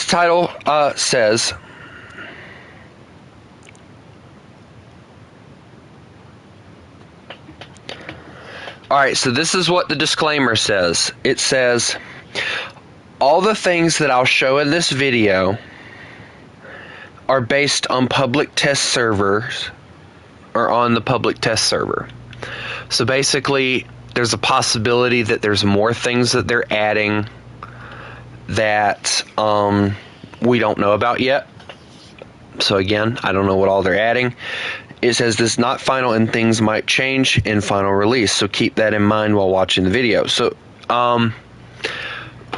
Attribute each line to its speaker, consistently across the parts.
Speaker 1: title says, alright, so this is what the disclaimer says. It says, all the things that I'll show in this video are based on public test servers, or on the public test server. So basically, there's a possibility that there's more things that they're adding that we don't know about yet. So again, I don't know what all they're adding. It says this is not final and things might change in final release, so keep that in mind while watching the video. So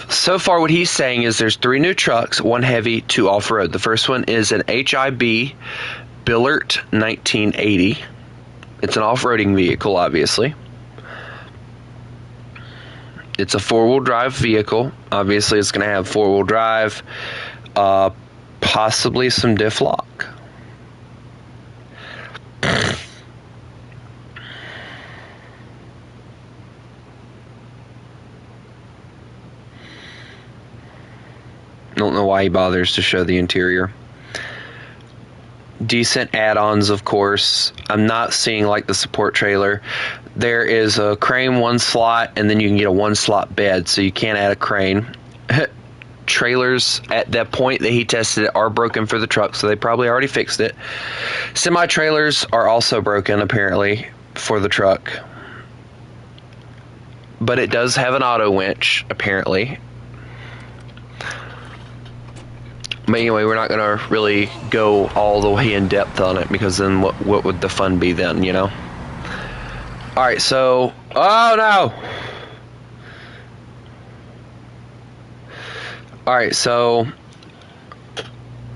Speaker 1: so far what he's saying is there's 3 new trucks, 1 heavy, 2 off-road. The first one is an HIB Billert 1980. It's an off-roading vehicle, obviously. It's a 4-wheel drive vehicle. Obviously, it's going to have 4-wheel drive, possibly some diff lock. Don't know why he bothers to show the interior. Decent add-ons, of course. I'm not seeing like the support trailer. There is a crane 1 slot, and then you can get a 1 slot bed, so you can't add a crane. Trailers at that point that he tested it are broken for the truck, so they probably already fixed it. Semi-trailers are also broken apparently for the truck, but it does have an auto winch apparently. But anyway, we're not going to really go all the way in depth on it, because then what would the fun be then, you know? Alright, so... Oh, no! Alright, so...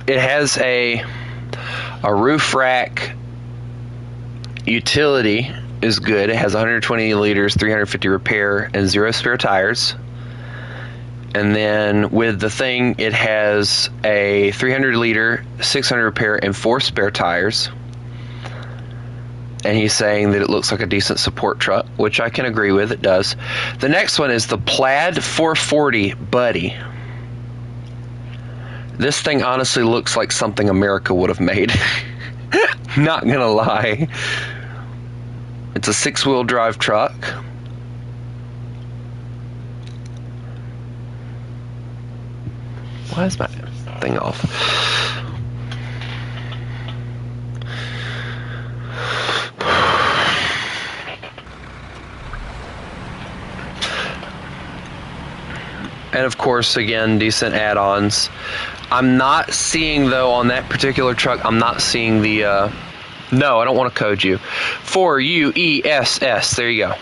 Speaker 1: It has a roof rack. Utility is good. It has 120 liters, 350 repair, and 0 spare tires. And then with the thing, it has a 300 liter, 600 repair, and 4 spare tires. And he's saying that it looks like a decent support truck, which I can agree with, it does. The next one is the Plaid 440 Buddy. This thing honestly looks like something America would have made. Not gonna lie. It's a 6-wheel drive truck. Why is my thing off? And of course, again, decent add-ons. I'm not seeing, though, on that particular truck, I'm not seeing the, no, I don't want to code you. 4UESS, there you go.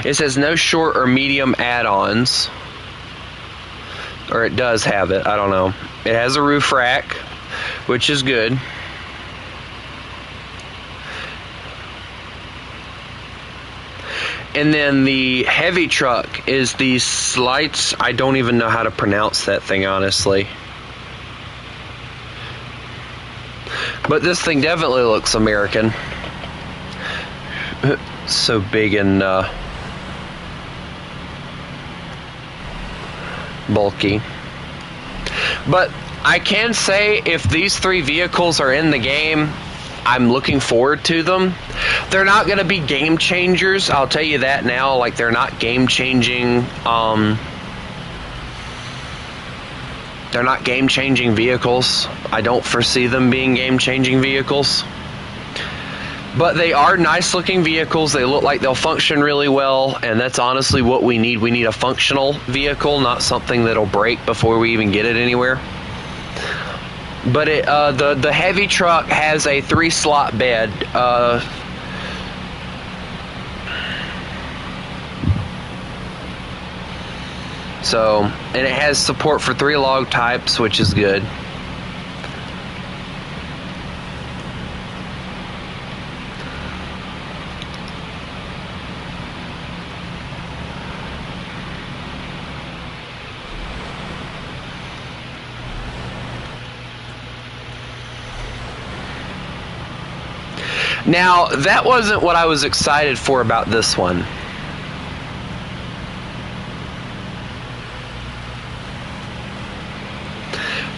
Speaker 1: It says no short or medium add-ons. Or it does have it, I don't know. It has a roof rack, which is good. And then the heavy truck is the slights. I don't even know how to pronounce that thing, honestly. But this thing definitely looks American. So big and bulky. But I can say if these 3 vehicles are in the game, I'm looking forward to them. They're not going to be game changers, I'll tell you that now. Like, they're not game changing. They're not game changing vehicles. I don't foresee them being game changing vehicles. But they are nice looking vehicles. They look like they'll function really well, and that's honestly what we need. We need a functional vehicle, not something that'll break before we even get it anywhere. But the heavy truck has a 3-slot bed. And it has support for 3 log types, which is good. Now, that wasn't what I was excited for about this one.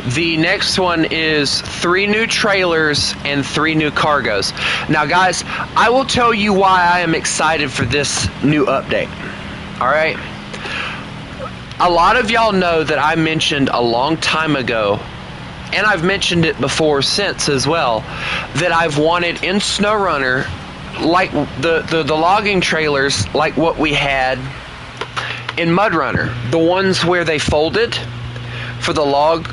Speaker 1: The next one is 3 new trailers and 3 new cargos. Now, guys, I will tell you why I am excited for this new update. Alright? A lot of y'all know that I mentioned a long time ago, and I've mentioned it before since as well, that I've wanted in SnowRunner, like the logging trailers, like what we had in MudRunner. The ones where they folded for the long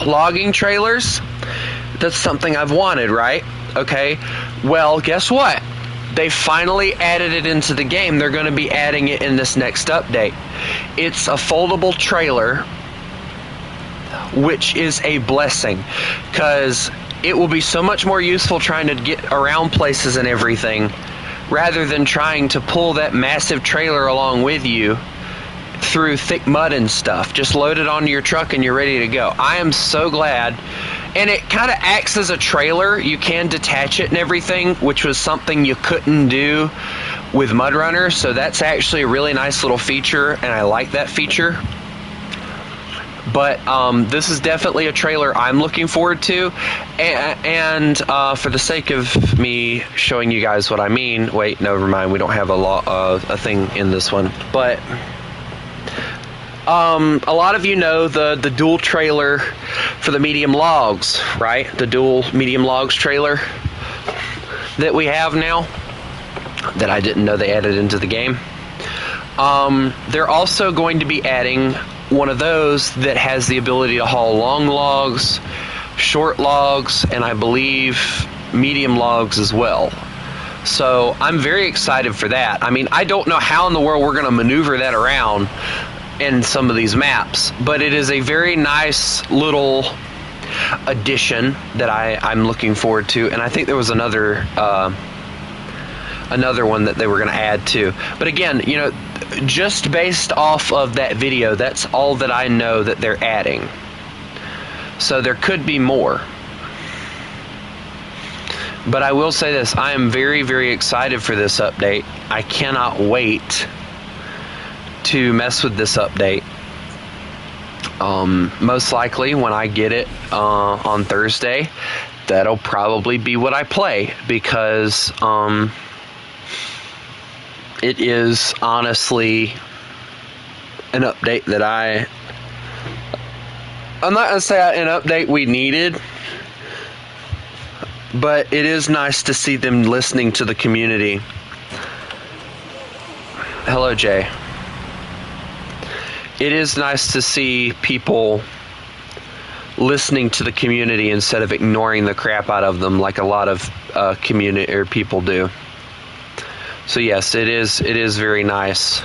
Speaker 1: logging trailers. That's something I've wanted, right? Okay. Well, guess what? They finally added it into the game. They're going to be adding it in this next update. It's a foldable trailer, which is a blessing, because it will be so much more useful trying to get around places and everything, rather than trying to pull that massive trailer along with you through thick mud and stuff. Just load it onto your truck and you're ready to go. I am so glad. And it kind of acts as a trailer. You can detach it and everything, which was something you couldn't do with MudRunner. So that's actually a really nice little feature, and I like that feature. But this is definitely a trailer I'm looking forward to. And for the sake of me showing you guys what I mean, wait, never mind. We don't have a thing in this one. But a lot of you know the dual trailer for the medium logs, right? The dual medium logs trailer that we have now, that I didn't know they added into the game. They're also going to be adding one of those that has the ability to haul long logs, short logs, and I believe medium logs as well. So I'm very excited for that. I mean, I don't know how in the world we're going to maneuver that around in some of these maps, but it is a very nice little addition that I'm looking forward to. And I think there was another one that they were going to add too. But again, you know, just based off of that video, that's all that I know that they're adding. So there could be more. But I will say this, I am very, very excited for this update. I cannot wait to mess with this update. Most likely when I get it on Thursday, that'll probably be what I play, because it is honestly an update that I'm not going to say an update we needed, but it is nice to see them listening to the community. Hello, Jay. It is nice to see people listening to the community instead of ignoring the crap out of them like a lot of community or people do. So yes, it is very nice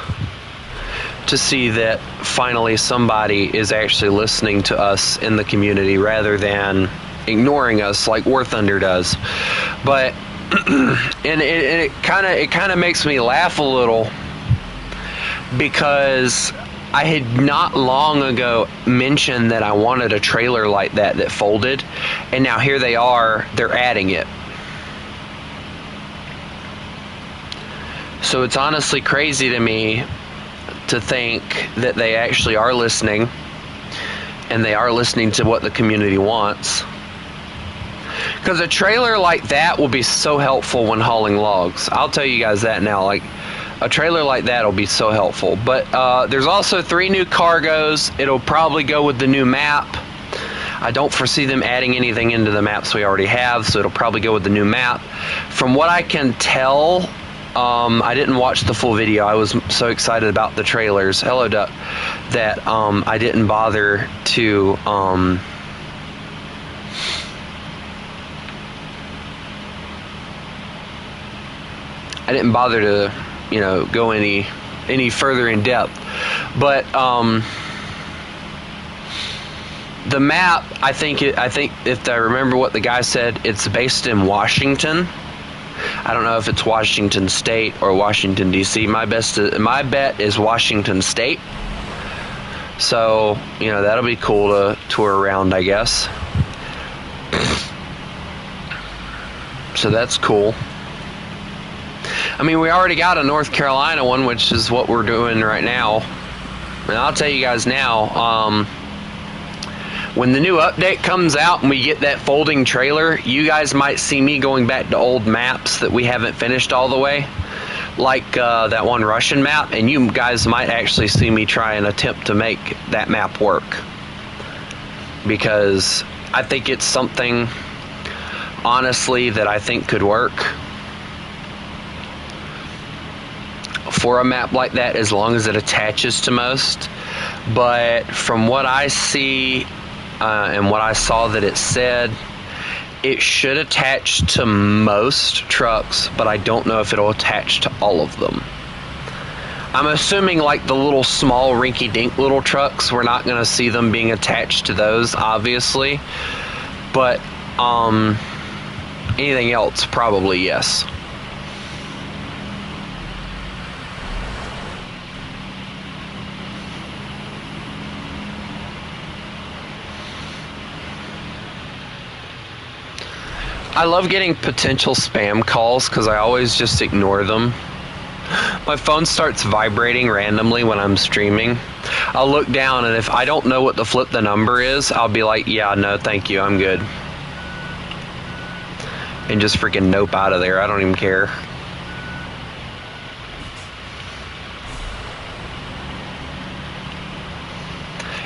Speaker 1: to see that finally somebody is actually listening to us in the community rather than ignoring us like War Thunder does. But and it kind of makes me laugh a little, because I had not long ago mentioned that I wanted a trailer like that folded, and now here they are, they're adding it. So it's honestly crazy to me to think that they actually are listening, and they are listening to what the community wants. Because a trailer like that will be so helpful when hauling logs. I'll tell you guys that now. Like, a trailer like that will be so helpful. But there's also 3 new cargos. It'll probably go with the new map. I don't foresee them adding anything into the maps we already have, so it'll probably go with the new map. From what I can tell, I didn't watch the full video. I was so excited about the trailers. Hello, Duck. That I didn't bother to you know, go any further in depth. But the map, I think if I remember what the guy said, it's based in Washington. I don't know if it's Washington State or Washington DC. My bet is Washington State. So, you know, that'll be cool to tour around, I guess. So that's cool. I mean, we already got a North Carolina one, which is what we're doing right now. And I'll tell you guys now, when the new update comes out and we get that folding trailer, you guys might see me going back to old maps that we haven't finished all the way, like that one Russian map, and you guys might actually see me try and attempt to make that map work, because I think it's something, honestly, that I think could work for a map like that, as long as it attaches to most. But from what I see and what I saw that it said, it should attach to most trucks, but I don't know if it'll attach to all of them. I'm assuming like the little small rinky-dink little trucks, we're not going to see them being attached to those, obviously. But anything else, probably yes. I love getting potential spam calls because I always just ignore them. My phone starts vibrating randomly when I'm streaming. I'll look down, and if I don't know what to flip the number is, I'll be like, yeah, no, thank you, I'm good. And just freaking nope out of there. I don't even care.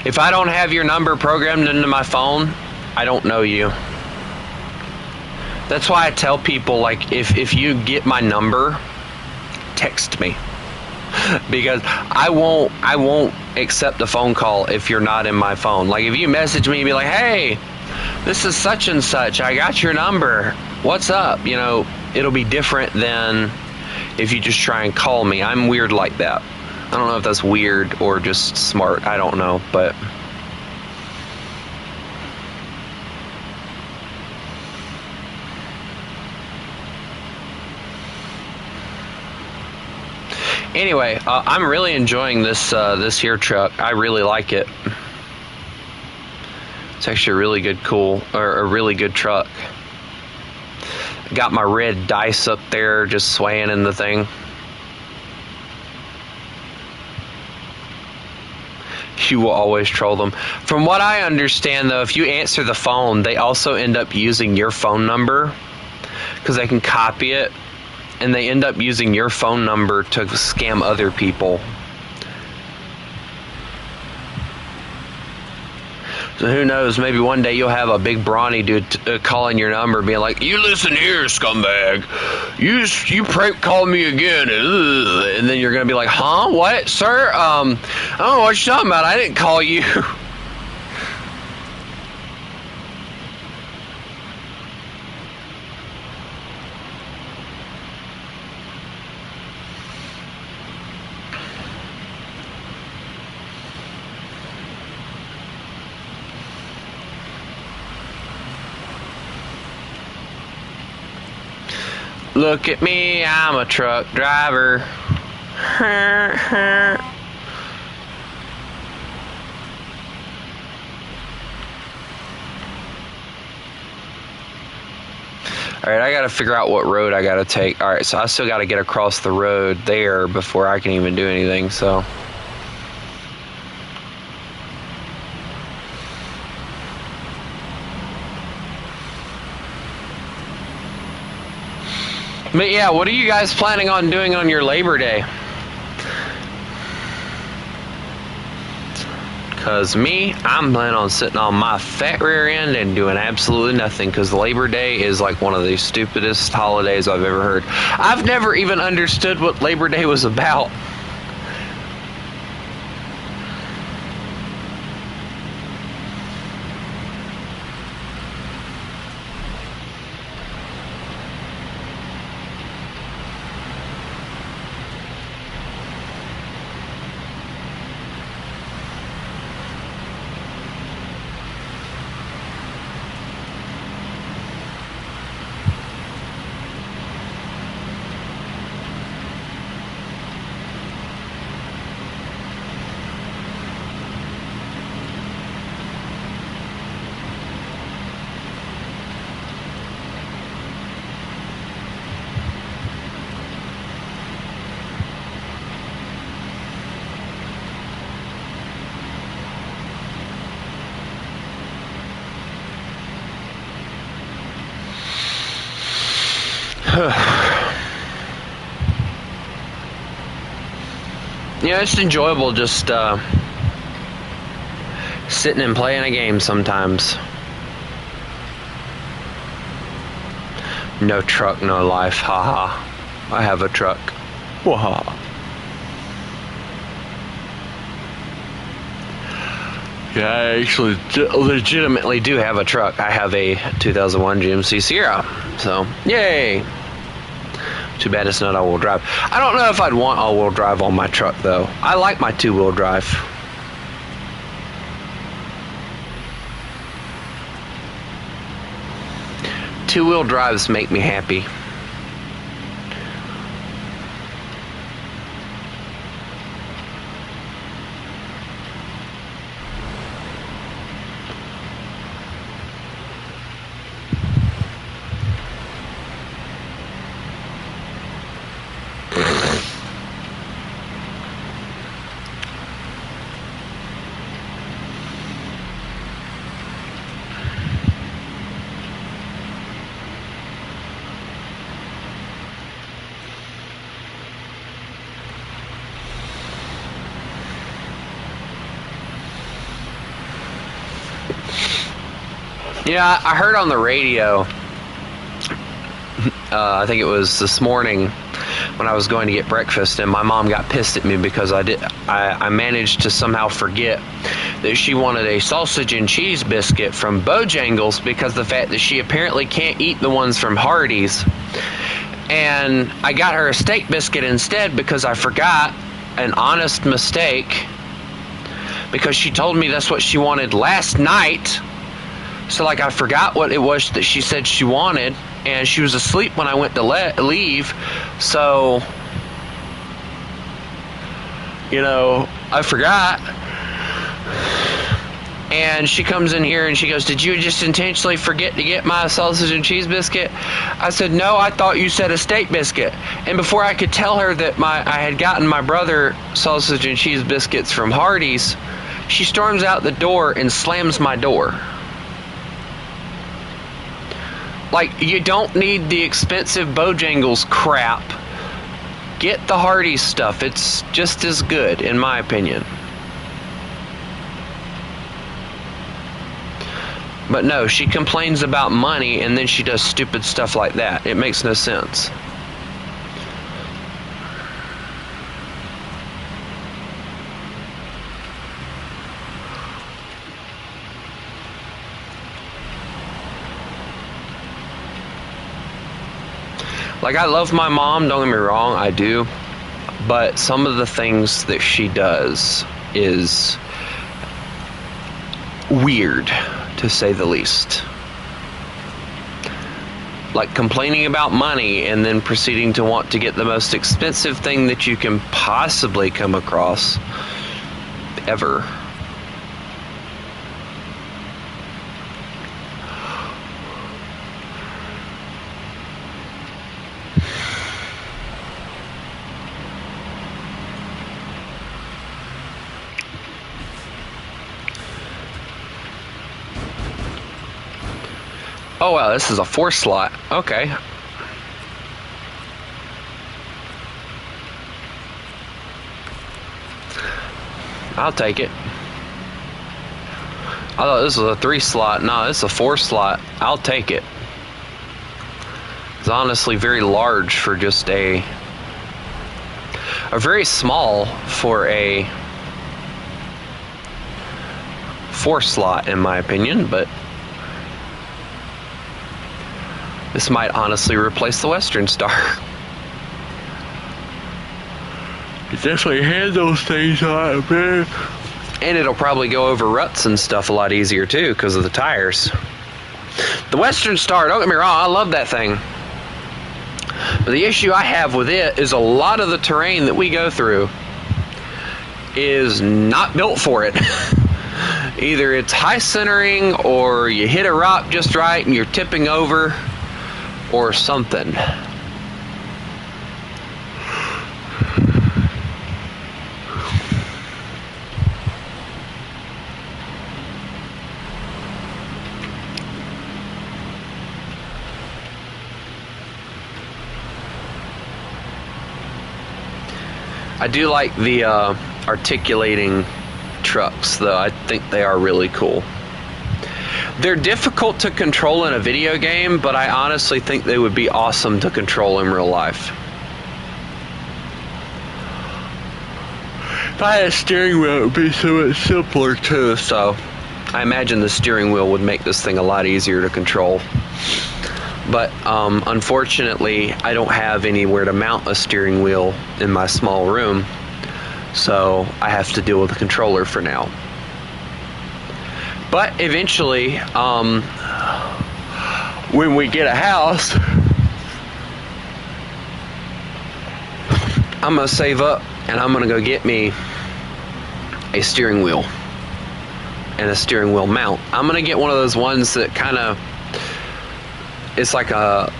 Speaker 1: If I don't have your number programmed into my phone, I don't know you. That's why I tell people, like, if you get my number, text me. Because I won't accept a phone call if you're not in my phone. Like, if you message me and be like, hey, this is such and such, I got your number, what's up? You know, it'll be different than if you just try and call me. I'm weird like that. I don't know if that's weird or just smart, I don't know, but anyway, I'm really enjoying this here truck. I really like it. It's actually a really good truck. Got my red dice up there just swaying in the thing. You will always troll them. From what I understand, though, if you answer the phone, they also end up using your phone number because they can copy it. And they end up using your phone number to scam other people. So who knows, maybe one day you'll have a big brawny dude calling your number being like, you listen here, scumbag. You prank call me again. And then you're going to be like, huh? What, sir? I don't know what you're talking about. I didn't call you. Look at me, I'm a truck driver. Alright, I gotta figure out what road I gotta take. Alright, so I still gotta get across the road there before I can even do anything, so. But yeah, what are you guys planning on doing on your Labor Day? Because me, I'm planning on sitting on my fat rear end and doing absolutely nothing, because Labor Day is like one of the stupidest holidays I've ever heard. I've never even understood what Labor Day was about. Yeah, it's enjoyable just sitting and playing a game sometimes. No truck, no life. Haha. I have a truck. Waha. Yeah, I actually legitimately do have a truck. I have a 2001 GMC Sierra. So, yay. Too bad it's not all-wheel drive. I don't know if I'd want all-wheel drive on my truck, though. I like my two-wheel drive. Two-wheel drives make me happy. Yeah, I heard on the radio, I think it was this morning when I was going to get breakfast, and my mom got pissed at me because I managed to somehow forget that she wanted a sausage and cheese biscuit from Bojangles because of the fact that she apparently can't eat the ones from Hardee's. And I got her a steak biscuit instead because I forgot, an honest mistake, because she told me that's what she wanted last night. So, like, I forgot what it was that she said she wanted, and she was asleep when I went to leave. So, you know, I forgot. And she comes in here and she goes, "Did you just intentionally forget to get my sausage and cheese biscuit?" I said, "No, I thought you said a steak biscuit." And before I could tell her that I had gotten my brother sausage and cheese biscuits from Hardee's, she storms out the door and slams my door. Like, you don't need the expensive Bojangles crap. Get the Hardee's stuff. It's just as good, in my opinion. But no, she complains about money and then she does stupid stuff like that. It makes no sense. Like, I love my mom, don't get me wrong, I do. But some of the things that she does is weird, to say the least. Like complaining about money and then proceeding to want to get the most expensive thing that you can possibly come across ever. Oh wow, this is a 4 slot. Okay. I'll take it. I thought this was a 3 slot. No, this is a 4 slot. I'll take it. It's honestly very large for just a very small for a 4 slot in my opinion, but this might honestly replace the Western Star. It definitely handles things a lot better. And it'll probably go over ruts and stuff a lot easier too because of the tires. The Western Star, don't get me wrong, I love that thing. But the issue I have with it is a lot of the terrain that we go through is not built for it. Either it's high centering or you hit a rock just right and you're tipping over or something. I do like the articulating trucks, though. I think they are really cool. They're difficult to control in a video game, but I honestly think they would be awesome to control in real life. If I had a steering wheel, it would be so much simpler too, so I imagine the steering wheel would make this thing a lot easier to control. But unfortunately, I don't have anywhere to mount a steering wheel in my small room, so I have to deal with a controller for now. But eventually, when we get a house, I'm going to save up and I'm going to go get me a steering wheel and a steering wheel mount. I'm going to get one of those ones that kind of, it's like an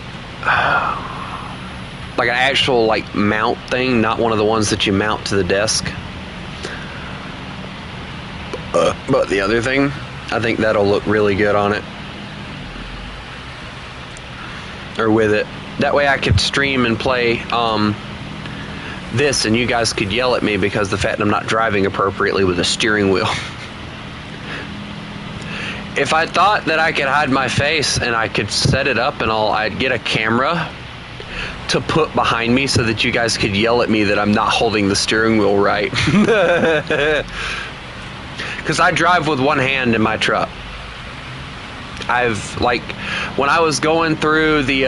Speaker 1: actual like mount thing, not one of the ones that you mount to the desk. But the other thing, I think that'll look really good on it, or with it. That way I could stream and play this, and you guys could yell at me because the fact that I'm not driving appropriately with a steering wheel. If I thought that I could hide my face and I could set it up and all, I'd get a camera to put behind me so that you guys could yell at me that I'm not holding the steering wheel right. Because I drive with one hand in my truck. I've, like, when I was going through the,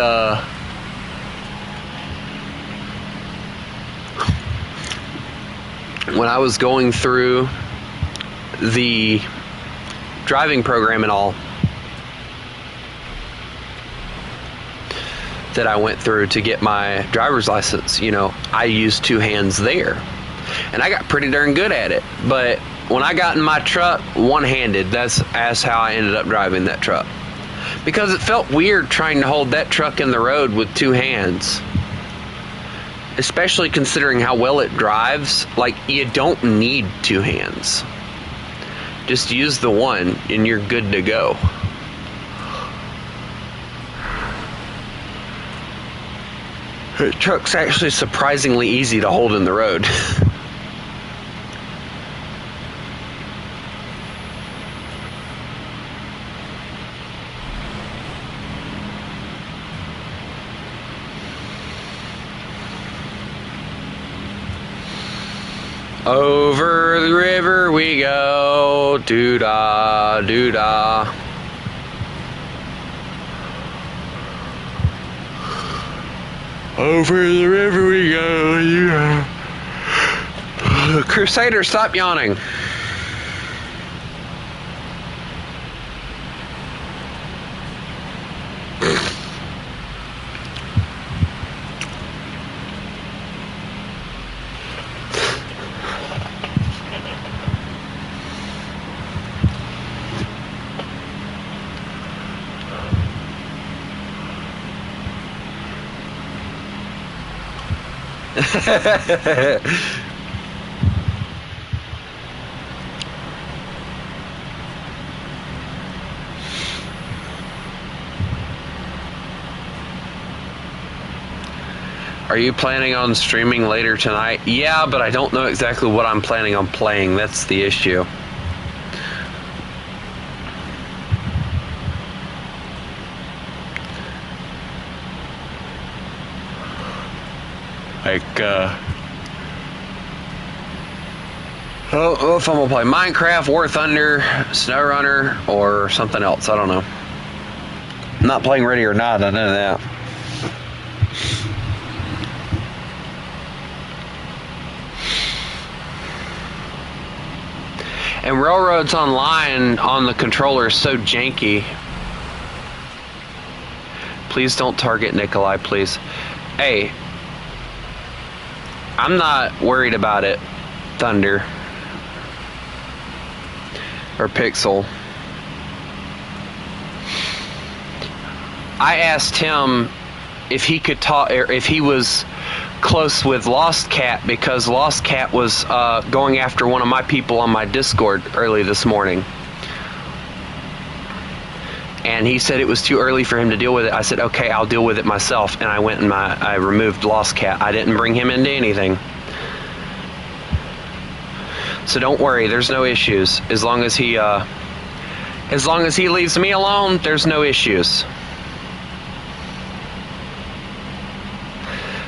Speaker 1: driving program and all that I went through to get my driver's license, you know, I used two hands there. And I got pretty darn good at it. But when I got in my truck, one-handed, that's how I ended up driving that truck. Because it felt weird trying to hold that truck in the road with two hands. Especially considering how well it drives. Like, you don't need two hands. Just use the one and you're good to go. The truck's actually surprisingly easy to hold in the road. Over the river we go, doo-dah, doo-dah. Over the river we go, yeah. Crusader, stop yawning. Are you planning on streaming later tonight? Yeah, but I don't know exactly what I'm planning on playing. That's the issue. Like, I don't know if I'm gonna play Minecraft, War Thunder, SnowRunner, or something else. I don't know. I'm not playing Ready or Not, I know that. And Railroads Online on the controller is so janky. Please don't target Nikolai, please. Hey, I'm not worried about it, Thunder. Or Pixel. I asked him if he could talk, or if he was close with Lost Cat, because Lost Cat was going after one of my people on my Discord early this morning. And he said it was too early for him to deal with it. I said, okay, I'll deal with it myself. And I went and I removed Lost Cat. I didn't bring him into anything. So don't worry, there's no issues. As long as he leaves me alone, there's no issues.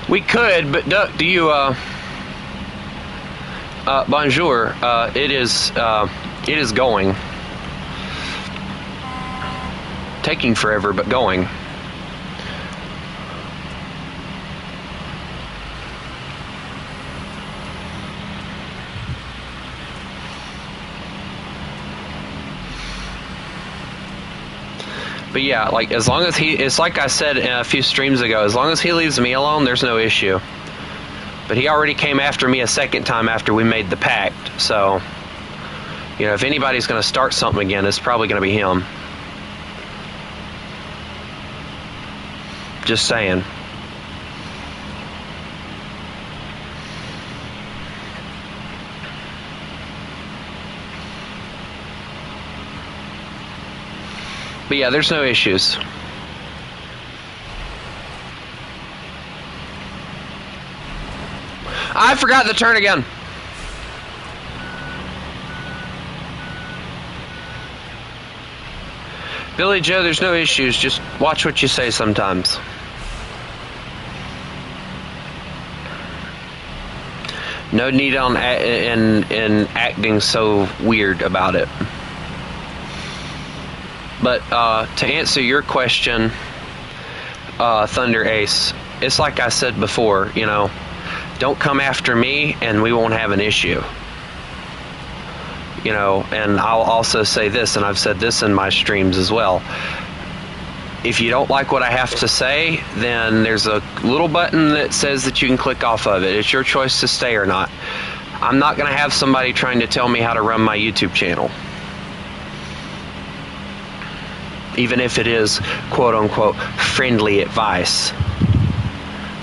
Speaker 1: We could, but Duck, do you bonjour. It is going. Taking forever, but going. But yeah, like as long as it's like I said a few streams ago, as long as he leaves me alone, there's no issue. But he already came after me a second time after we made the pact, so you know, if anybody's going to start something again, it's probably going to be him. Just saying. But yeah, there's no issues. I forgot the turn again. Billy Joe, there's no issues. Just watch what you say sometimes. No need in acting so weird about it. But to answer your question, Thunder Ace, it's like I said before, you know, don't come after me and we won't have an issue. You know, and I'll also say this, and I've said this in my streams as well. If you don't like what I have to say, then there's a little button that says that you can click off of it. It's your choice to stay or not. I'm not going to have somebody trying to tell me how to run my YouTube channel. Even if it is quote-unquote friendly advice,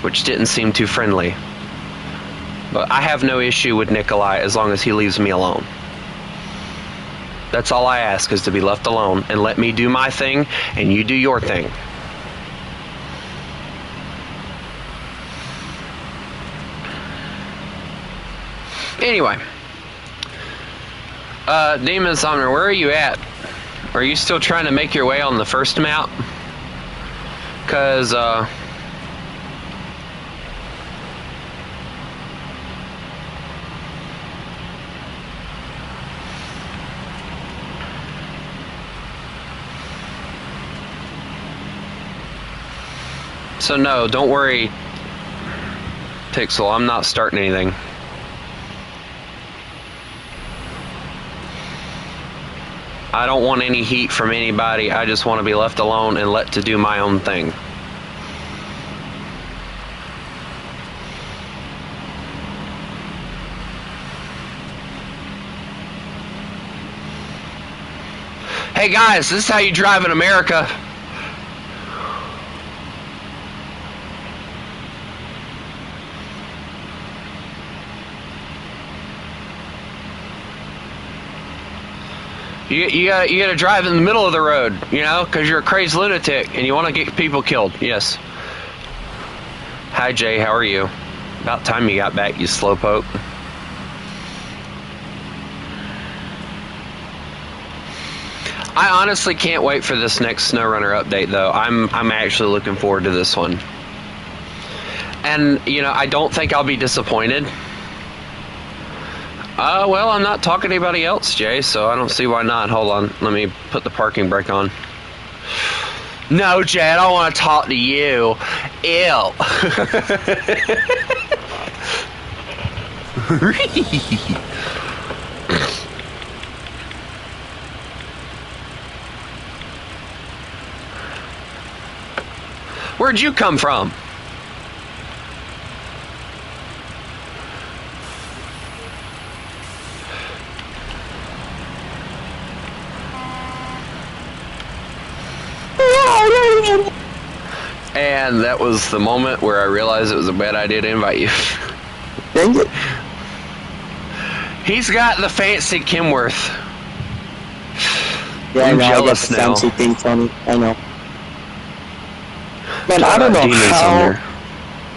Speaker 1: which didn't seem too friendly. But I have no issue with Nikolai as long as he leaves me alone. That's all I ask, is to be left alone and let me do my thing and you do your thing. Anyway, Demon Summoner, where are you at? Are you still trying to make your way on the first map? Because, so no, don't worry, Pixel, I'm not starting anything. I don't want any heat from anybody. I just want to be left alone and let to do my own thing. Hey guys, this is how you drive in America. You gotta drive in the middle of the road, you know, because you're a crazed lunatic and you want to get people killed. Yes. Hi Jay, how are you? About time you got back, you slowpoke. I honestly can't wait for this next SnowRunner update, though. I'm actually looking forward to this one. And you know, I don't think I'll be disappointed. Well, I'm not talking to anybody else, Jay, so I don't see why not. Hold on, let me put the parking brake on. No, Jay, I don't want to talk to you. Ew. Where'd you come from? And that was the moment where I realized it was a bad idea to invite you.
Speaker 2: Dang it.
Speaker 1: He's got the fancy Kenworth.
Speaker 2: Yeah,
Speaker 1: I'm
Speaker 2: I know,
Speaker 1: jealous
Speaker 2: I got the
Speaker 1: now.
Speaker 2: fancy thing, Tony. I know. Man,
Speaker 1: Talk
Speaker 2: I don't
Speaker 1: about
Speaker 2: know
Speaker 1: demons
Speaker 2: how.
Speaker 1: on there.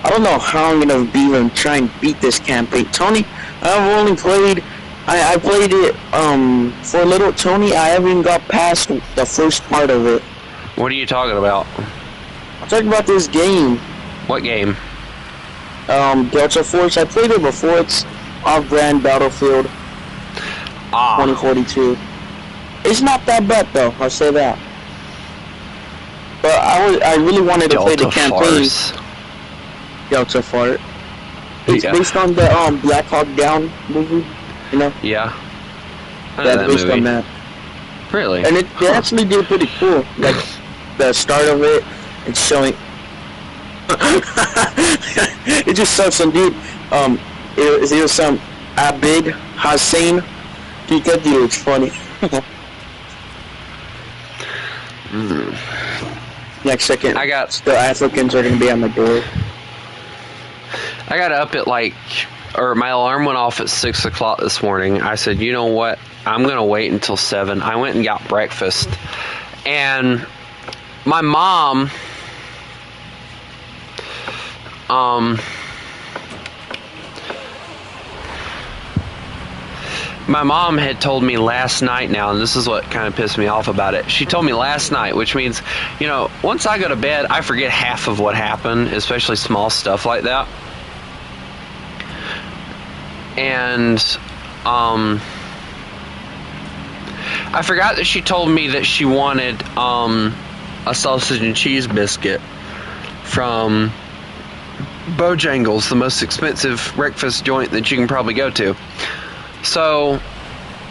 Speaker 2: I don't know how I'm gonna be even try and beat this campaign, Tony. I've only played I played it for Little Tony. I haven't got past the first part of it.
Speaker 1: What are you talking about?
Speaker 2: I'm talking about this game.
Speaker 1: What game?
Speaker 2: Delta Force. I played it before. It's off-brand Battlefield 2042. It's not that bad though. I'll say that. But I really wanted to play the campaign. Delta Fart. It's based on the Black Hawk Down movie. You know?
Speaker 1: Yeah. I know
Speaker 2: Yeah,
Speaker 1: that
Speaker 2: based
Speaker 1: movie.
Speaker 2: on that.
Speaker 1: Really?
Speaker 2: And it actually did pretty cool. Like the start of it, it's showing. It just sucks some dude. It was some Abid Hussein. Pikachu. It's funny. Next second, the Africans are gonna be on the door.
Speaker 1: I got up at my alarm went off at 6 o'clock this morning. I said, you know what? I'm going to wait until 7. I went and got breakfast. And my mom, had told me last night now, and this is what kind of pissed me off about it. She told me last night, which means, you know, once I go to bed, I forget half of what happened, especially small stuff like that. And I forgot that she told me that she wanted a sausage and cheese biscuit from Bojangles, the most expensive breakfast joint that you can probably go to. So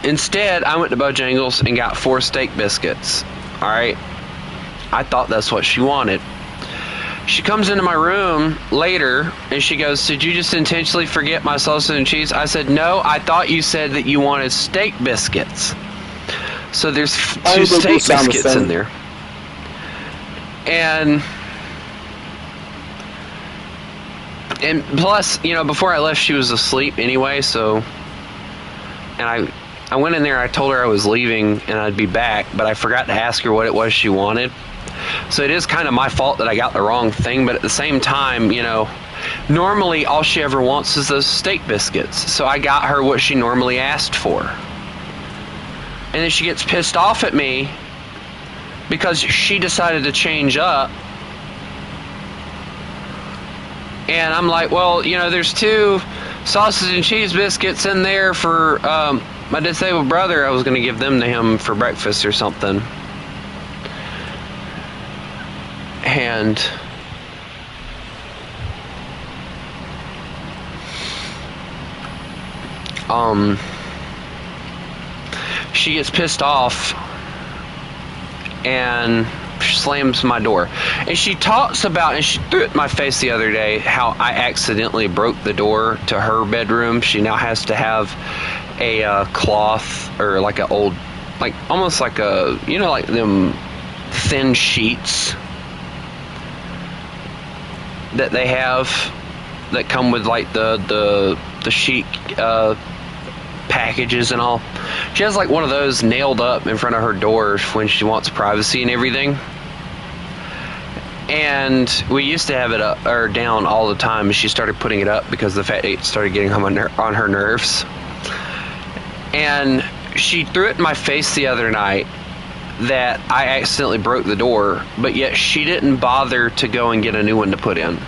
Speaker 1: instead, I went to Bojangles and got 4 steak biscuits. Alright? I thought that's what she wanted. She comes into my room later and she goes, did you just intentionally forget my sausage and cheese? I said, no, I thought you said that you wanted steak biscuits. So there's 2 steak biscuits in there. And plus, you know, before I left, she was asleep anyway, so... And I went in there, I told her I was leaving and I'd be back, but I forgot to ask her what it was she wanted. So it is kind of my fault that I got the wrong thing, but at the same time, you know, normally all she ever wants is those steak biscuits. So I got her what she normally asked for. And then she gets pissed off at me because she decided to change up. And I'm like, well, you know, there's 2 sausage and cheese biscuits in there for my disabled brother. I was going to give them to him for breakfast or something. And she gets pissed off and slams my door. And she talks about, and she threw it in my face the other day, how I accidentally broke the door to her bedroom. She now has to have a cloth, or like an old, like almost like a, you know, like them thin sheets that they have that come with like the sheet packages and all. She has like one of those nailed up in front of her door when she wants privacy and everything. And we used to have it up or down all the time, and she started putting it up because the fact it started getting on her nerves. And she threw it in my face the other night that I accidentally broke the door, but yet she didn't bother to go and get a new one to put in.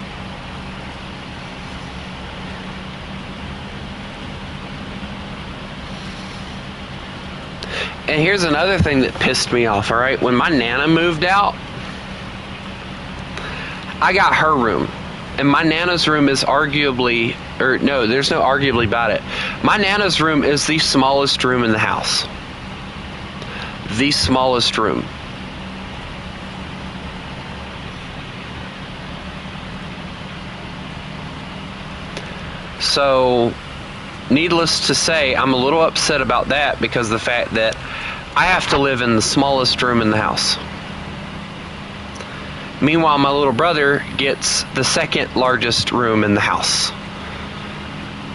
Speaker 1: And here's another thing that pissed me off, alright? When my Nana moved out, I got her room. And my Nana's room is arguably, or no, there's no arguably about it. My Nana's room is the smallest room in the house. The smallest room. So, needless to say, I'm a little upset about that because of the fact that I have to live in the smallest room in the house. Meanwhile, my little brother gets the second largest room in the house.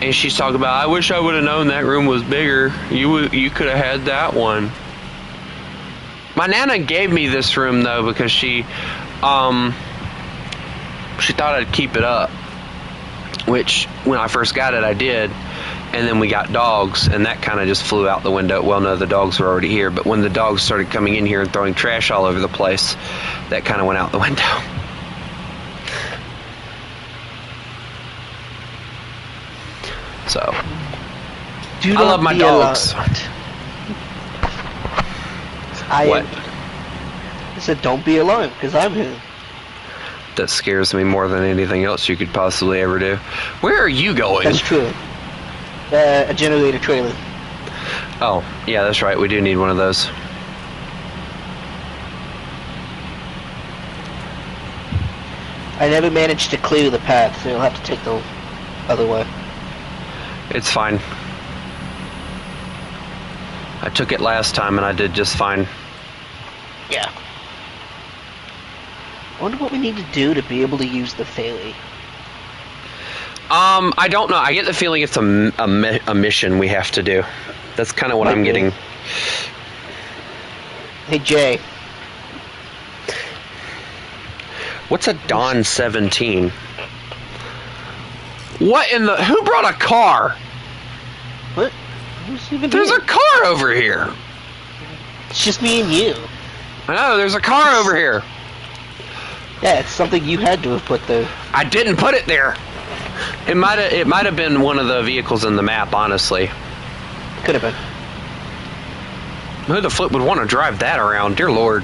Speaker 1: And she's talking about, I wish I would have known that room was bigger. You could have had that one. My Nana gave me this room though because she thought I'd keep it up. which when I first got it I did, and then we got dogs, and that kind of just flew out the window. Well, no, the dogs were already here, but when the dogs started coming in here and throwing trash all over the place, that kind of went out the window. So, I love my dogs. What?
Speaker 3: I said, don't be alarmed, because I'm here.
Speaker 1: That scares me more than anything else you could possibly ever do. Where are you going?
Speaker 3: That's true. A generator trailer.
Speaker 1: Oh, yeah, that's right. We do need one of those.
Speaker 3: I never managed to clear the path, so you'll have to take the other way.
Speaker 1: It's fine. I took it last time and I did just fine.
Speaker 3: Yeah. I wonder what we need to do to be able to use the ferry.
Speaker 1: I don't know. I get the feeling it's a mission we have to do. That's kind of what I'm getting.
Speaker 3: Hey, Jay.
Speaker 1: What's a Dawn 17? What in the... Who brought a car?
Speaker 3: What? Who's even
Speaker 1: There's
Speaker 3: here?
Speaker 1: a car over here.
Speaker 3: It's just me and you.
Speaker 1: I know, there's a car over here.
Speaker 3: Yeah, it's something you had to have put there.
Speaker 1: I didn't put it there. It might have been one of the vehicles in the map, honestly.
Speaker 3: Could have been.
Speaker 1: Who the flip would want to drive that around? Dear Lord.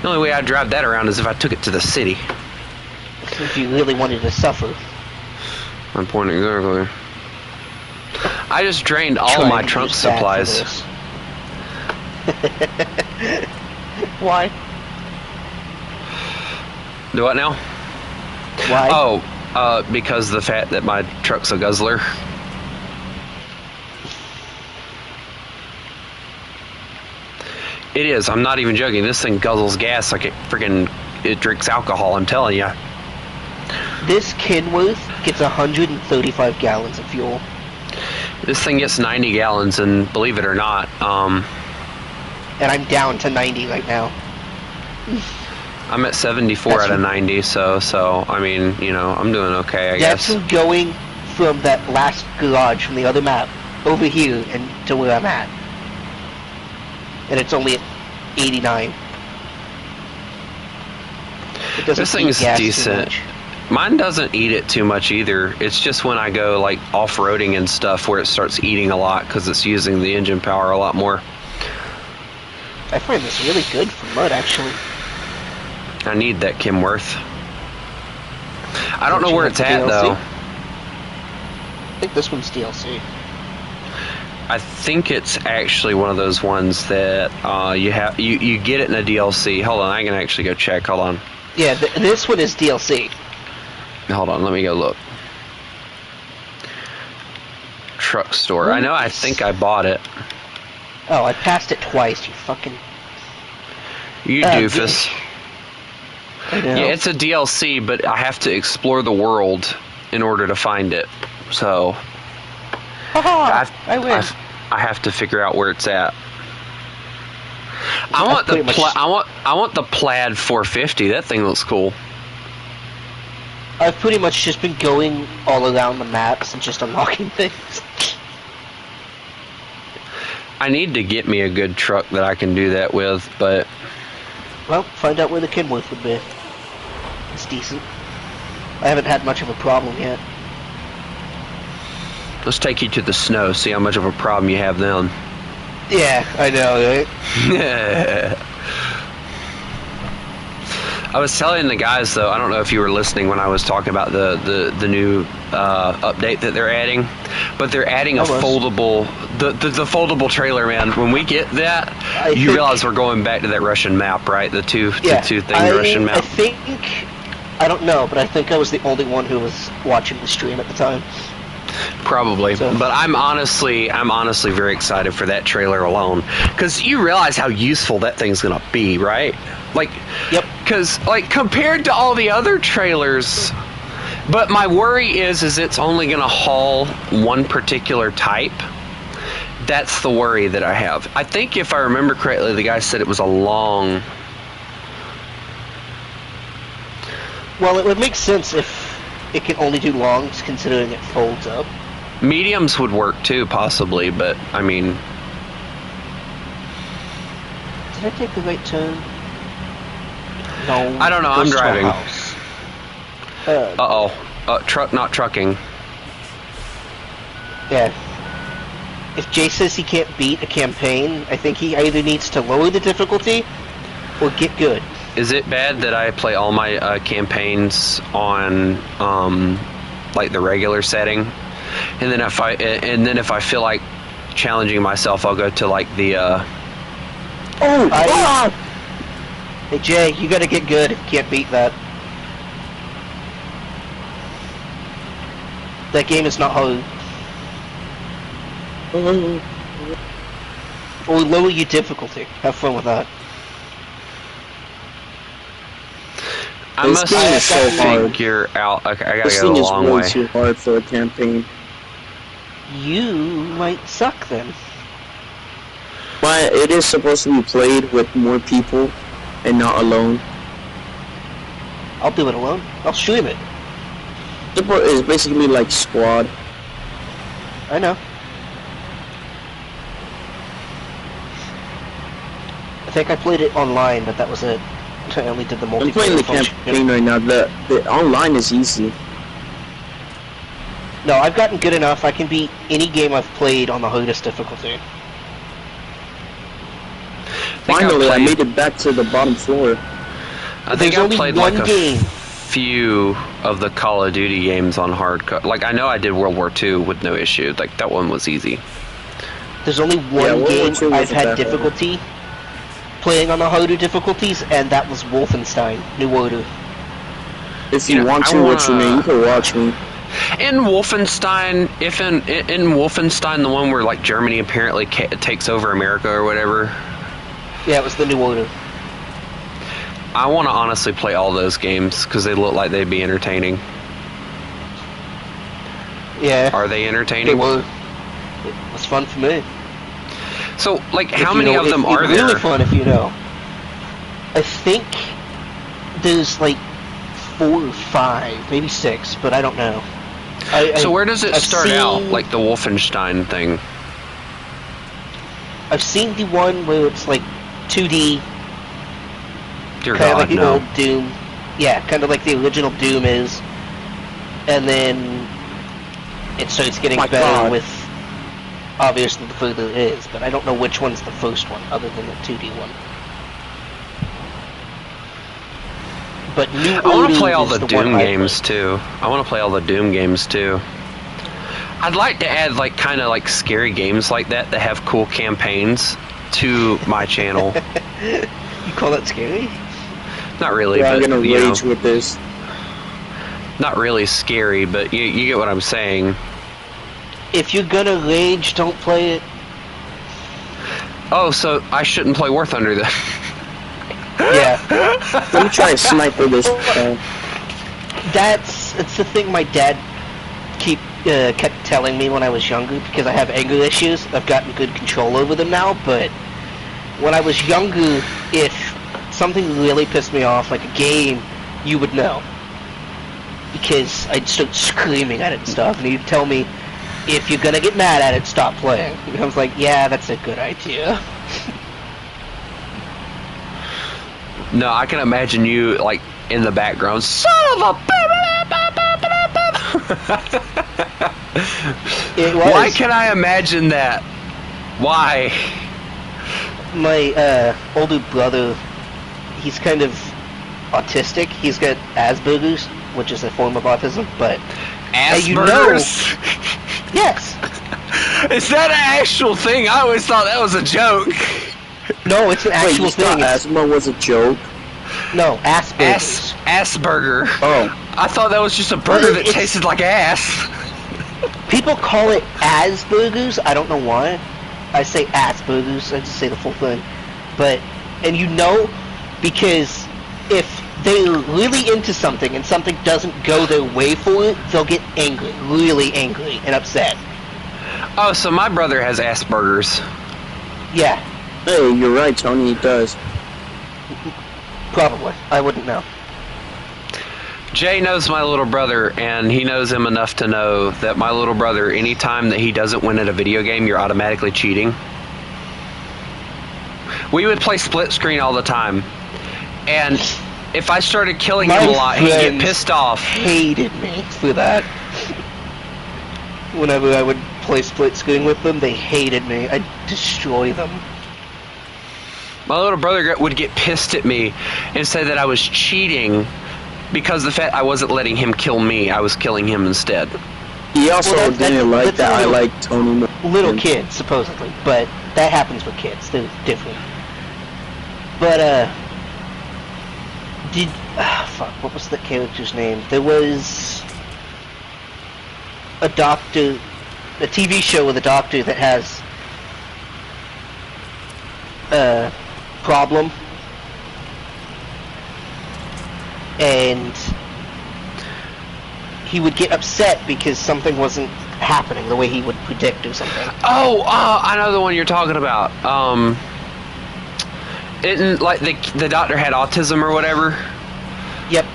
Speaker 1: The only way I'd drive that around is if I took it to the city.
Speaker 3: If you really wanted to suffer.
Speaker 1: My point exactly. I just drained all my trunk supplies.
Speaker 3: Why?
Speaker 1: Do what now?
Speaker 3: Why?
Speaker 1: Oh, because of the fact that my truck's a guzzler. It is. I'm not even joking. This thing guzzles gas like it drinks alcohol. I'm telling you.
Speaker 3: This Kenworth gets 135 gallons of fuel.
Speaker 1: This thing gets 90 gallons, and believe it or not,
Speaker 3: and I'm down to 90 right now.
Speaker 1: I'm at 74 out of 90, so I mean, you know, I'm doing okay, I guess.
Speaker 3: That's going from that last garage from the other map over here and to where I'm at. And it's only at 89.
Speaker 1: This thing's decent. Mine doesn't eat it too much either. It's just when I go like off-roading and stuff where it starts eating a lot because it's using the engine power a lot more.
Speaker 3: I find this really good for mud, actually.
Speaker 1: I need that Kenworth. I don't know where it's at though.
Speaker 3: I think this one's DLC.
Speaker 1: I think it's actually one of those ones that you get it in a DLC. Hold on, I can actually go check. Hold on.
Speaker 3: Yeah, this one is DLC.
Speaker 1: Hold on, let me go look. Truck store.
Speaker 3: Oops.
Speaker 1: I know. I think I bought it.
Speaker 3: Oh, I passed it twice. You fucking.
Speaker 1: You doofus.
Speaker 3: I know.
Speaker 1: Yeah, it's a DLC, but I have to explore the world in order to find it. So.
Speaker 3: I win.
Speaker 1: I have to figure out where it's at. I want the plaid 450. That thing looks cool.
Speaker 3: I've pretty much just been going all around the maps and just unlocking things.
Speaker 1: I need to get me a good truck that I can do that with, but...
Speaker 3: Well, find out where the Kenworth would be. It's decent. I haven't had much of a problem yet.
Speaker 1: Let's take you to the snow, see how much of a problem you have then.
Speaker 3: Yeah, I know, right?
Speaker 1: I was telling the guys, though, I don't know if you were listening when I was talking about the new update that they're adding, but they're adding a foldable, the foldable trailer, man. When we get that, you realize we're going back to that Russian map, right? The two thing Russian map.
Speaker 3: I don't know, but I think I was the only one who was watching the stream at the time.
Speaker 1: Probably, but I'm honestly very excited for that trailer alone, because you realize how useful that thing's gonna be, right? Like,
Speaker 3: yep.
Speaker 1: Because like compared to all the other trailers, but my worry is it's only gonna haul one particular type. That's the worry that I have. I think if I remember correctly, the guy said it was a long.
Speaker 3: Well, it would make sense if it can only do longs, considering it folds up.
Speaker 1: Mediums would work too, possibly, but I mean...
Speaker 3: Did I take the right turn? No.
Speaker 1: I don't know, I'm driving.
Speaker 3: Uh-oh.
Speaker 1: Not trucking.
Speaker 3: Yeah. If Jay says he can't beat a campaign, I think he either needs to lower the difficulty or get good.
Speaker 1: Is it bad that I play all my campaigns on like the regular setting, and then if I feel like challenging myself, I'll go to like the
Speaker 3: Hey Jay, you gotta get good if you can't beat that. That game is not hard. Or lower your difficulty. Have fun with that.
Speaker 1: I must figure out. Okay, I gotta go a long way.
Speaker 2: This thing is way too hard for a campaign.
Speaker 3: You might suck then.
Speaker 2: But it is supposed to be played with more people and not alone.
Speaker 3: I'll do it alone. I'll stream it.
Speaker 2: It's basically like squad.
Speaker 3: I know. I think I played it online, but that was it. I only did the multiplayer.
Speaker 2: I'm playing the campaign right now. The online is easy.
Speaker 3: No, I've gotten good enough. I can beat any game I've played on the hardest difficulty.
Speaker 2: Finally, I made it back to the bottom floor.
Speaker 1: I think I played like a few of the Call of Duty games on hardcore. Like, I know I did World War II with no issue. Like, that one was easy.
Speaker 3: There's only one game I've had difficulty playing on the harder difficulties, and that was Wolfenstein New Order.
Speaker 2: If you want to watch me, you can watch me.
Speaker 1: In Wolfenstein, in Wolfenstein, the one where like Germany apparently takes over America or whatever.
Speaker 3: Yeah, it was the New Order.
Speaker 1: I want to honestly play all those games because they look like they'd be entertaining.
Speaker 3: Yeah.
Speaker 1: Are they entertaining?
Speaker 3: They were. It was fun for me.
Speaker 1: So, like, how many of them are there?
Speaker 3: It's really fun if you know. I think there's like 4 or 5, maybe 6, but I don't know.
Speaker 1: So where does it start out, like the Wolfenstein thing?
Speaker 3: I've seen the one where it's like 2D,
Speaker 1: Dear
Speaker 3: kind of
Speaker 1: God,
Speaker 3: like the
Speaker 1: no.
Speaker 3: old Doom. Yeah, kind of like the original Doom is. And then it starts getting better with, obviously, the further it is, but I don't know which one's the first one, other than the 2D one. But New Order,
Speaker 1: I want to play all the Doom games too. I want to play all the Doom games too. I'd like to add like kind of like scary games like that have cool campaigns to my channel.
Speaker 3: You call that scary?
Speaker 1: Not really,
Speaker 2: yeah,
Speaker 1: but
Speaker 2: I'm gonna rage with this.
Speaker 1: Not really scary, but you get what I'm saying.
Speaker 3: If you're gonna rage, don't play it.
Speaker 1: Oh, so I shouldn't play War Thunder then?
Speaker 3: Yeah.
Speaker 2: Let me try a sniper this time.
Speaker 3: It's the thing my dad kept telling me when I was younger, because I have anger issues. I've gotten good control over them now, but when I was younger, if something really pissed me off, like a game, you would know. Because I'd start screaming at it and stuff, and he'd tell me, if you're gonna get mad at it, stop playing. And I was like, yeah, that's a good idea.
Speaker 1: No, I can imagine you, like, in the background, son of a...
Speaker 3: It was.
Speaker 1: Why can I imagine that? Why?
Speaker 3: My older brother, he's kind of autistic. He's got Asperger's, which is a form of autism, but...
Speaker 1: Asperger's?
Speaker 3: You know, yes.
Speaker 2: Is that an actual thing? I always thought that was a joke.
Speaker 3: No, it's an actual thing.
Speaker 2: Asthma was a joke?
Speaker 3: No, Asperger's.
Speaker 1: Asperger.
Speaker 2: Oh.
Speaker 1: I thought that was just a burger that tasted like ass.
Speaker 3: People call it Asperger's. I don't know why. I say Asperger's. I just say the full thing. But, and you know, because if they're really into something and something doesn't go their way for it, they'll get angry, really angry and upset.
Speaker 1: Oh, so my brother has Asperger's.
Speaker 3: Yeah.
Speaker 2: Hey, you're right, Tony, he does.
Speaker 3: Probably. I wouldn't know.
Speaker 1: Jay knows my little brother, and he knows him enough to know that my little brother, anytime that he doesn't win at a video game, you're automatically cheating. We would play split screen all the time, and if I started killing him a lot, he'd get pissed off.
Speaker 3: Hated me for that. Whenever I would play split screen with them, they hated me. I'd destroy them.
Speaker 1: My little brother would get pissed at me and say that I was cheating because the fact I wasn't letting him kill me, I was killing him instead.
Speaker 2: He also didn't like that I liked Tony.
Speaker 3: Little kids, supposedly, but that happens with kids. They're different. But, fuck, what was the character's name? There was a doctor, a TV show with a doctor that has a problem, and he would get upset because something wasn't happening the way he would predict or something.
Speaker 1: Oh, I know the one you're talking about. Like the doctor had autism or whatever.
Speaker 3: Yep.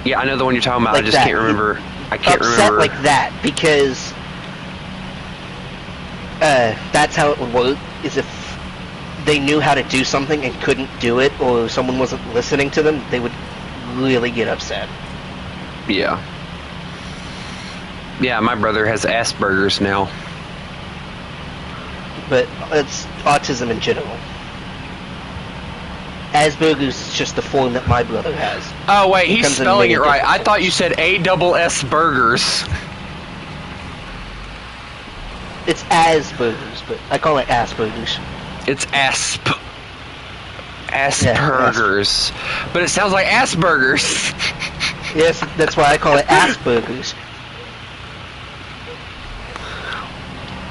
Speaker 1: Yeah, I know the one you're talking about.
Speaker 3: Like
Speaker 1: I just can't remember. I can't
Speaker 3: upset
Speaker 1: remember.
Speaker 3: like that because that's how it would work. Is if they knew how to do something and couldn't do it, or someone wasn't listening to them, they would really get upset.
Speaker 1: Yeah. Yeah, my brother has Asperger's now.
Speaker 3: But it's autism in general. Asperger's is just the form that my brother has.
Speaker 1: Oh wait, he's spelling it right. I
Speaker 3: forms.
Speaker 1: thought you said A-double-S burgers.
Speaker 3: It's Asperger's, but I call it Asperger's.
Speaker 1: It's Asperger's. But it sounds like Asperger's.
Speaker 3: Yes, that's why I call it Asperger's.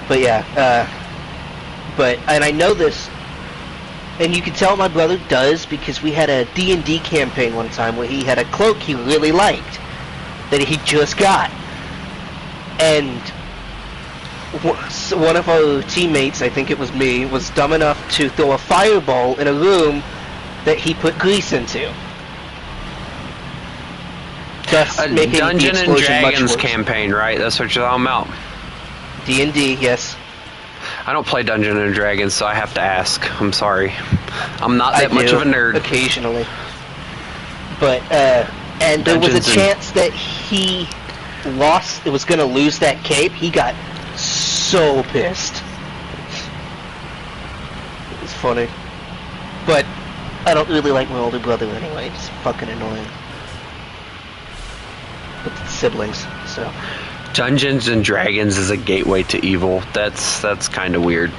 Speaker 3: But yeah, and I know this, and you can tell my brother does because we had a D&D campaign one time where he had a cloak he really liked that he just got, and one of our teammates, I think it was me, was dumb enough to throw a fireball in a room that he put grease into. Thus making
Speaker 1: Dungeons
Speaker 3: the
Speaker 1: and
Speaker 3: explosion much
Speaker 1: Dragons
Speaker 3: worse.
Speaker 1: campaign, right? That's what you're talking about.
Speaker 3: D&D, yes.
Speaker 1: I don't play Dungeons and Dragons, so I have to ask. I'm sorry. I'm not that much of a nerd.
Speaker 3: Occasionally. But, and there was a chance that he was gonna lose that cape. He got so pissed. It was funny. But, I don't really like my older brother anyway. It's fucking annoying. With the siblings, so.
Speaker 1: Dungeons and Dragons is a gateway to evil. That's kind of weird.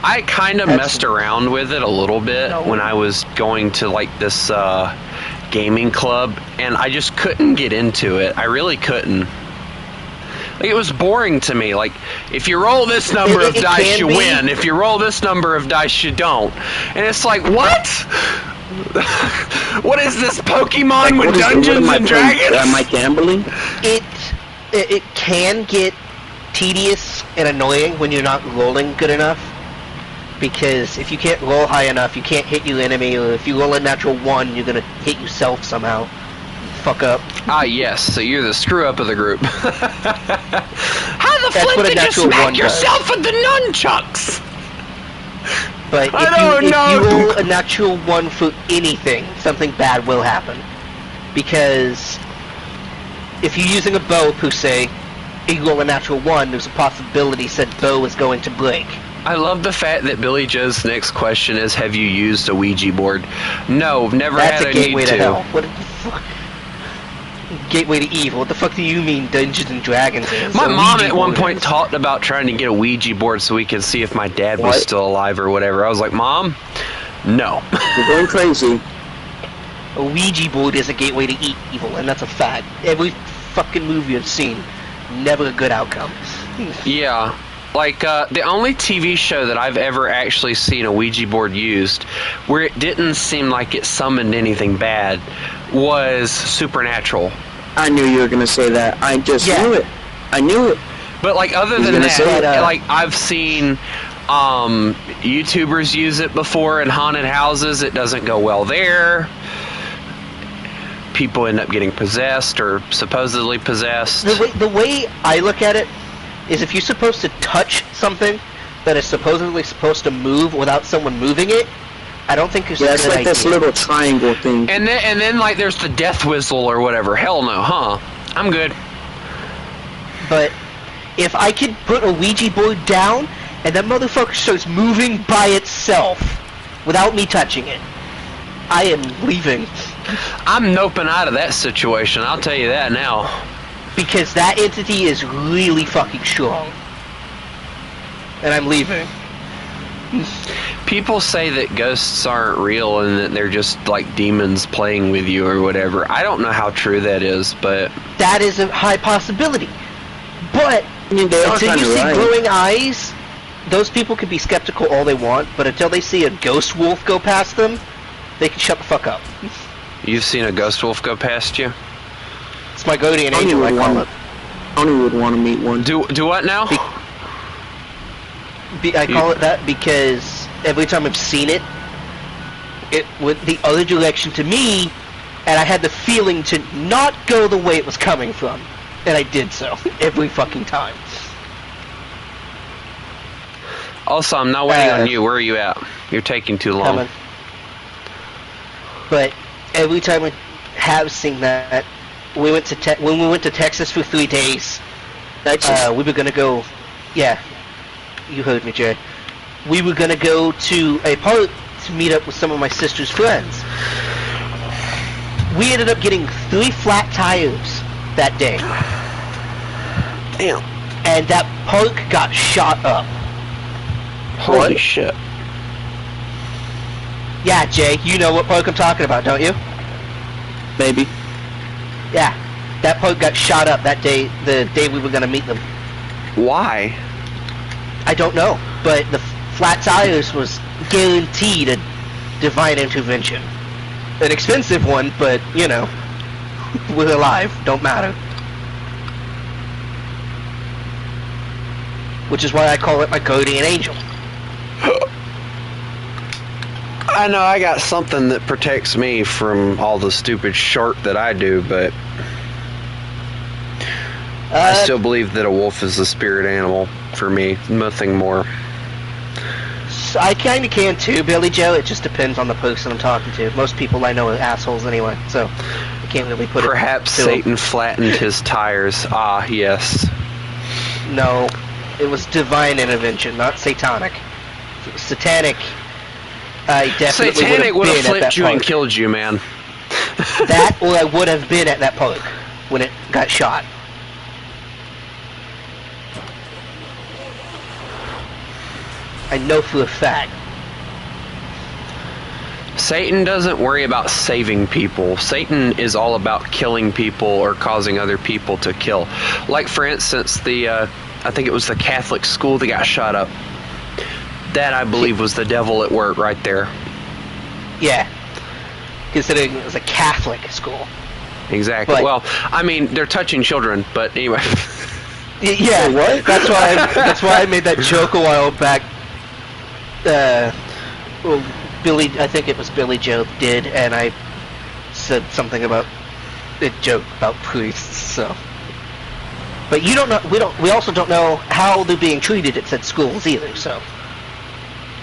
Speaker 1: I kind of messed around with it a little bit when I was going to like this gaming club, and I just couldn't get into it. I really couldn't. Like, it was boring to me. Like, if you roll this number of dice, you win. If you roll this number of dice, you don't. And it's like, what? What is this, Pokemon with Dungeons and Dragons?
Speaker 2: Am I gambling?
Speaker 3: It can get tedious and annoying when you're not rolling good enough, because if you can't roll high enough, you can't hit your enemy, or if you roll a natural 1, you're gonna hit yourself somehow. Fuck up.
Speaker 1: Ah, yes, so you're the screw-up of the group. How the flip did you smack yourself with the nunchucks?
Speaker 3: But if you roll a natural 1 for anything, something bad will happen. Because if you're using a bow, per se, you roll a natural 1, there's a possibility said bow is going to break.
Speaker 1: I love the fact that Billy Joe's next question is, have you used a Ouija board? No, never had a need to.
Speaker 3: That's a gateway to hell. What the fuck? Gateway to evil. What the fuck do you mean Dungeons and Dragons is?
Speaker 1: My mom at one point talked about trying to get a Ouija board so we could see if my dad was still alive or whatever. I was like, Mom, no.
Speaker 2: You're going crazy.
Speaker 3: A Ouija board is a gateway to evil, and that's a fact. Every fucking movie I've seen, never a good outcome.
Speaker 1: Yeah. Like, the only TV show that I've ever actually seen a Ouija board used where it didn't seem like it summoned anything bad was Supernatural.
Speaker 2: I knew you were going to say that. I just knew it. I knew it.
Speaker 1: But, like, other than that, like, I've seen YouTubers use it before in haunted houses. It doesn't go well there. people end up getting possessed or supposedly possessed.
Speaker 3: The way I look at it is, if you're supposed to touch something that is supposedly supposed to move without someone moving it, I don't think it's a good
Speaker 2: it's like
Speaker 3: idea.
Speaker 2: this little triangle thing.
Speaker 1: And then like there's the death whistle or whatever. Hell no, huh? I'm good.
Speaker 3: But if I could put a Ouija board down and that motherfucker starts moving by itself without me touching it, I am leaving.
Speaker 1: I'm noping out of that situation, I'll tell you that now.
Speaker 3: Because that entity is really fucking strong. And I'm leaving.
Speaker 1: People say that ghosts aren't real and that they're just like demons playing with you or whatever. I don't know how true that is, but...
Speaker 3: That is a high possibility. But until you see glowing eyes, those people can be skeptical all they want, but until they see a ghost wolf go past them, they can shut the fuck up.
Speaker 1: You've seen a ghost wolf go past you?
Speaker 3: It's my guardian angel, I call it.
Speaker 2: Tony would want to meet one.
Speaker 1: Do what now?
Speaker 3: I call it that because every time I've seen it, it went the other direction to me, and I had the feeling to not go the way it was coming from. And I did so every fucking time.
Speaker 1: Also, I'm not waiting on you. Where are you at? You're taking too long.
Speaker 3: Coming. But every time I have seen that, we went to when we went to Texas for 3 days. We were gonna go. Yeah, you heard me, Jay. We were gonna go to a park to meet up with some of my sister's friends. We ended up getting 3 flat tires that day.
Speaker 1: Damn.
Speaker 3: And that park got shot up.
Speaker 1: Holy shit.
Speaker 3: Yeah, Jay, you know what park I'm talking about, don't you?
Speaker 2: Maybe.
Speaker 3: Yeah, that park got shot up that day, the day we were gonna meet them.
Speaker 1: Why?
Speaker 3: I don't know, but the flat tires was guaranteed a divine intervention. An expensive one, but, you know, we're alive, don't matter. Which is why I call it my guardian angel.
Speaker 1: I know I got something that protects me from all the stupid short that I do, but I still believe that a wolf is a spirit animal for me, nothing more.
Speaker 3: I kind of can too, Billy Joe. It just depends on the person I'm talking to. Most people I know are assholes anyway, so I can't really put
Speaker 1: Perhaps
Speaker 3: it to
Speaker 1: Satan flattened his tires. Ah, yes.
Speaker 3: No, it was divine intervention, not satanic. If it was satanic, I definitely
Speaker 1: Satanic would have
Speaker 3: been at that
Speaker 1: flipped you and
Speaker 3: park.
Speaker 1: killed you, man.
Speaker 3: That, or I would have been at that park when it got shot. I know for a fact.
Speaker 1: Satan doesn't worry about saving people. Satan is all about killing people or causing other people to kill. Like, for instance, I think it was the Catholic school that got shot up. That, I believe, was the devil at work right there.
Speaker 3: Yeah. Considering it was a Catholic school.
Speaker 1: Exactly.
Speaker 3: But,
Speaker 1: well, I mean, they're touching children, but anyway.
Speaker 3: Yeah, what? That's why I made that joke a while back. Well, I think it was Billy Joe did, and I said something about a joke about priests. So, but you don't know. We also don't know how they're being treated at said schools either. So,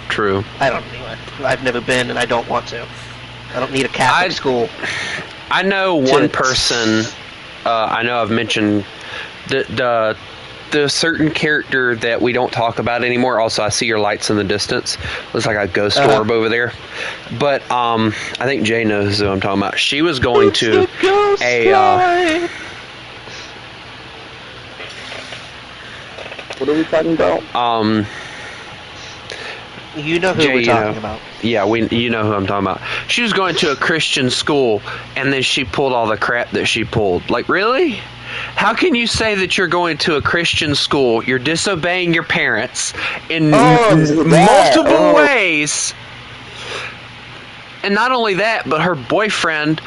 Speaker 1: True.
Speaker 3: I don't anyway. I've never been, and I don't want to. I don't need a Catholic school.
Speaker 1: I know one person. I know I've mentioned the certain character that we don't talk about anymore. Also, I see your lights in the distance. Looks like a ghost orb over there. But I think Jay knows who I'm talking about. She was going to a.
Speaker 2: What are we talking about?
Speaker 3: You know who
Speaker 1: Jay,
Speaker 3: we're talking about.
Speaker 1: Yeah, you know who I'm talking about. She was going to a Christian school, and then she pulled all the crap that she pulled. Like, really? How can you say that you're going to a Christian school, you're disobeying your parents in multiple ways, and not only that, but her boyfriend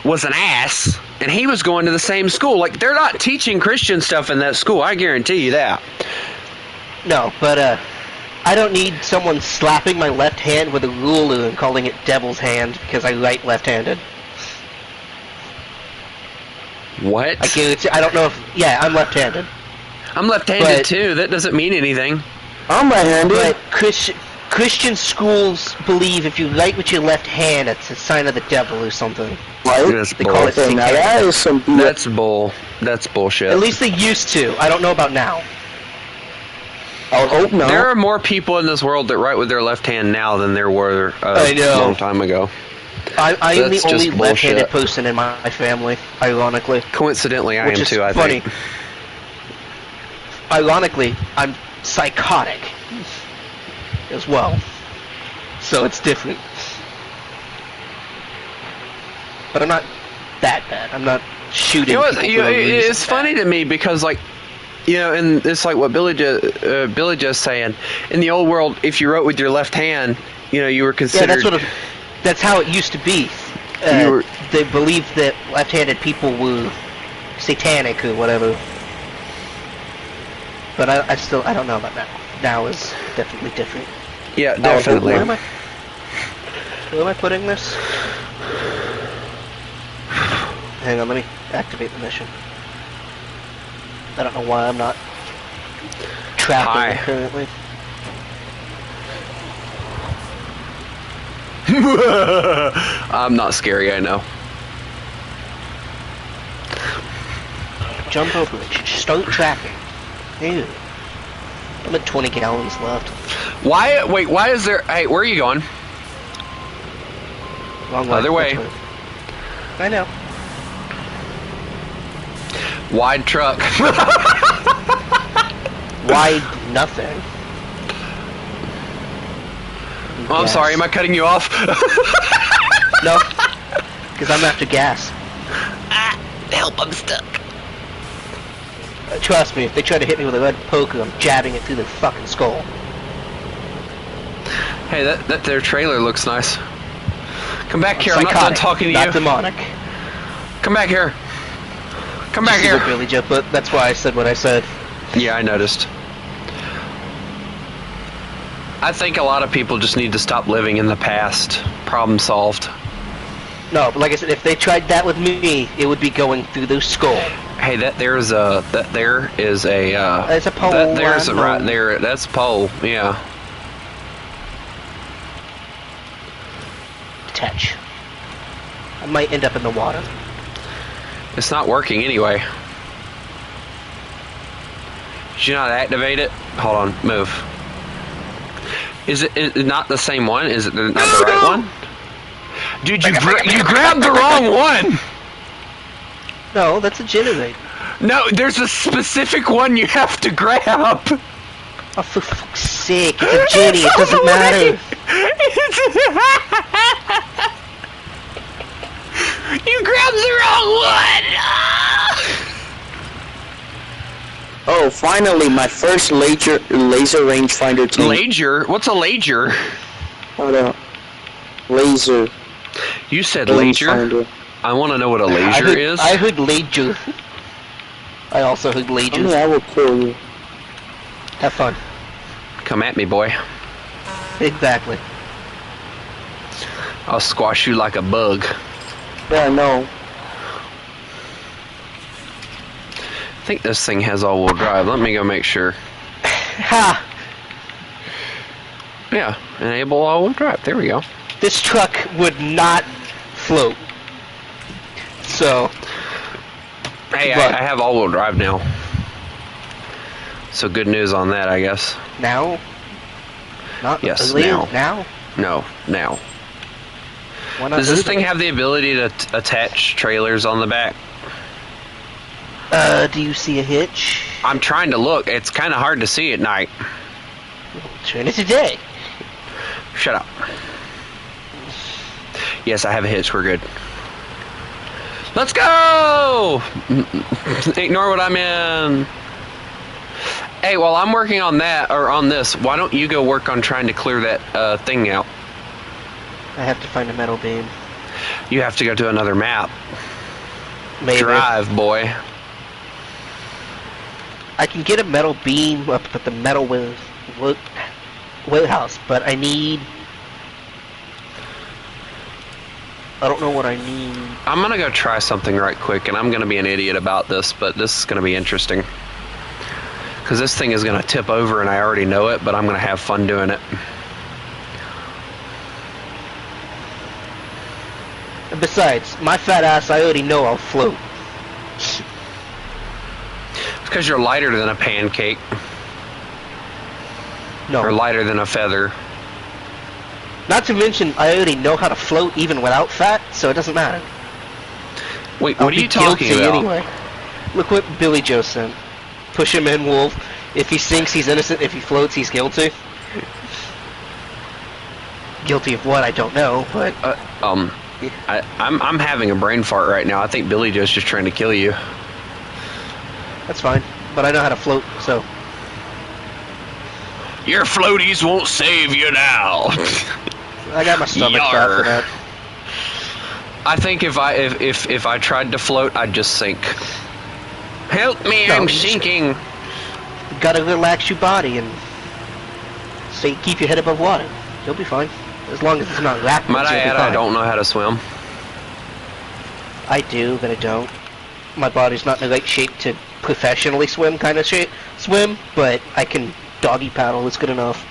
Speaker 1: was an ass, and he was going to the same school. Like, they're not teaching Christian stuff in that school, I guarantee you that.
Speaker 3: No, but I don't need someone slapping my left hand with a ruler and calling it devil's hand because I write left-handed.
Speaker 1: What?
Speaker 3: I don't know if... Yeah, I'm left-handed.
Speaker 1: I'm left-handed too. That doesn't mean anything.
Speaker 2: I'm right-handed.
Speaker 3: But Christian schools believe if you write with your left hand, it's a sign of the devil or something.
Speaker 2: Right?
Speaker 1: That's
Speaker 3: They call it
Speaker 2: Okay, now that is some...
Speaker 1: That's bullshit.
Speaker 3: At least they used to. I don't know about now.
Speaker 2: I would hope not.
Speaker 1: There are more people in this world that write with their left hand now than there were a long time ago.
Speaker 3: I am the only left-handed
Speaker 1: bullshit.
Speaker 3: person in my family, ironically.
Speaker 1: Coincidentally, I am too, I
Speaker 3: funny.
Speaker 1: think.
Speaker 3: Ironically, I'm psychotic as well. So it's different. But I'm not that bad. I'm not shooting people for no reason.
Speaker 1: It's funny to me because, like, you know, and it's like what Billy just saying. In the old world, if you wrote with your left hand, you know, you were considered...
Speaker 3: Yeah, that's how it used to be. They believed that left-handed people were satanic or whatever. But I don't know about that. Now is definitely different.
Speaker 1: Yeah, definitely.
Speaker 3: Where am I putting this? Hang on, let me activate the mission. I don't know why I'm not tracking it currently.
Speaker 1: I'm not scary, I know.
Speaker 3: Jump over it. Start tracking. Ew. I'm at 20 gallons left.
Speaker 1: Why is there... Hey, where are you going?
Speaker 3: Wrong way.
Speaker 1: Other way.
Speaker 3: I know.
Speaker 1: Wide truck.
Speaker 3: Wide nothing.
Speaker 1: Oh, I'm sorry, am I cutting you off?
Speaker 3: No. Because I'm after gas.
Speaker 1: Help, I'm stuck.
Speaker 3: Trust me, if they try to hit me with a red poker, I'm jabbing it through their fucking skull.
Speaker 1: Hey, that their trailer looks nice. Come back here, I'm not
Speaker 3: Psychotic,
Speaker 1: done talking to
Speaker 3: not
Speaker 1: you.
Speaker 3: demonic.
Speaker 1: Come back here. Come back here.
Speaker 3: Billy Joe, but that's why I said what I said.
Speaker 1: Yeah, I noticed. I think a lot of people just need to stop living in the past. Problem solved.
Speaker 3: No, but like I said, if they tried that with me, it would be going through their skull.
Speaker 1: Hey, there is a
Speaker 3: There's a pole.
Speaker 1: There's a right there. That's a pole. Yeah.
Speaker 3: Attach. I might end up in the water.
Speaker 1: It's not working anyway. Did you not activate it? Hold on, move. Is it not the same one? Is it not the right one? Dude, you grabbed the wrong one!
Speaker 3: No, that's a generator.
Speaker 1: No, there's a specific one you have to grab!
Speaker 3: Oh, for fuck's sake, it's a Jenny, it doesn't matter.
Speaker 1: You grabbed the wrong one!
Speaker 2: Oh, finally, my first laser rangefinder tank.
Speaker 1: Laser? What's a laser?
Speaker 2: Hold up. Laser.
Speaker 1: You said laser? I want to know what a laser is.
Speaker 3: I heard laser. I also heard laser.
Speaker 2: I mean, I will kill you.
Speaker 3: Have fun.
Speaker 1: Come at me, boy.
Speaker 3: Exactly.
Speaker 1: I'll squash you like a bug.
Speaker 2: Yeah, no.
Speaker 1: I think this thing has all-wheel drive. Let me go make sure.
Speaker 3: Ha!
Speaker 1: Yeah, enable all-wheel drive. There we go.
Speaker 3: This truck would not float. So...
Speaker 1: Hey, I have all-wheel drive now. So good news on that, I guess.
Speaker 3: Now? Not
Speaker 1: yes,
Speaker 3: now.
Speaker 1: Now? No, now.
Speaker 3: Does
Speaker 1: this thing have the ability to attach trailers on the back?
Speaker 3: Do you see a hitch?
Speaker 1: I'm trying to look. It's kind of hard to see at night.
Speaker 3: Turn it today.
Speaker 1: Shut up. Yes, I have a hitch. We're good. Let's go! Ignore what I'm in. Hey, while I'm working on that, or on this, why don't you go work on trying to clear that thing out?
Speaker 3: I have to find a metal beam.
Speaker 1: You have to go to another map.
Speaker 3: Maybe.
Speaker 1: Drive, boy.
Speaker 3: I can get a metal beam up at the metal warehouse, but I need... I don't know what I need.
Speaker 1: I'm gonna go try something right quick, and I'm gonna be an idiot about this, but this is gonna be interesting. Because this thing is gonna tip over, and I already know it, but I'm gonna have fun doing it.
Speaker 3: And besides, my fat ass, I already know I'll float.
Speaker 1: It's because you're lighter than a pancake.
Speaker 3: No.
Speaker 1: Or lighter than a feather.
Speaker 3: Not to mention, I already know how to float even without fat, so it doesn't matter.
Speaker 1: Wait, what are you talking about?
Speaker 3: Anyway. Look what Billy Joe said. Push him in, Wolf. If he sinks, he's innocent. If he floats, he's guilty. Guilty of what? I don't know, but...
Speaker 1: I'm having a brain fart right now. I think Billy Joe's just trying to kill you.
Speaker 3: That's fine. But I know how to float, so...
Speaker 1: Your floaties won't save you now.
Speaker 3: I got my stomach fat for that.
Speaker 1: I think if I tried to float, I'd just sink. Help me, I'm sinking.
Speaker 3: You gotta relax your body and keep your head above water. You'll be fine. As long as it's not rapids,
Speaker 1: Might I add, I don't know how to swim.
Speaker 3: I do, but I don't. My body's not in the right shape to professionally swim, swim, but I can doggy paddle. It's good enough.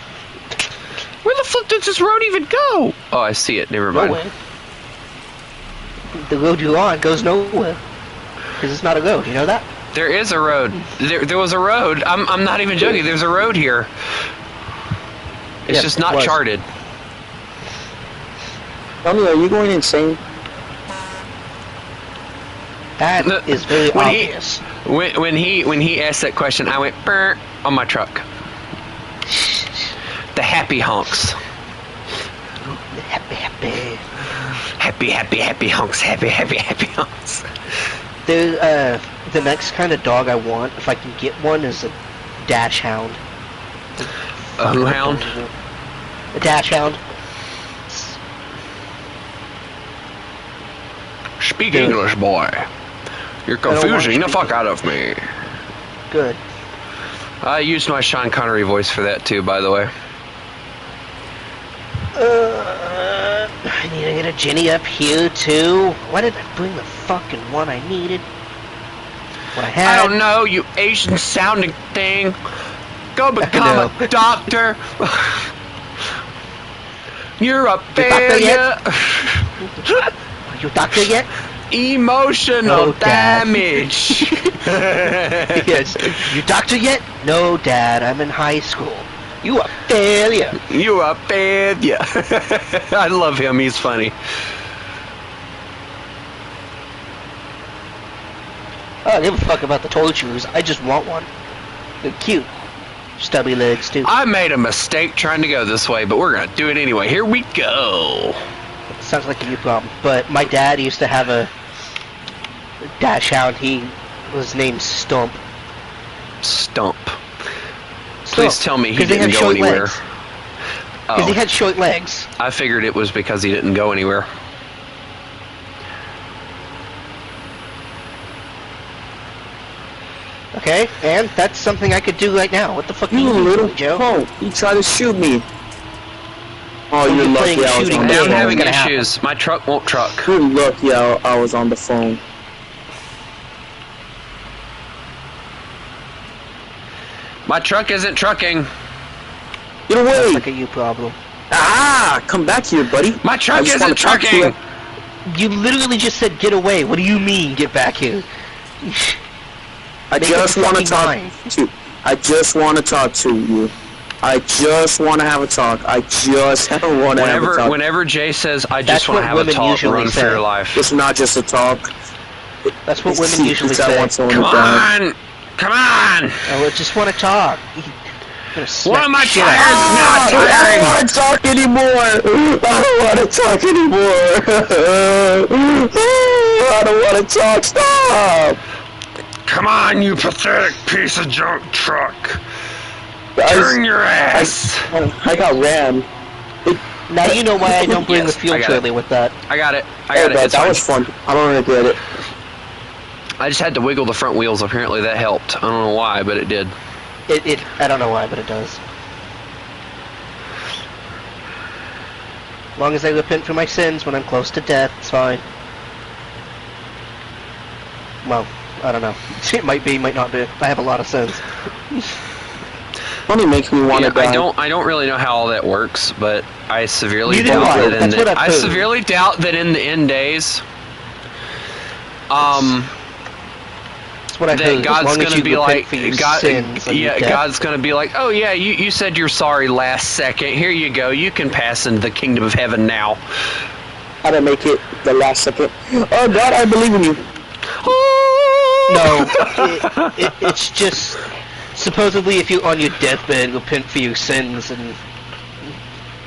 Speaker 1: Where the fuck does this road even go? Oh, I see it. Never mind.
Speaker 3: Nowhere. The road you're on goes nowhere. Because it's not a road, you know that?
Speaker 1: There is a road. There was a road. I'm not even joking. There's a road here. It's just not charted.
Speaker 2: Tommy, are you going insane?
Speaker 3: That is very obvious.
Speaker 1: When he asked that question, I went burr on my truck. The happy honks.
Speaker 3: Happy
Speaker 1: honks. Happy honks.
Speaker 3: The next kind of dog I want, if I can get one, is a dash hound.
Speaker 1: A who hound?
Speaker 3: A dash hound.
Speaker 1: Speak English, boy. You're confusing the fuck out of me.
Speaker 3: Good.
Speaker 1: I used my Sean Connery voice for that too, by the way.
Speaker 3: I need to get a Jenny up here too. Why did I bring the fucking one I needed? What I had?
Speaker 1: I don't know, you Asian sounding thing. Go become a doctor. You're a failure.
Speaker 3: Are you a doctor yet?
Speaker 1: Emotional damage.
Speaker 3: Yes. You doctor yet? No, Dad. I'm in high school. You a failure.
Speaker 1: You a failure. I love him. He's funny.
Speaker 3: I don't give a fuck about the toilet shoes. I just want one. They're cute. Stubby legs, too.
Speaker 1: I made a mistake trying to go this way, but we're going to do it anyway. Here we go.
Speaker 3: Sounds like a you problem. But my dad used to have a dash hound. He was named Stump.
Speaker 1: Stump. Please tell me he didn't go anywhere.
Speaker 3: Because he had short legs.
Speaker 1: I figured it was because he didn't go anywhere.
Speaker 3: Okay, and that's something I could do right now. What the fuck
Speaker 2: you
Speaker 3: do
Speaker 2: little
Speaker 3: Joe?
Speaker 2: Oh, he tried to shoot me. Oh, you're lucky I was on the phone.
Speaker 1: I'm having issues. My truck won't truck.
Speaker 2: You're lucky I was on the phone.
Speaker 1: My truck isn't trucking.
Speaker 2: Get away!
Speaker 3: That's like a you problem.
Speaker 2: Ah! Come back here, buddy.
Speaker 1: My truck isn't trucking!
Speaker 3: You literally just said get away. What do you mean get back here?
Speaker 2: I just want to talk to. I just want to talk to you. I just want to have a talk. I just want to have a talk.
Speaker 1: Whenever Jay says, I just want to have a talk, run for your life.
Speaker 2: It's not just a talk.
Speaker 3: That's what women usually say.
Speaker 1: Come on! Come on!
Speaker 3: I just want to talk.
Speaker 1: One of my tires not
Speaker 2: tiring! I don't want to talk anymore! I don't want to talk anymore! I don't want to talk! Stop!
Speaker 1: Come on, you pathetic piece of junk truck! Turn your ass!
Speaker 2: I got rammed.
Speaker 3: Now you know why I don't bring the fuel trailer with that.
Speaker 1: I got it. I got it.
Speaker 2: That was fun. I don't regret it.
Speaker 1: I just had to wiggle the front wheels. Apparently that helped. I don't know why, but it did.
Speaker 3: I don't know why, but it does. As long as I repent for my sins when I'm close to death, it's fine. well, I don't know. It might be, might not be. I have a lot of sins.
Speaker 2: Only makes me want to die.
Speaker 1: I don't really know how all that works, but I severely
Speaker 3: Neither
Speaker 1: doubt
Speaker 3: do I.
Speaker 1: that
Speaker 3: That's what I've
Speaker 1: I
Speaker 3: heard.
Speaker 1: severely doubt that in the end days,
Speaker 3: That's what I've
Speaker 1: that
Speaker 3: heard.
Speaker 1: God's
Speaker 3: as long as
Speaker 1: gonna
Speaker 3: you
Speaker 1: be
Speaker 3: repent
Speaker 1: like,
Speaker 3: for your sins and your death.
Speaker 1: God's gonna be like, oh yeah, you said you're sorry last second. Here you go. You can pass into the kingdom of heaven now.
Speaker 2: How to make it the last second. Oh God, I believe in you.
Speaker 3: No, it's just supposedly if you're on your deathbed, repent for your sins and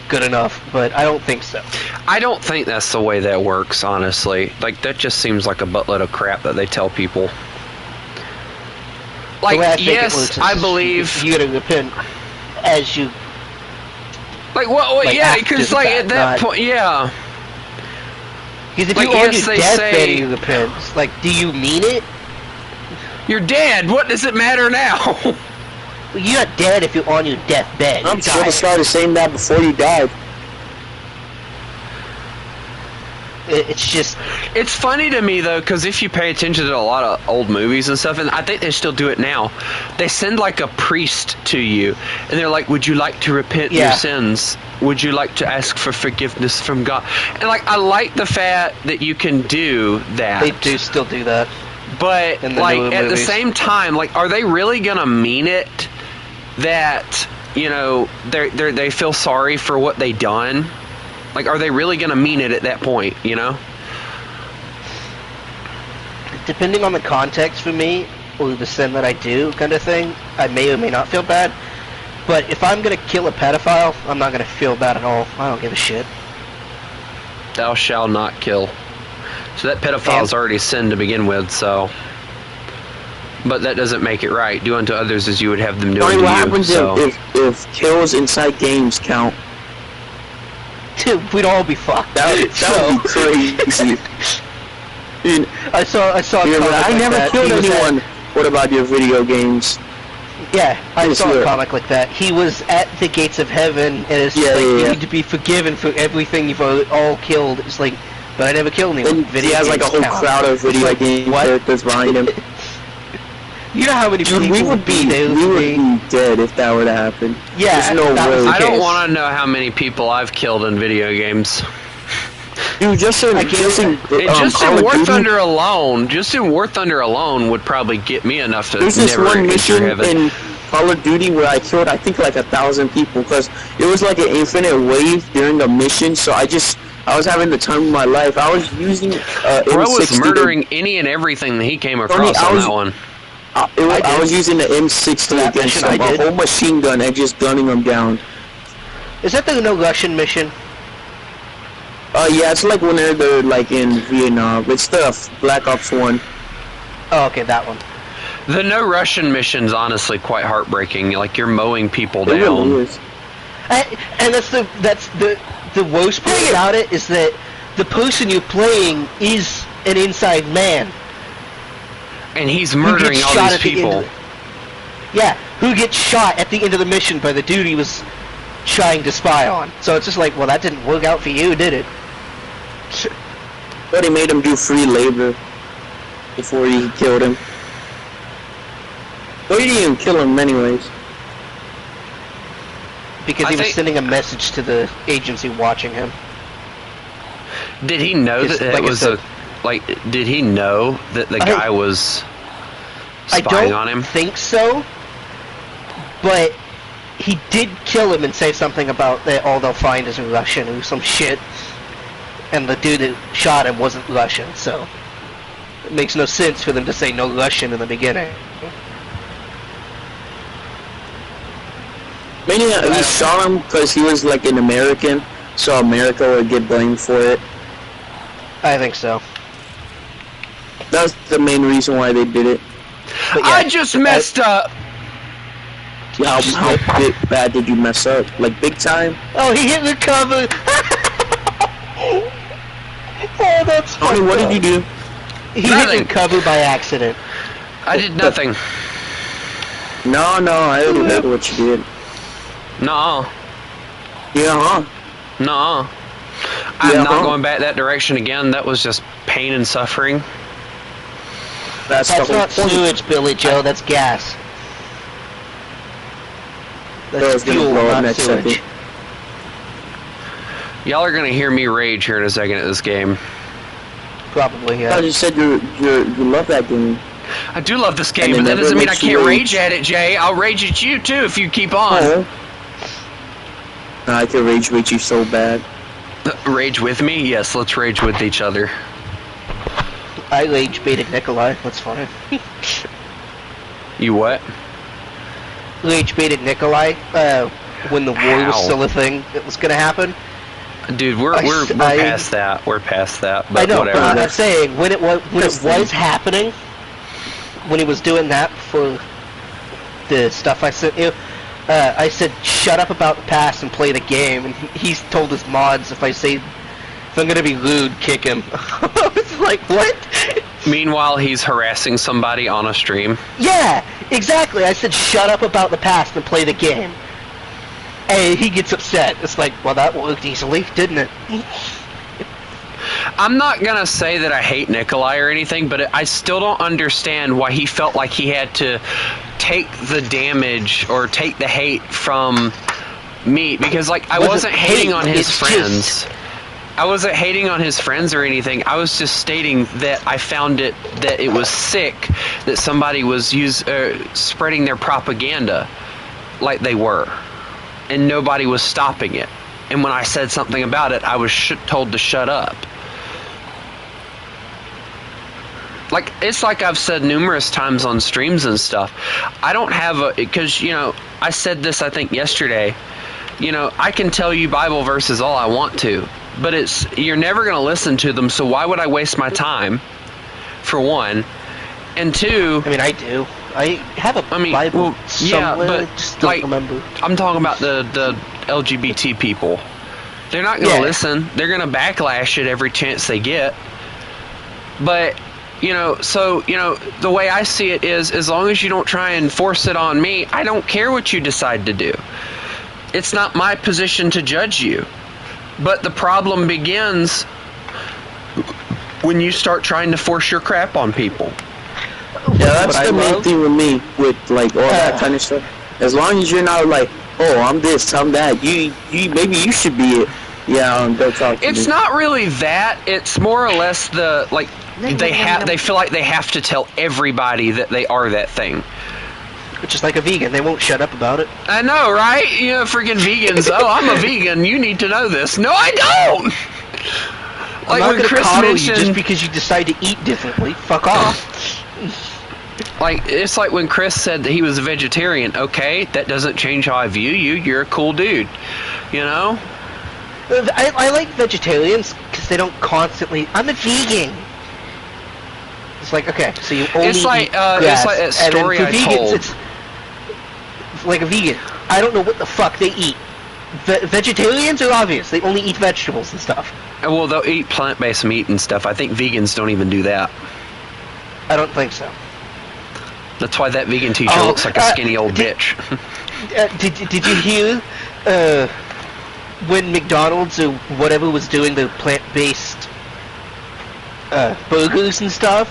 Speaker 3: good enough. But I don't think so.
Speaker 1: I don't think that's the way that works, honestly. Like, that just seems like a buttload of crap that they tell people.
Speaker 3: The way I
Speaker 1: Like,
Speaker 3: think it
Speaker 1: yes,
Speaker 3: works
Speaker 1: I
Speaker 3: is
Speaker 1: believe...
Speaker 3: you gotta repent as you.
Speaker 1: Like, well,
Speaker 3: Like,
Speaker 1: yeah,
Speaker 3: after
Speaker 1: because,
Speaker 3: the
Speaker 1: like,
Speaker 3: fact,
Speaker 1: at that
Speaker 3: not-
Speaker 1: point, yeah.
Speaker 3: Because if
Speaker 1: Like,
Speaker 3: you're on
Speaker 1: yes,
Speaker 3: your
Speaker 1: they
Speaker 3: deathbed
Speaker 1: say-
Speaker 3: and you repent, it's like, do you mean it?
Speaker 1: You're dead. What does it matter now?
Speaker 3: Well, you're not dead if you're on your deathbed.
Speaker 2: I'm
Speaker 3: You
Speaker 2: sure
Speaker 3: died.
Speaker 2: to start saying that before you died.
Speaker 3: It's just
Speaker 1: It's funny to me, though, because if you pay attention to a lot of old movies and stuff, and I think they still do it now, they send, like, a priest to you, and they're like, would you like to repent your sins? Would you like to ask for forgiveness from God? And, like, I like the fact that you can do that.
Speaker 3: they do still do that.
Speaker 1: But,
Speaker 3: in the
Speaker 1: like,
Speaker 3: newer
Speaker 1: at the
Speaker 3: movies.
Speaker 1: same time, like, are they really gonna mean it that, you know, they feel sorry for what they done? Like, are they really gonna mean it at that point, you know?
Speaker 3: Depending on the context for me, or the sin that I do, kind of thing, I may or may not feel bad. But if I'm gonna kill a pedophile, I'm not gonna feel bad at all. I don't give a shit.
Speaker 1: Thou shalt not kill. So that pedophile's already sinned to begin with, so... But that doesn't make it right. Do unto others as you would have them do
Speaker 2: Tony,
Speaker 1: unto
Speaker 2: what
Speaker 1: you,
Speaker 2: happens
Speaker 1: so...
Speaker 2: if kills inside games count?
Speaker 3: Dude, we'd all be fucked.
Speaker 2: That would be crazy. Dude,
Speaker 3: I saw.
Speaker 2: yeah,
Speaker 3: A
Speaker 2: but
Speaker 3: comic
Speaker 2: I
Speaker 3: like
Speaker 2: never
Speaker 3: that.
Speaker 2: killed
Speaker 3: He was
Speaker 2: anyone. What about your video games?
Speaker 3: Yeah, I
Speaker 2: Yes,
Speaker 3: saw
Speaker 2: sir.
Speaker 3: a comic like that. He was at the gates of heaven, and it's
Speaker 2: Yeah,
Speaker 3: like,
Speaker 2: yeah,
Speaker 3: you
Speaker 2: yeah.
Speaker 3: need to be forgiven for everything you've all killed. It's like, but I never killed anyone.
Speaker 2: And he has like a
Speaker 3: games
Speaker 2: whole
Speaker 3: count.
Speaker 2: crowd of video
Speaker 3: Like,
Speaker 2: game
Speaker 3: what?
Speaker 2: characters behind him.
Speaker 3: You know how many
Speaker 2: Dude,
Speaker 3: people
Speaker 2: we would be dead if that were to happen.
Speaker 3: Yeah,
Speaker 2: There's no
Speaker 3: that was
Speaker 2: way.
Speaker 3: the
Speaker 1: I don't
Speaker 3: case.
Speaker 1: want to know how many people I've killed in video games.
Speaker 2: Dude, just in
Speaker 1: Just
Speaker 2: Call
Speaker 1: in
Speaker 2: of
Speaker 1: War
Speaker 2: Duty,
Speaker 1: Thunder alone would probably get me enough to
Speaker 2: there's this
Speaker 1: never
Speaker 2: one
Speaker 1: enter
Speaker 2: mission
Speaker 1: heaven.
Speaker 2: in Call of Duty where I killed, I think, like 1,000 people, because it was like an infinite wave during a mission, so I was having the time of my life. I was using
Speaker 1: Bro was
Speaker 2: M60
Speaker 1: murdering any and everything that he came across
Speaker 2: Tony, I
Speaker 1: on
Speaker 2: was-
Speaker 1: that one.
Speaker 2: I was using the M60
Speaker 3: That
Speaker 2: against
Speaker 3: mission I
Speaker 2: them, a
Speaker 3: did.
Speaker 2: whole machine gun, and just gunning them down.
Speaker 3: Is that the no Russian mission?
Speaker 2: Yeah, it's like when they're like in Vietnam. It's the Black Ops 1.
Speaker 3: Oh, okay, that one.
Speaker 1: The no Russian mission's honestly quite heartbreaking. Like, you're mowing people
Speaker 2: It really
Speaker 1: down.
Speaker 2: is.
Speaker 3: And that's the worst part about it is that the person you're playing is an inside man.
Speaker 1: And he's
Speaker 3: who
Speaker 1: murdering
Speaker 3: gets
Speaker 1: all
Speaker 3: shot
Speaker 1: these
Speaker 3: at the end
Speaker 1: people.
Speaker 3: of Yeah, who gets shot at the end of the mission by the dude he was trying to spy on. So it's just like, well, that didn't work out for you, did it?
Speaker 2: But he made him do free labor before he killed him. Or he didn't even kill him anyways.
Speaker 3: Because
Speaker 1: I
Speaker 3: he was
Speaker 1: think-
Speaker 3: sending a message to the agency watching him.
Speaker 1: Did he know
Speaker 3: It's-
Speaker 1: that
Speaker 3: like
Speaker 1: it
Speaker 3: I
Speaker 1: was
Speaker 3: said-
Speaker 1: did he know that the guy was
Speaker 3: I
Speaker 1: spying
Speaker 3: don't
Speaker 1: on him?
Speaker 3: think so, but he did kill him and say something about that all they'll find is Russian or some shit. And the dude that shot him wasn't Russian, so it makes no sense for them to say no Russian in the beginning.
Speaker 2: Maybe he shot him because he was like an American, so America would get blamed for it.
Speaker 3: I think so.
Speaker 2: That's the main reason why they did it.
Speaker 3: But yeah,
Speaker 1: I just messed up.
Speaker 2: How bad did you mess up? Like big time?
Speaker 3: Oh, he hit the cover! Oh, that's
Speaker 2: Tony, what did you do?
Speaker 3: He hit
Speaker 1: Nothing.
Speaker 3: the cover by accident.
Speaker 1: I did nothing.
Speaker 2: No, I don't know what you did.
Speaker 1: No.
Speaker 2: Yeah, huh?
Speaker 1: No. I'm
Speaker 2: Yeah,
Speaker 1: not
Speaker 2: huh?
Speaker 1: going back that direction again. That was just pain and suffering.
Speaker 2: That's
Speaker 3: not sewage, Billy Joe. That's gas. That's fuel, not sewage.
Speaker 1: Y'all are gonna hear me rage here in a second at this game.
Speaker 3: Probably, yeah.
Speaker 2: I just said you love that game.
Speaker 1: I do love this game, but that doesn't mean I can't rage at it, Jay. I'll rage at you too if you keep on.
Speaker 2: Oh. I can rage with you so bad.
Speaker 1: Rage with me? Yes, let's rage with each other.
Speaker 3: I rage baited Nikolai. That's fine.
Speaker 1: You what?
Speaker 3: Rage baited Nikolai. When the war was still a thing that was gonna happen.
Speaker 1: Dude, we're past that. We're past that. But
Speaker 3: I know,
Speaker 1: whatever.
Speaker 3: but I'm saying when it was happening, when he was doing that for the stuff I sent you, I said shut up about the past and play the game, and he's told his mods if I'm gonna be lewd, kick him. I was like, what?
Speaker 1: Meanwhile, he's harassing somebody on a stream.
Speaker 3: Yeah, exactly. I said shut up about the past and play the game. And he gets upset. It's like, well, that worked easily, didn't it?
Speaker 1: I'm not gonna say that I hate Nikolai or anything, but I still don't understand why he felt like he had to take the damage or take the hate from me, because like I wasn't hating on his friends. I wasn't hating on his friends or anything. I was just stating that I found that it was sick that somebody was spreading their propaganda like they were, and nobody was stopping it. And when I said something about it, I was told to shut up. Like, it's like I've said numerous times on streams and stuff. I don't have because, you know, I said this, I think, yesterday. You know, I can tell you Bible verses all I want to, but you're never going to listen to them, so why would I waste my time, for one? And two...
Speaker 3: I mean, I do. I have a Bible somewhere,
Speaker 1: yeah, but,
Speaker 3: I just don't remember.
Speaker 1: I'm talking about the LGBT people. They're not going to listen. They're going to backlash it every chance they get. But... You know, so, you know, the way I see it is, as long as you don't try and force it on me, I don't care what you decide to do. It's not my position to judge you. But the problem begins when you start trying to force your crap on people.
Speaker 2: Yeah, that's the main thing with me, with, like, all that kind of stuff. As long as you're not like, oh, I'm this, I'm that, maybe you should be it. Yeah, don't talk to me.
Speaker 1: It's not really that. It's more or less the, like... They feel like they have to tell everybody that they are that thing.
Speaker 3: Just like a vegan, they won't shut up about it.
Speaker 1: I know, right? You know, freaking vegans. Oh, I'm a vegan. You need to know this. No, I don't.
Speaker 3: Like when Chris mentioned, you just because you decide to eat differently. Fuck off.
Speaker 1: Like it's like when Chris said that he was a vegetarian. Okay, that doesn't change how I view you. You're a cool dude. You know.
Speaker 3: I like vegetarians because they don't constantly. I'm a vegan. It's like, okay, so you only eat grass,
Speaker 1: it's like that story I told.
Speaker 3: It's like a vegan. I don't know what the fuck they eat. Vegetarians are obvious. They only eat vegetables and stuff.
Speaker 1: Well, they'll eat plant-based meat and stuff. I think vegans don't even do that.
Speaker 3: I don't think so.
Speaker 1: That's why that vegan teacher looks like a skinny old bitch.
Speaker 3: Did you hear when McDonald's or whatever was doing the plant-based burgers and stuff?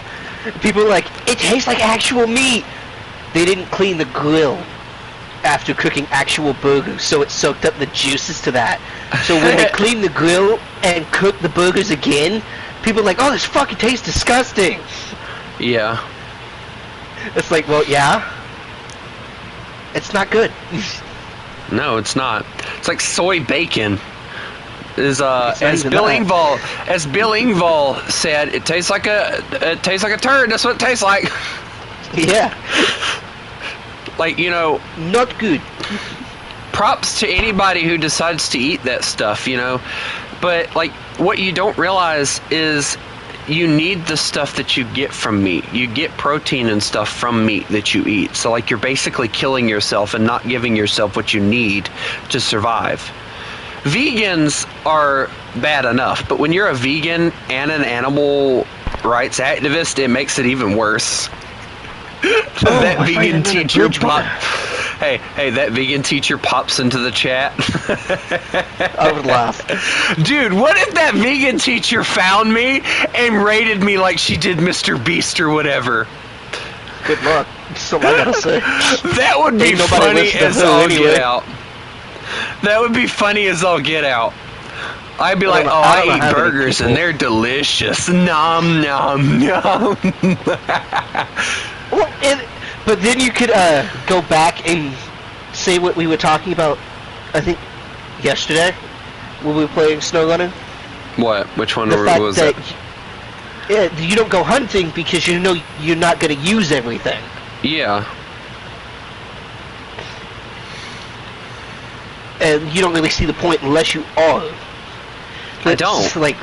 Speaker 3: People were like, it tastes like actual meat. They didn't clean the grill after cooking actual burgers, so it soaked up the juices to that. So when they cleaned the grill and cooked the burgers again, people were like, oh, this fucking tastes disgusting.
Speaker 1: Yeah.
Speaker 3: It's like, well, yeah. It's not good.
Speaker 1: No, it's not. It's like soy bacon. As Bill Engvall said, it tastes like a turd. That's what it tastes like.
Speaker 3: Yeah.
Speaker 1: Like, you know,
Speaker 3: not good.
Speaker 1: Props to anybody who decides to eat that stuff, you know. But like, what you don't realize is you need the stuff that you get from meat. You get protein and stuff from meat that you eat. So like, you're basically killing yourself and not giving yourself what you need to survive. Vegans are bad enough, but when you're a vegan and an animal rights activist, it makes it even worse. That vegan teacher that vegan teacher pops into the chat.
Speaker 3: I would laugh.
Speaker 1: Dude, what if that vegan teacher found me and rated me like she did Mr. Beast or whatever?
Speaker 3: good luck. That's all I gotta say.
Speaker 1: That would be funny as all get out. That would be funny as all get out. I'd be like, oh, I eat burgers and they're delicious. Nom, nom, nom.
Speaker 3: Well, but then you could go back and say what we were talking about, I think, yesterday, when we were playing SnowRunner.
Speaker 1: What? Which one was it?
Speaker 3: Yeah, you don't go hunting because you know you're not going to use everything.
Speaker 1: Yeah.
Speaker 3: And you don't really see the point unless you are.
Speaker 1: I don't.
Speaker 3: Like,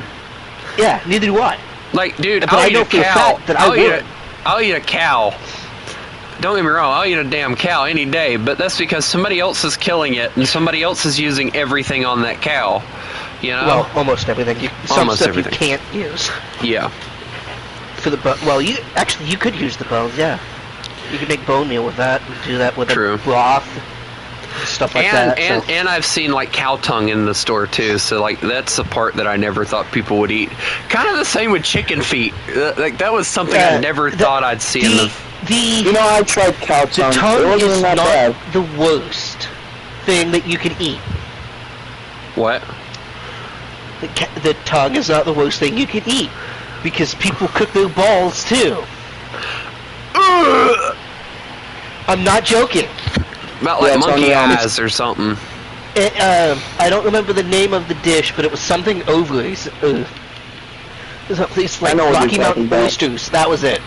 Speaker 3: yeah, neither do I.
Speaker 1: Like, dude, I'll eat a cow. I'll eat a cow. Don't get me wrong, I'll eat a damn cow any day, but that's because somebody else is killing it and somebody else is using everything on that cow. You know?
Speaker 3: Well, almost everything. Some stuff everything. You can't use.
Speaker 1: Yeah.
Speaker 3: For the well, you could use the bones. Yeah, you could make bone meal with that and do that with a broth, stuff like that.
Speaker 1: And I've seen like cow tongue in the store too. So like that's the part that I never thought people would eat. Kind of the same with chicken feet. Like that was something I never thought I'd see in the.
Speaker 2: You know, I tried cow tongue.
Speaker 3: The tongue
Speaker 2: it wasn't
Speaker 3: is
Speaker 2: that
Speaker 3: not
Speaker 2: bad.
Speaker 3: the worst thing that you can eat.
Speaker 1: What?
Speaker 3: The tongue is not the worst thing you can eat. Because people cook their balls too. I'm not joking.
Speaker 1: About like monkey eyes or something.
Speaker 3: I don't remember the name of the dish, but it was something ovaries. It's like Rocky Mountain oysters. That was it.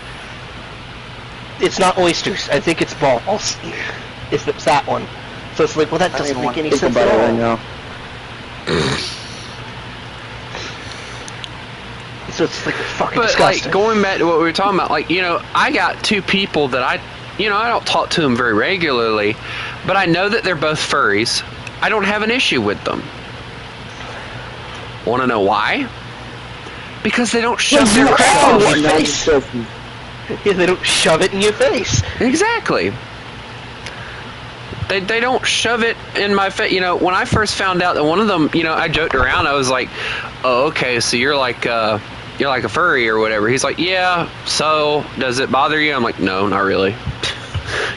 Speaker 3: It's not oysters. I think it's balls. If it's that one. So it's like, well, that doesn't make any sense at all. Right now. So it's like fucking disgusting.
Speaker 1: Like going back to what we were talking about, like, you know, I got two people that I don't talk to them very regularly, but I know that they're both furries. I don't have an issue with them. Want to know why? Because they don't shove their crap in your face.
Speaker 3: Yeah, they don't shove it in your face.
Speaker 1: Exactly. They don't shove it in my face. You know, when I first found out that one of them, you know, I joked around. I was like, "Oh, okay, so you're like a furry or whatever." He's like, "Yeah. So does it bother you?" I'm like, "No, not really."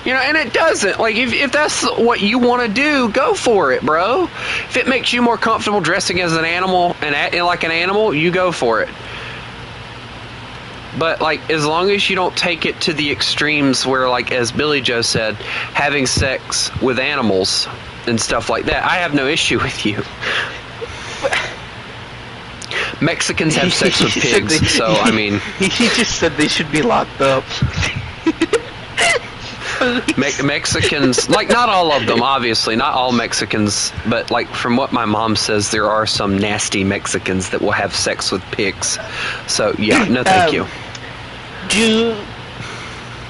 Speaker 1: You know, and it doesn't. Like, if that's what you want to do, go for it, bro. If it makes you more comfortable dressing as an animal and acting like an animal, you go for it. But, like, as long as you don't take it to the extremes where, like, as Billy Joe said, having sex with animals and stuff like that, I have no issue with you. Mexicans have sex with pigs, so, I mean...
Speaker 3: He just said they should be locked up.
Speaker 1: Mexicans, like, not all of them, obviously, not all Mexicans, but, like, from what my mom says, there are some nasty Mexicans that will have sex with pigs. So, yeah, no thank you.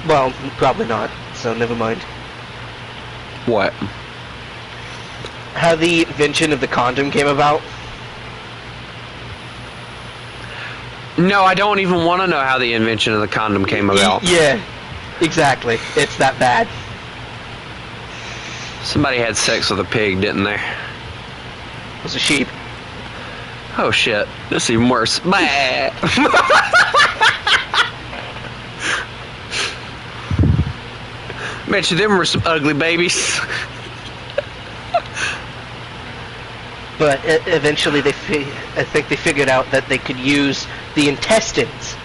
Speaker 3: Well, probably not, so never mind.
Speaker 1: What?
Speaker 3: How the invention of the condom came about?
Speaker 1: No, I don't even want to know how the invention of the condom came about.
Speaker 3: Yeah, exactly. It's that bad.
Speaker 1: Somebody had sex with a pig, didn't they?
Speaker 3: It was a sheep.
Speaker 1: Oh shit, this is even worse. Bet you them were some ugly babies.
Speaker 3: But eventually I think they figured out that they could use the intestines.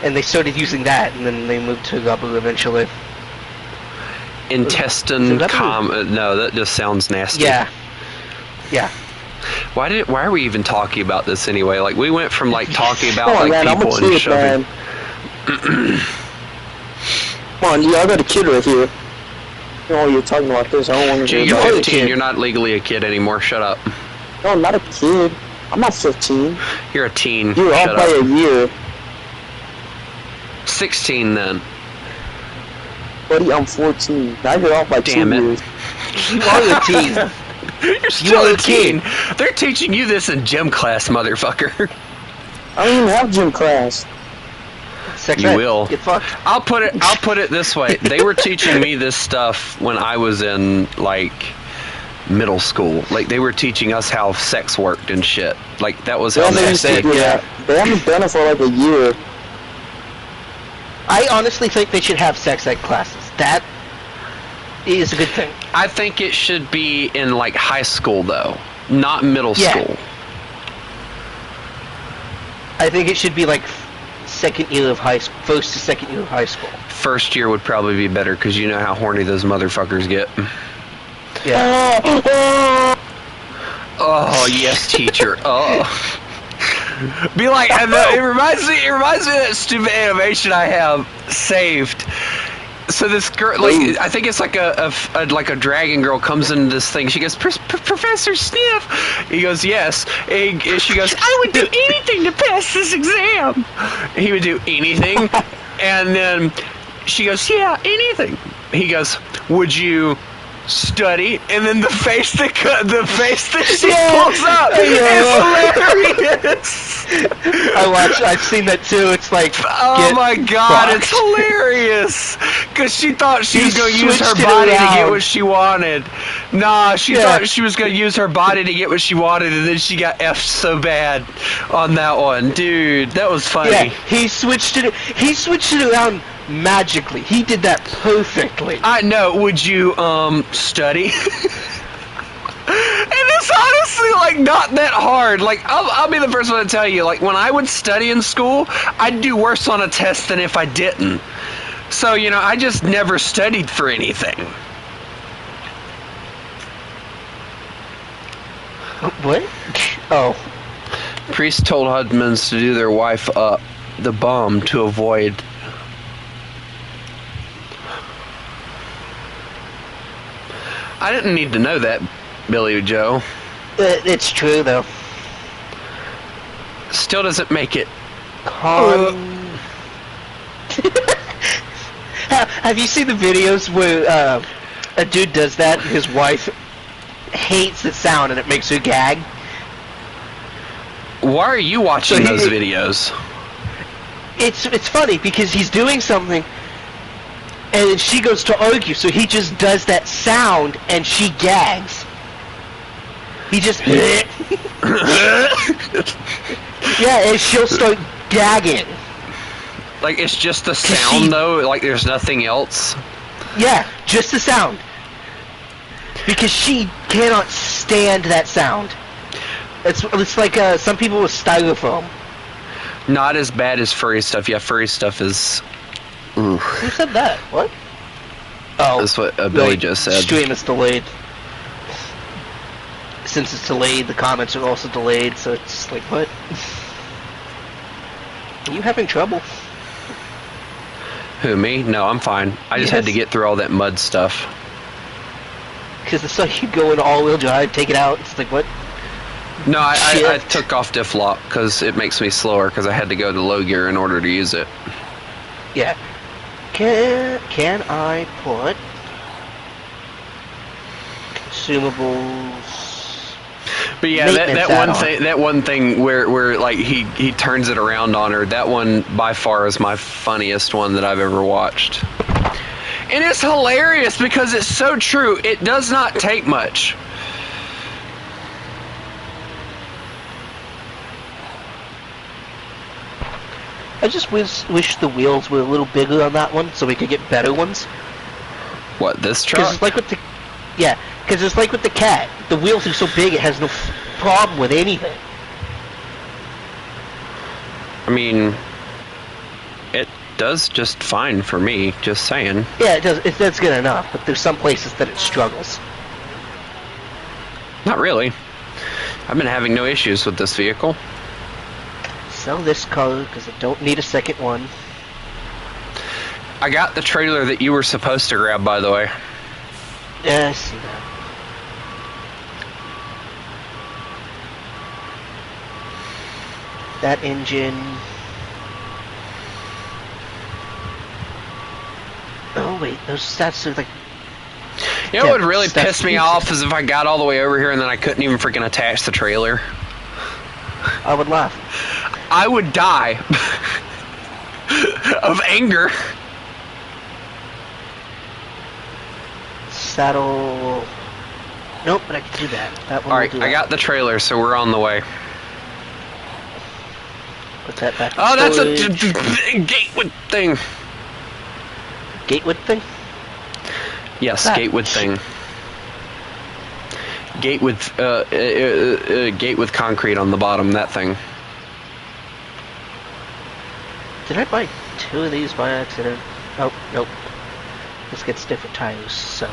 Speaker 3: And they started using that, and then they moved to rubber eventually.
Speaker 1: Intestine no, that just sounds nasty.
Speaker 3: Yeah. Yeah.
Speaker 1: Why are we even talking about this anyway? Like, we went from like talking about like
Speaker 2: man,
Speaker 1: people and shoving.
Speaker 2: Come on, I got a kid right here. Oh, you're talking about this. I don't want to hear
Speaker 1: you're
Speaker 2: about
Speaker 1: 15. You're not legally a kid anymore. Shut up.
Speaker 2: No, I'm not a kid. I'm not 15.
Speaker 1: You're a teen.
Speaker 2: You're off by a year.
Speaker 1: 16 then.
Speaker 2: Buddy, I'm 14. Now you're off by 2 years.
Speaker 3: You are a teen.
Speaker 1: You're still a teen. They're teaching you this in gym class, motherfucker.
Speaker 2: I don't even have gym class.
Speaker 1: You will.
Speaker 3: Get fucked.
Speaker 1: I'll put it this way. They were teaching me this stuff when I was in like middle school. Like, they were teaching us how sex worked and shit. Like, that was how
Speaker 2: they said. Yeah. They haven't done it for like a year.
Speaker 3: I honestly think they should have sex ed classes. That is a good thing.
Speaker 1: I think it should be in like high school though, not middle school.
Speaker 3: I think it should be like second year of high school, first to second year of high school.
Speaker 1: First year would probably be better because you know how horny those motherfuckers get.
Speaker 3: Yeah.
Speaker 1: Oh yes, teacher. Oh. Be like, it reminds me of that stupid animation I have saved. So this girl, like, I think it's like a dragon girl comes into this thing. She goes, Professor Sniff. He goes, yes. And she goes, I would do anything to pass this exam. He would do anything. And then she goes, yeah, anything. He goes, would you study? And then the face that she pulls up is hilarious.
Speaker 3: I've seen that too. It's like,
Speaker 1: oh my god, fucked. It's hilarious. Because she thought she was going to use her body to get what she wanted. Nah, she thought she was going to use her body to get what she wanted, and then she got effed so bad on that one. Dude, that was funny.
Speaker 3: Yeah, he switched it around magically. He did that perfectly.
Speaker 1: I know. Would you study? And it's honestly like not that hard. Like I'll be the first one to tell you. Like when I would study in school, I'd do worse on a test than if I didn't. So you know, I just never studied for anything.
Speaker 3: What? Oh.
Speaker 1: Priests told husbands to do their wife up the bum to avoid. I didn't need to know that, Billy Joe.
Speaker 3: It's true, though.
Speaker 1: Still doesn't make it.
Speaker 3: Have you seen the videos where a dude does that and his wife hates the sound and it makes her gag?
Speaker 1: Why are you watching those videos?
Speaker 3: It's funny because he's doing something and she goes to argue, so he just does that sound and she gags. He just yeah, and she'll start gagging.
Speaker 1: Like it's just the sound though, like there's nothing else?
Speaker 3: Yeah, just the sound. Because she cannot stand that sound. It's like some people with styrofoam.
Speaker 1: Not as bad as furry stuff. Yeah, furry stuff is... Ooh.
Speaker 3: Who said that? What? Oh.
Speaker 1: That's what Billy just said.
Speaker 3: Stream is delayed. Since it's delayed, the comments are also delayed, so it's like, what? Are you having trouble?
Speaker 1: Who, me? No, I'm fine. I just had to get through all that mud stuff.
Speaker 3: Because it's like you go into all-wheel drive, take it out, it's like, what?
Speaker 1: No, I took off diff lock because it makes me slower because I had to go to low gear in order to use it.
Speaker 3: Yeah. Can I put consumables?
Speaker 1: But yeah, that one thing where like he turns it around on her. That one by far is my funniest one that I've ever watched. And it's hilarious because it's so true. It does not take much.
Speaker 3: I just wish the wheels were a little bigger on that one so we could get better ones.
Speaker 1: What, this truck?
Speaker 3: Because it's like with the... Yeah, because it's like with the cat. The wheels are so big it has no problem with anything.
Speaker 1: I mean, it does just fine for me, just saying.
Speaker 3: Yeah, it does. That's good enough, but there's some places that it struggles.
Speaker 1: Not really. I've been having no issues with this vehicle.
Speaker 3: Sell this car because I don't need a second one.
Speaker 1: I got the trailer that you were supposed to grab, by the way.
Speaker 3: Yeah, I see that. That engine. Oh wait, those stats are like...
Speaker 1: You know what would really piss me off is if I got all the way over here and then I couldn't even freaking attach the trailer.
Speaker 3: I would laugh.
Speaker 1: I would die of anger.
Speaker 3: Saddle... Nope, but I can do that. That one.
Speaker 1: Alright, I got the trailer, so we're on the way.
Speaker 3: Put that back in
Speaker 1: storage.
Speaker 3: That's
Speaker 1: a gateway thing.
Speaker 3: Gatewood thing?
Speaker 1: Yes, Gatewood thing. Gate with concrete on the bottom, that thing.
Speaker 3: Did I buy 2 of these by accident? Oh, nope. This gets different tires, so...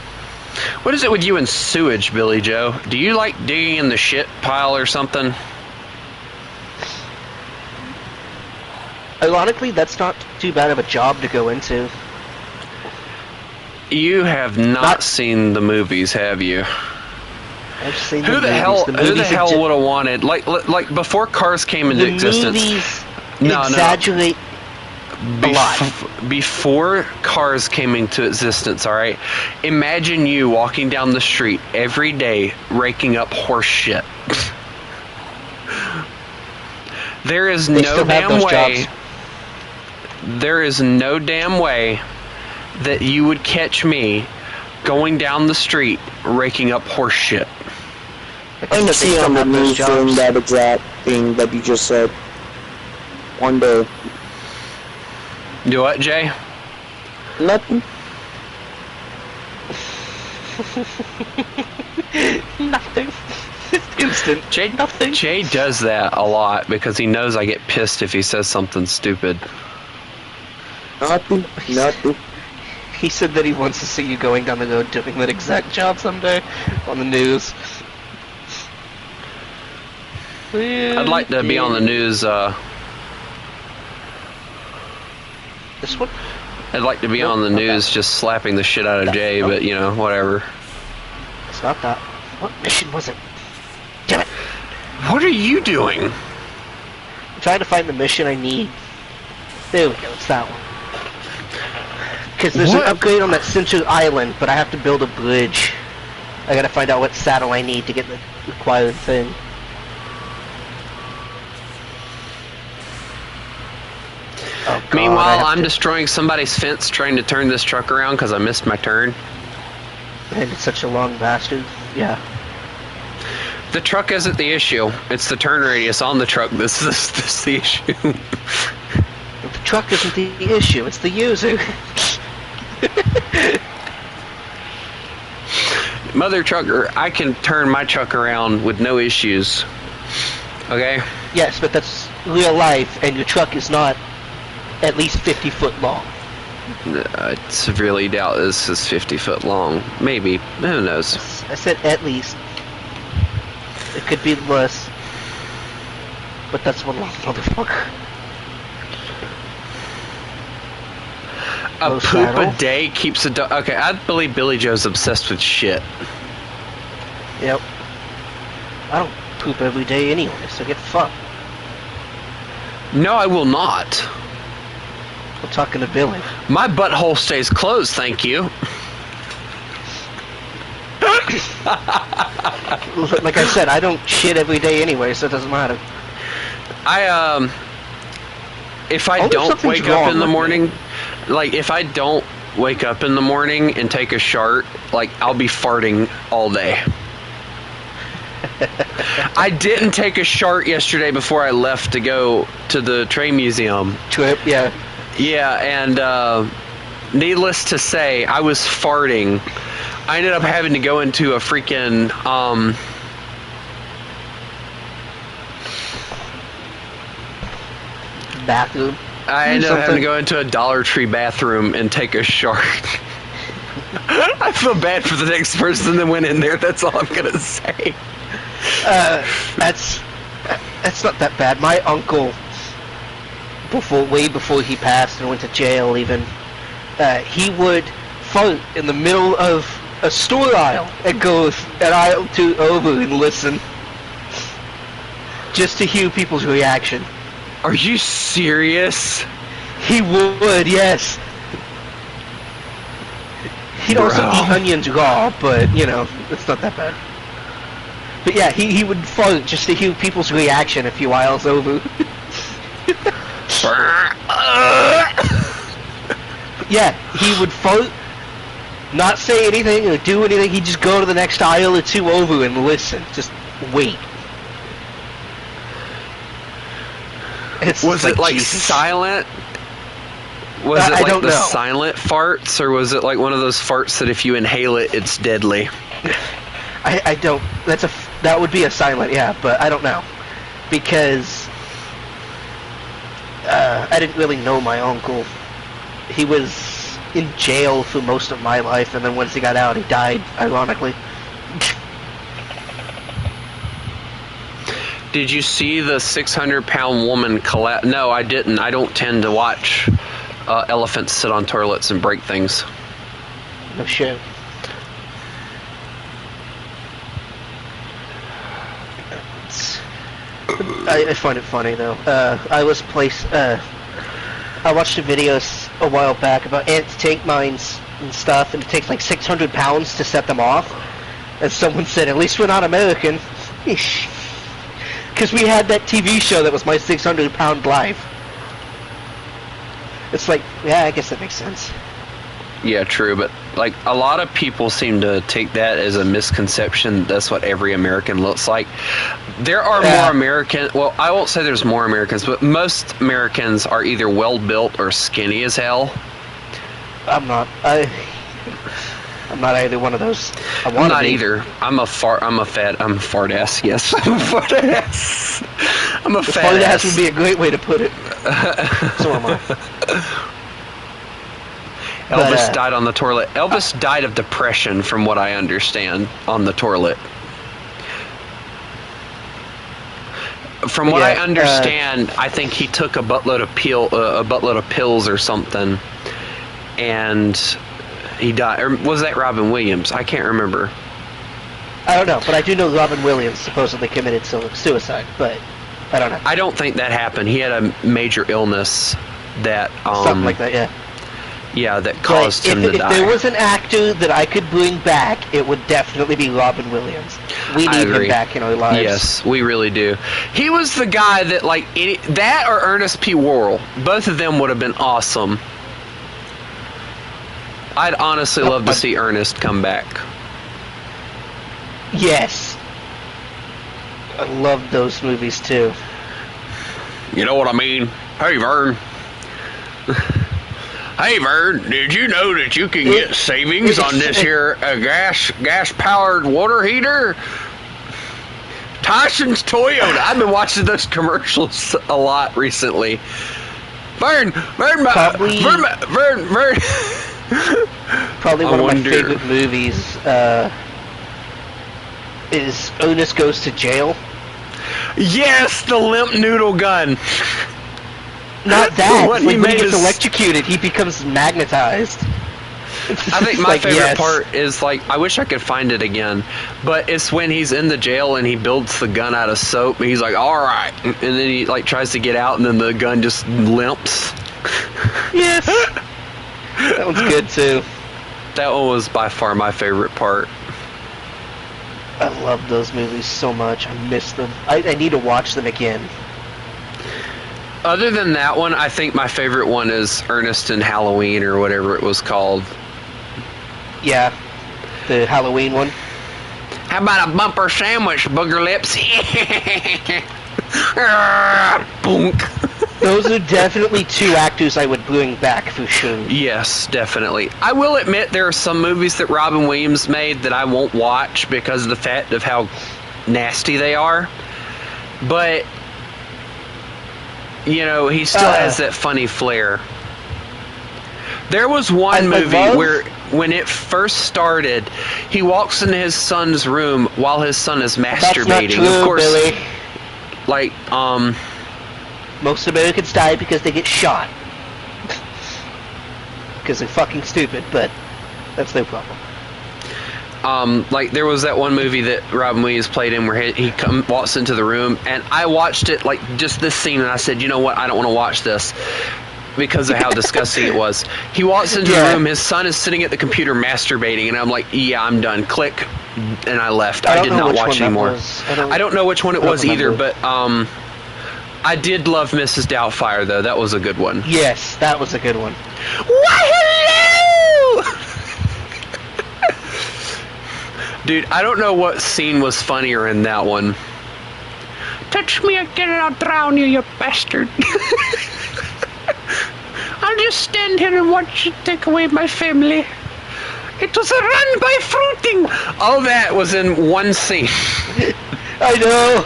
Speaker 1: What is it with you and sewage, Billy Joe? Do you like digging in the shit pile or something?
Speaker 3: Ironically, that's not too bad of a job to go into.
Speaker 1: You have not seen the movies, have you?
Speaker 3: I've seen
Speaker 1: who the hell would have wanted like before cars came into existence?
Speaker 3: Movies exaggerate a lot.
Speaker 1: Before cars came into existence, all right. Imagine you walking down the street every day raking up horse shit. There is no damn way. There is no damn way that you would catch me going down the street raking up horse shit.
Speaker 2: I'm gonna see on the news doing that exact thing that you just said. One day.
Speaker 1: Do what, Jay?
Speaker 2: Nothing.
Speaker 3: Nothing. Instant.
Speaker 1: Jay,
Speaker 3: nothing.
Speaker 1: Jay does that a lot because he knows I get pissed if he says something stupid.
Speaker 2: Nothing. Nothing.
Speaker 3: He said that he wants to see you going down the road doing that exact job someday on the news.
Speaker 1: I'd like to be on the news,
Speaker 3: This one?
Speaker 1: I'd like to be on the news just slapping the shit out of Jay, but, you know, whatever.
Speaker 3: It's not that. What mission was it? Damn it!
Speaker 1: What are you doing?
Speaker 3: I'm trying to find the mission I need. There we go, it's that one. Because there's an upgrade on that central island, but I have to build a bridge. I gotta find out what saddle I need to get the required thing. Oh, God,
Speaker 1: meanwhile, I'm destroying somebody's fence trying to turn this truck around because I missed my turn.
Speaker 3: And it's such a long bastard. Yeah.
Speaker 1: The truck isn't the issue. It's the turn radius on the truck. This is the issue.
Speaker 3: The truck isn't the issue. It's the user.
Speaker 1: Mother trucker, I can turn my truck around with no issues. Okay?
Speaker 3: Yes, but that's real life, and your truck is not at least 50 foot long.
Speaker 1: I severely doubt this is 50 foot long. Maybe. Who knows?
Speaker 3: I said at least. It could be less. But that's one long motherfucker.
Speaker 1: A poop a day keeps a dog. Okay, I believe Billy Joe's obsessed with shit.
Speaker 3: Yep. I don't poop every day anyway, so get fucked.
Speaker 1: No, I will not.
Speaker 3: I'm talking to Billy.
Speaker 1: My butthole stays closed, thank you.
Speaker 3: Like I said, I don't shit every day anyway, so it doesn't matter.
Speaker 1: If I don't wake up in the morning, like if I don't wake up in the morning and take a shart, like I'll be farting all day. I didn't take a shart yesterday before I left to go to the train museum.
Speaker 3: Trip, yeah.
Speaker 1: Yeah, and needless to say, I was farting. I ended up having to go into a freaking
Speaker 3: bathroom.
Speaker 1: I ended up having to go into a Dollar Tree bathroom and take a shart. I feel bad for the next person that went in there. That's all I'm gonna say.
Speaker 3: That's not that bad. My uncle, way before he passed and went to jail, even he would fart in the middle of a store aisle and go an aisle two over and listen, just to hear people's reaction.
Speaker 1: Are you serious?
Speaker 3: He would, yes. He'd also eat onions raw, but, you know, it's not that bad. But yeah, he would fart just to hear people's reaction a few aisles over. Yeah, he would fart, not say anything or do anything, he'd just go to the next aisle or two over and listen. Just wait.
Speaker 1: Was it like silent? Was it
Speaker 3: I
Speaker 1: like
Speaker 3: don't
Speaker 1: the
Speaker 3: know.
Speaker 1: silent farts, or was it like one of those farts that if you inhale it, it's deadly?
Speaker 3: I don't. That would be a silent, yeah, but I don't know because I didn't really know my uncle. He was in jail for most of my life, and then once he got out, he died. Ironically.
Speaker 1: Did you see the 600-pound woman collapse? No, I didn't. I don't tend to watch elephants sit on toilets and break things.
Speaker 3: No shit. I find it funny though. I watched a video a while back about anti-tank mines and stuff, and it takes like 600 pounds to set them off. And someone said, "At least we're not American," because we had that TV show that was My 600-Pound Life. It's like, yeah, I guess that makes sense.
Speaker 1: Yeah, true, but like a lot of people seem to take that as a misconception. That's what every American looks like. There are more American. Well, I won't say there's more Americans, but most Americans are either well built or skinny as hell.
Speaker 3: I'm not either one of those.
Speaker 1: I'm not either. I'm a fart ass. Yes, I'm a fart ass. I'm a fat
Speaker 3: fart
Speaker 1: ass.
Speaker 3: Would be a great way to put it. So am I.
Speaker 1: Elvis died on the toilet. Elvis died of depression, from what I understand, on the toilet. From what I understand, I think he took a buttload of pills or something, and he died. Or was that Robin Williams? I can't remember.
Speaker 3: I don't know, but I do know Robin Williams supposedly committed suicide, but I don't know.
Speaker 1: I don't think that happened. He had a major illness that
Speaker 3: something like that, yeah.
Speaker 1: Yeah, that caused him to die.
Speaker 3: If there was an actor that I could bring back, it would definitely be Robin Williams. We need him back in our lives.
Speaker 1: Yes, we really do. He was the guy that, like, that or Ernest P. Worrell. Both of them would have been awesome. I'd honestly love to see Ernest come back.
Speaker 3: Yes. I love those movies, too.
Speaker 1: You know what I mean? Hey, Vern. Hey, Vern, did you know that you can get savings on this here gas-powered water heater? Tyson's Toyota. I've been watching those commercials a lot recently. Vern.
Speaker 3: Probably one of my favorite movies is Ernest Goes to Jail.
Speaker 1: Yes, the limp noodle gun.
Speaker 3: Not that. When he gets electrocuted, he becomes magnetized.
Speaker 1: I think my favorite part is, like, I wish I could find it again, but it's when he's in the jail and he builds the gun out of soap, and he's like, all right, and then he, like, tries to get out, and then the gun just limps.
Speaker 3: Yes. That one's good, too.
Speaker 1: That one was by far my favorite part.
Speaker 3: I love those movies so much. I miss them. I need to watch them again.
Speaker 1: Other than that one, I think my favorite one is Ernest and Halloween, or whatever it was called.
Speaker 3: Yeah, the Halloween one.
Speaker 1: How about a bumper sandwich, booger lips? Boonk.
Speaker 3: Those are definitely two actors I would bring back for sure.
Speaker 1: Yes, definitely. I will admit there are some movies that Robin Williams made that I won't watch because of the fact of how nasty they are. But, you know, he still has that funny flair. There was one movie where, when it first started, he walks into his son's room while his son is masturbating.
Speaker 3: That's not true,
Speaker 1: of course,
Speaker 3: Billy.
Speaker 1: Like,
Speaker 3: most Americans die because they get shot. Because they're fucking stupid, but that's their problem.
Speaker 1: Like, there was that one movie that Robin Williams played in where he walks into the room, and I watched it, like, just this scene, and I said, you know what, I don't want to watch this because of how disgusting it was. He walks into the room, his son is sitting at the computer masturbating, and I'm like, yeah, I'm done. Click, and I left. I did not watch anymore. I don't know which one it was either, but I did love Mrs. Doubtfire, though. That was a good one.
Speaker 3: Yes, that was a good one.
Speaker 1: Why, hello! Dude, I don't know what scene was funnier in that one. Touch me again and I'll drown you, you bastard. I'll just stand here and watch you take away my family. It was a run by fruiting. All that was in one scene.
Speaker 3: I know.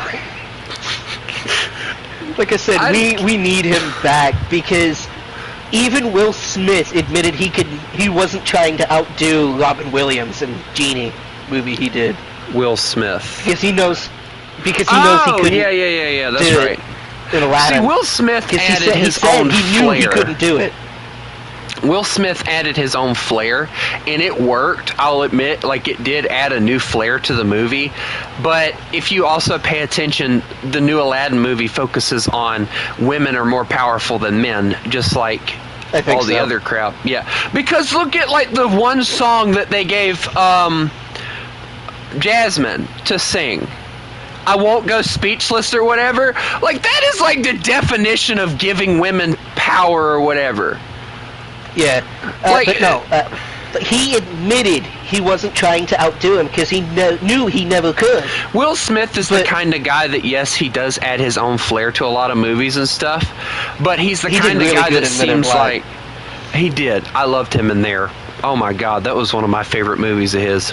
Speaker 3: Like I said, we need him back because even Will Smith admitted he wasn't trying to outdo Robin Williams in Genie movie he did.
Speaker 1: Will Smith.
Speaker 3: Because he knows he couldn't.
Speaker 1: Yeah. That's right.
Speaker 3: In Aladdin.
Speaker 1: See, Will Smith added his
Speaker 3: he
Speaker 1: own
Speaker 3: he knew
Speaker 1: flair.
Speaker 3: He couldn't do it.
Speaker 1: Will Smith added his own flair, and it worked. I'll admit, like, it did add a new flair to the movie. But if you also pay attention, the new Aladdin movie focuses on women are more powerful than men, just like all the other crap. Yeah, because look at like the one song that they gave Jasmine to sing. I won't go speechless or whatever. Like, that is like the definition of giving women power or whatever.
Speaker 3: Yeah, but he admitted he wasn't trying to outdo him because he knew he never could.
Speaker 1: Will Smith is the kind of guy that, yes, he does add his own flair to a lot of movies and stuff, but he's the kind of guy that seems like... He did. I loved him in there. Oh my God, that was one of my favorite movies of his.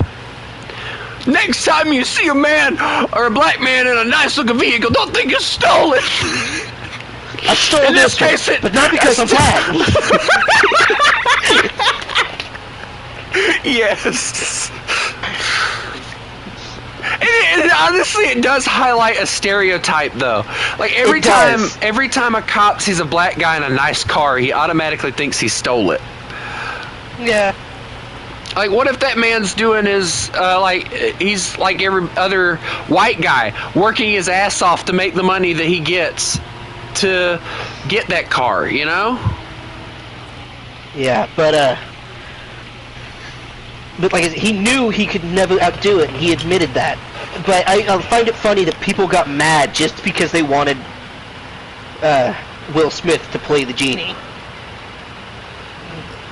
Speaker 1: Next time you see a man or a black man in a nice looking vehicle, don't think you stole it.
Speaker 3: I stole this case, but not because I'm black.
Speaker 1: Yes. And honestly, it does highlight a stereotype, though. Like, every time a cop sees a black guy in a nice car, he automatically thinks he stole it.
Speaker 3: Yeah.
Speaker 1: Like, what if that man's doing his, he's like every other white guy, working his ass off to make the money that he gets to get that car, you know?
Speaker 3: Yeah, but like he knew he could never outdo it, and he admitted that. But I find it funny that people got mad just because they wanted Will Smith to play the genie.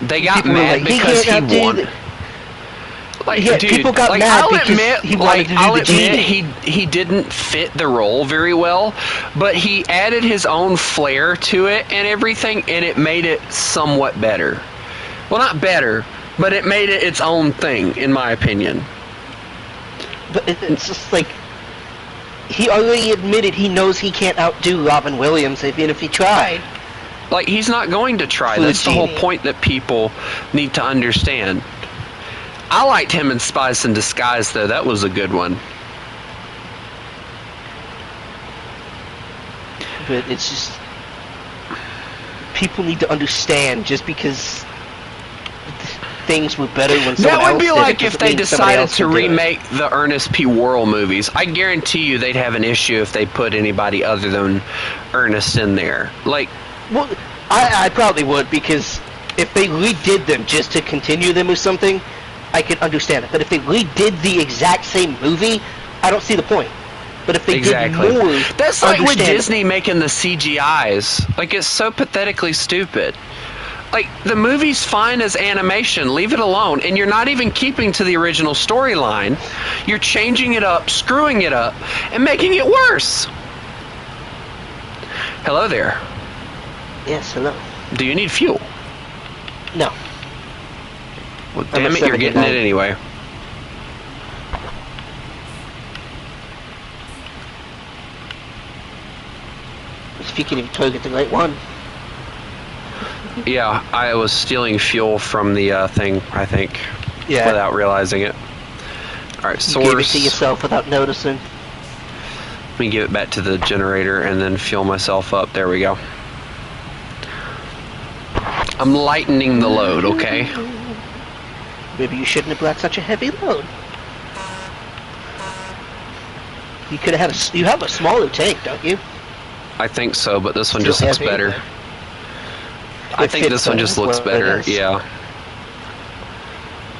Speaker 1: They got mad because he won. Like,
Speaker 3: yeah,
Speaker 1: dude,
Speaker 3: people got mad because he wanted to do the genie.
Speaker 1: He didn't fit the role very well, but he added his own flair to it and everything, and it made it somewhat better. Well, not better, but it made it its own thing, in my opinion.
Speaker 3: But it's just like, he already admitted he knows he can't outdo Robin Williams even if he tried.
Speaker 1: Like, he's not going to try. That's the whole point that people need to understand. I liked him in Spies in Disguise, though. That was a good one.
Speaker 3: But it's just... people need to understand, just because things were better when someone else did it.
Speaker 1: That would be like if they decided to remake the Ernest P. Worrell movies. I guarantee you they'd have an issue if they put anybody other than Ernest in there. Like...
Speaker 3: Well, I probably would, because if they redid them just to continue them or something, I could understand it. But if they redid the exact same movie, I don't see the point. But if they did more,
Speaker 1: that's like with Disney making the CGIs. Like, it's so pathetically stupid. Like, the movie's fine as animation. Leave it alone. And you're not even keeping to the original storyline. You're changing it up, screwing it up, and making it worse. Hello there.
Speaker 3: Yes, hello.
Speaker 1: Do you need fuel?
Speaker 3: No.
Speaker 1: Well, damn it, you're getting it anyway.
Speaker 3: If you can even target the right one.
Speaker 1: Yeah, I was stealing fuel from the thing, I think. Yeah. Without realizing it. Alright, source.
Speaker 3: You gave it to yourself without noticing.
Speaker 1: Let me give it back to the generator and then fuel myself up. There we go. I'm lightening the load, okay?
Speaker 3: Maybe you shouldn't have brought such a heavy load. You could have had you have a smaller tank, don't you?
Speaker 1: I think so, but this one just looks better. I think this one just looks better, yeah.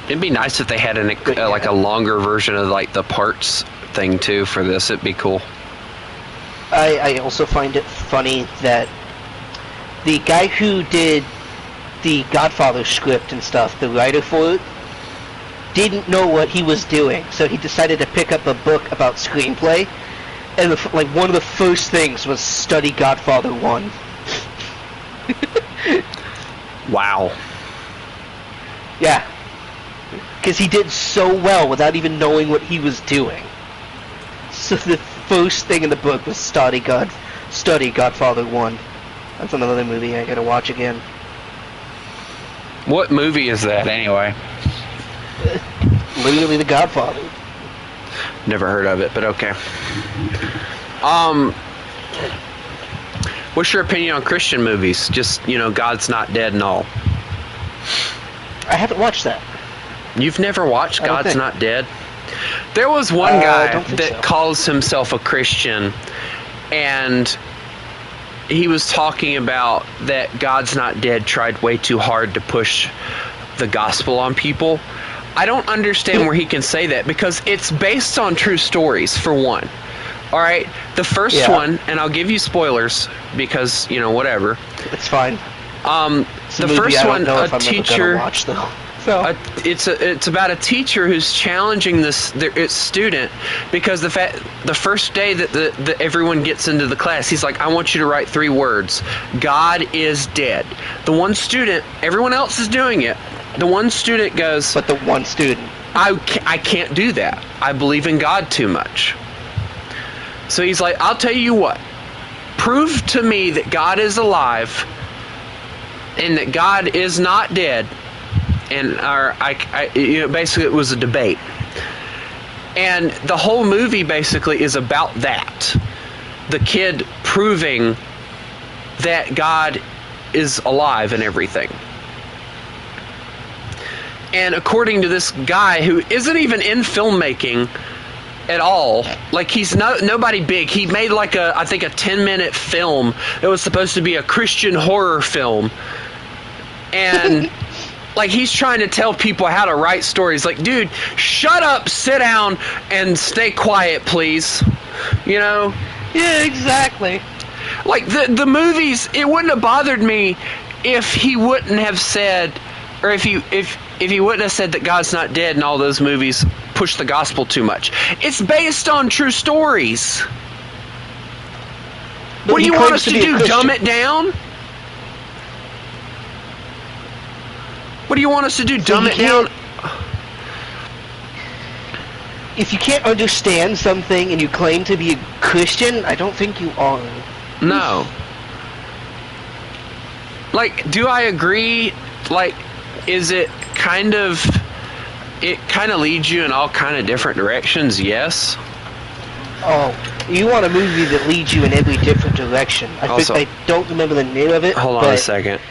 Speaker 1: It'd be nice if they had like a longer version of like the parts thing too for this. It'd be cool.
Speaker 3: I also find it funny that the guy who did the Godfather script and stuff, the writer for it, didn't know what he was doing, so he decided to pick up a book about screenplay, and like one of the first things was study Godfather 1.
Speaker 1: Wow.
Speaker 3: Yeah. Because he did so well without even knowing what he was doing. So the first thing in the book was study Godfather 1. That's another movie I gotta watch again.
Speaker 1: What movie is that, anyway?
Speaker 3: Literally The Godfather.
Speaker 1: Never heard of it, but okay. What's your opinion on Christian movies? Just, God's Not Dead and all.
Speaker 3: I haven't watched that.
Speaker 1: You've never watched God's Not Dead? There was one guy that calls himself a Christian, and he was talking about that God's Not Dead tried way too hard to push the gospel on people. I don't understand where he can say that, because it's based on true stories, for one. All right? The first one, and I'll give you spoilers because, whatever.
Speaker 3: It's fine.
Speaker 1: The first one, a teacher...
Speaker 3: Watch, though. So.
Speaker 1: It's about a teacher who's challenging its student, because the first day that everyone gets into the class, he's like, I want you to write 3 words. God is dead. The one student, everyone else is doing it. The one student goes...
Speaker 3: But the one student...
Speaker 1: I can't do that. I believe in God too much. So he's like, I'll tell you what. Prove to me that God is alive and that God is not dead. And basically it was a debate. And the whole movie basically is about that. The kid proving that God is alive and everything. And according to this guy who isn't even in filmmaking at all, like he's nobody big. He made like I think a 10-minute film that was supposed to be a Christian horror film. And like he's trying to tell people how to write stories. Like, dude, shut up, sit down, and stay quiet, please.
Speaker 3: Yeah, exactly.
Speaker 1: Like the movies, it wouldn't have bothered me if he wouldn't have said, or if he wouldn't have said that God's not dead and all those movies push the gospel too much. It's based on true stories.
Speaker 3: But
Speaker 1: what do you want us to do? Dumb it down? What do you want us to do? Dumb it down?
Speaker 3: If you can't understand something and you claim to be a Christian, I don't think you are.
Speaker 1: No. Like, do I agree? Like, is it kind of leads you in all kind of different directions? Yes.
Speaker 3: Oh, you want a movie that leads you in every different direction. I don't remember the name of it.
Speaker 1: Hold on a second.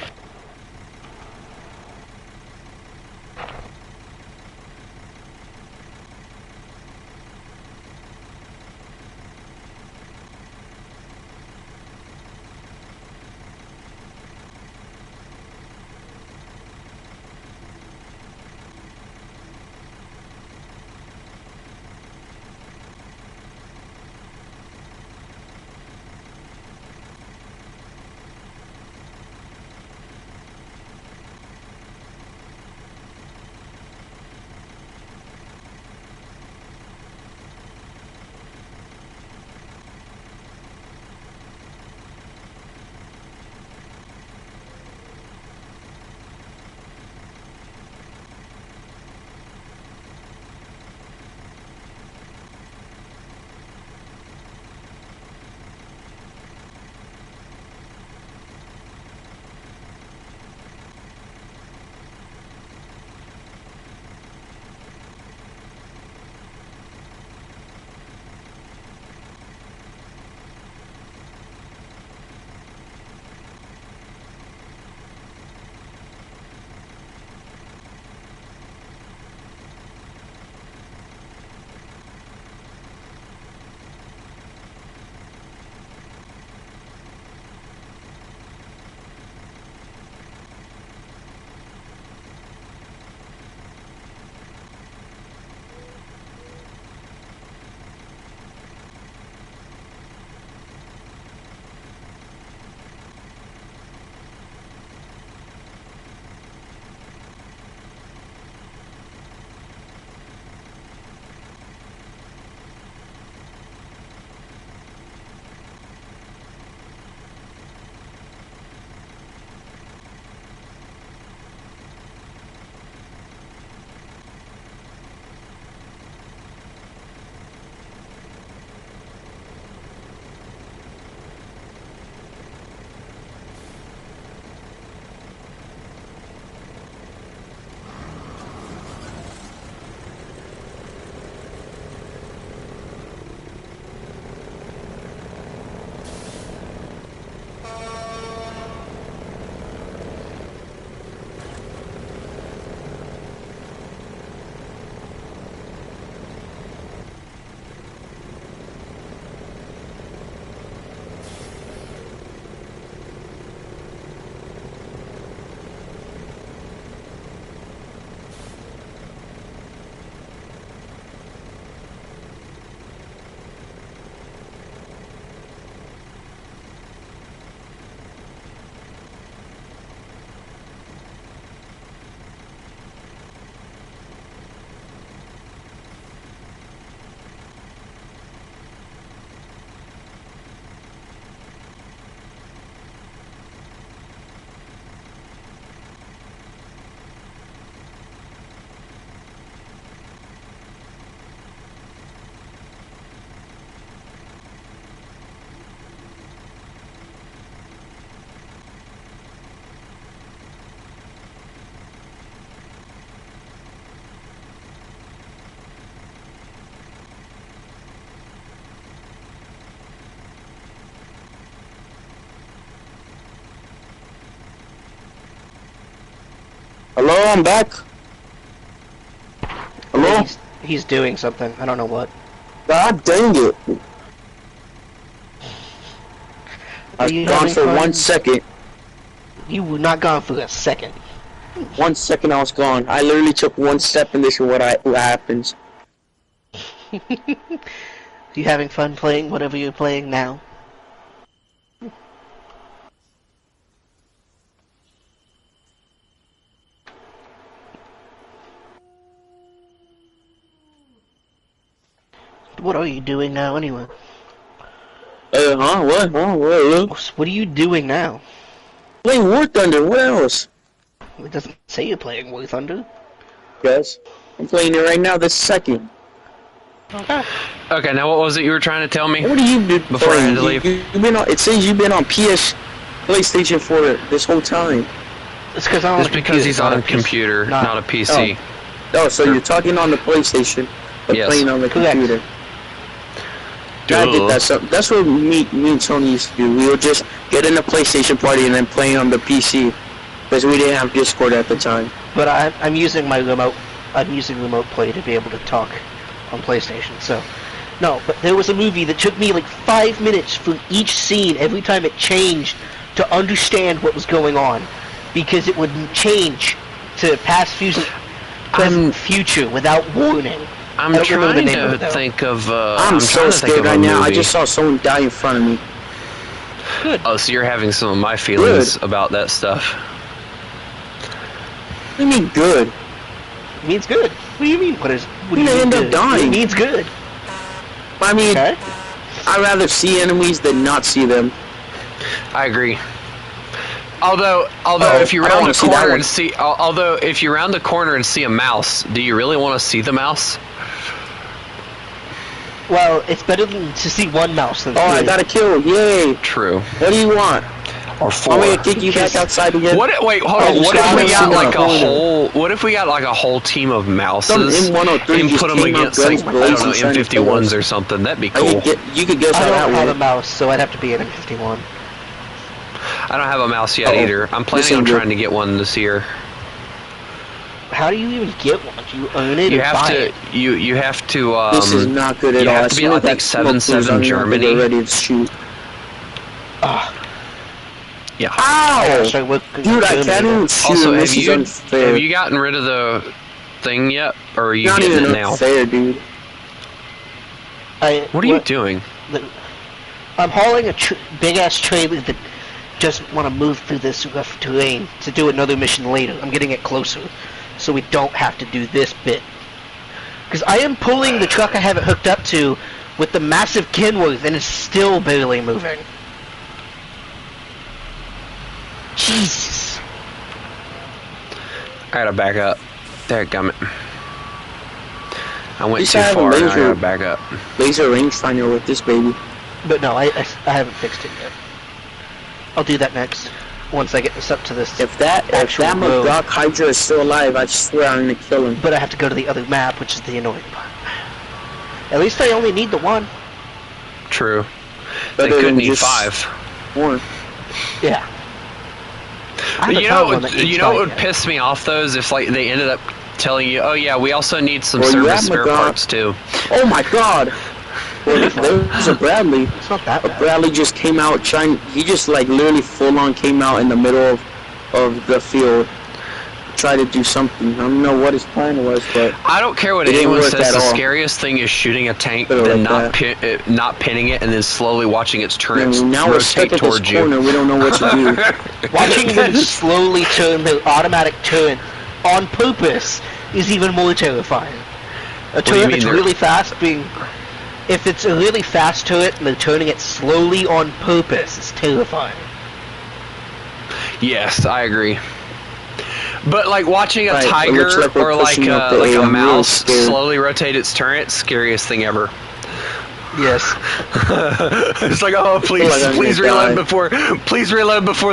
Speaker 2: I'm back. Hello?
Speaker 3: He's doing something. I don't know what.
Speaker 2: God dang it. I was gone for 1 second.
Speaker 3: You were not gone for a second.
Speaker 2: 1 second I was gone. I literally took 1 step and this is what happens.
Speaker 3: You having fun playing whatever you're playing now? What are you doing now, anyway?
Speaker 2: What?
Speaker 3: What are you doing now?
Speaker 2: Playing War Thunder, what else?
Speaker 3: It doesn't say you're playing War Thunder.
Speaker 2: Yes. I'm playing it right now this second.
Speaker 3: Okay.
Speaker 1: Okay, now what was it you were trying to tell me?
Speaker 2: What do you do
Speaker 1: before I had to leave?
Speaker 2: You've been on, it says you've been on PlayStation for this whole time.
Speaker 3: It's because I'm on
Speaker 1: It's because he's on a computer, not a PC.
Speaker 2: Oh, so you're talking on the PlayStation, but playing on the computer. I did that. That's what me and Tony used to do. We would just get in a PlayStation party and then play on the PC, because we didn't have Discord at the time.
Speaker 3: But I'm using my remote. I'm using remote play to be able to talk on PlayStation. So, no. But there was a movie that took me like 5 minutes for each scene every time it changed to understand what was going on, because it would change to past, present, future without warning.
Speaker 1: I'm trying to think of.
Speaker 2: I'm so scared right now. I just saw someone die in front of me.
Speaker 3: Good.
Speaker 1: Oh, so you're having some of my feelings about that stuff.
Speaker 2: What do you mean good?
Speaker 3: It means good. What do you mean? What do you
Speaker 2: end up dying.
Speaker 3: It means good.
Speaker 2: I mean, I'd rather see enemies than not see them.
Speaker 1: I agree. Although if you round the corner and see, if you round the corner and see a mouse, do you really want to see the mouse?
Speaker 3: Well, it's better than to see one mouse than
Speaker 2: three. I got a kill! Yay!
Speaker 1: True.
Speaker 2: What do you want?
Speaker 1: Or 4.
Speaker 2: I'm gonna kick you back outside again.
Speaker 1: Wait, hold on. What if we got like a whole? What if we got like a whole team of mouses and put them against like I don't know M51s or something? That'd be cool.
Speaker 2: You could guess how that
Speaker 3: I don't
Speaker 2: would.
Speaker 3: have a mouse, so I'd have to be an M51.
Speaker 1: I don't have a mouse yet either. I'm planning on trying to get one this year.
Speaker 3: How do you even get one? Do you own it?
Speaker 1: You have to. You have to.
Speaker 2: This is not good at all.
Speaker 1: You have to be I think 7-7 Germany.
Speaker 2: Ready to shoot.
Speaker 1: Yeah.
Speaker 2: Ow! Dude, I can't even shoot.
Speaker 1: Also,
Speaker 2: have
Speaker 1: you gotten rid of the thing yet, or are you
Speaker 2: not
Speaker 1: getting
Speaker 2: even
Speaker 1: it now?
Speaker 2: Unfair, dude.
Speaker 1: What are you doing?
Speaker 3: I'm hauling a big ass trailer that doesn't want to move through this rough terrain to do another mission later. I'm getting it closer, so we don't have to do this bit. Because I am pulling the truck I have it hooked up to with the massive Kenworth, and it's still barely moving. Jesus.
Speaker 1: I gotta back up. Dadgummit. I went too far, and I gotta back up.
Speaker 2: Laser rangefinder with this baby.
Speaker 3: But no, I haven't fixed it yet. I'll do that next. Once I get this up to this.
Speaker 2: If that McDock Hydra is still alive, I swear I'm gonna kill him.
Speaker 3: But I have to go to the other map, which is the annoying part. At least I only need the one.
Speaker 1: True. They could need 5.
Speaker 2: More.
Speaker 3: Yeah.
Speaker 1: You know what would piss me off though is if like they ended up telling you, oh yeah, we also need some service spare parts too.
Speaker 2: Oh my god! Well, there's a Bradley.
Speaker 3: It's not that bad.
Speaker 2: A Bradley just came out trying. He just like literally full on came out in the middle of the field. Tried to do something. I don't know what his plan was, but
Speaker 1: I don't care what anyone says. The scariest thing is shooting a tank, then not pinning it, and then slowly watching its turrets rotate towards you.
Speaker 2: We don't know what to do.
Speaker 3: Watching them slowly turn their automatic turret on purpose is even more terrifying. A turret that's really fast if it's a really fast turret and they're turning it slowly on purpose, it's terrifying.
Speaker 1: Yes, I agree. But like watching a tiger or like a mouse slowly rotate its turret, scariest thing ever.
Speaker 3: Yes.
Speaker 1: It's like, oh please reload before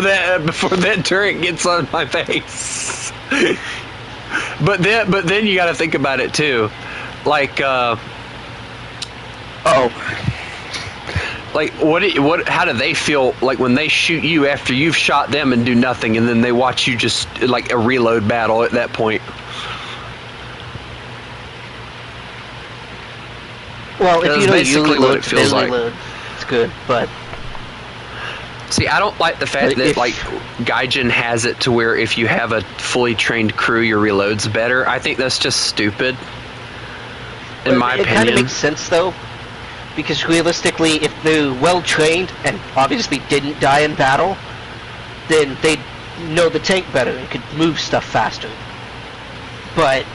Speaker 1: that turret gets on my face. But then you got to think about it too, like Like, what? How do they feel like when they shoot you after you've shot them and do nothing, and then they watch you just like a reload battle at that point?
Speaker 3: Well, if you don't
Speaker 1: basically what it feels like.
Speaker 3: Reload, it's good, but
Speaker 1: see, I don't like the fact that like Gaijin has it to where if you have a fully trained crew, your reload's better. I think that's just stupid. In my opinion, it
Speaker 3: kind of makes sense though. Because realistically, if they're well trained and obviously didn't die in battle, then they'd know the tank better and could move stuff faster. But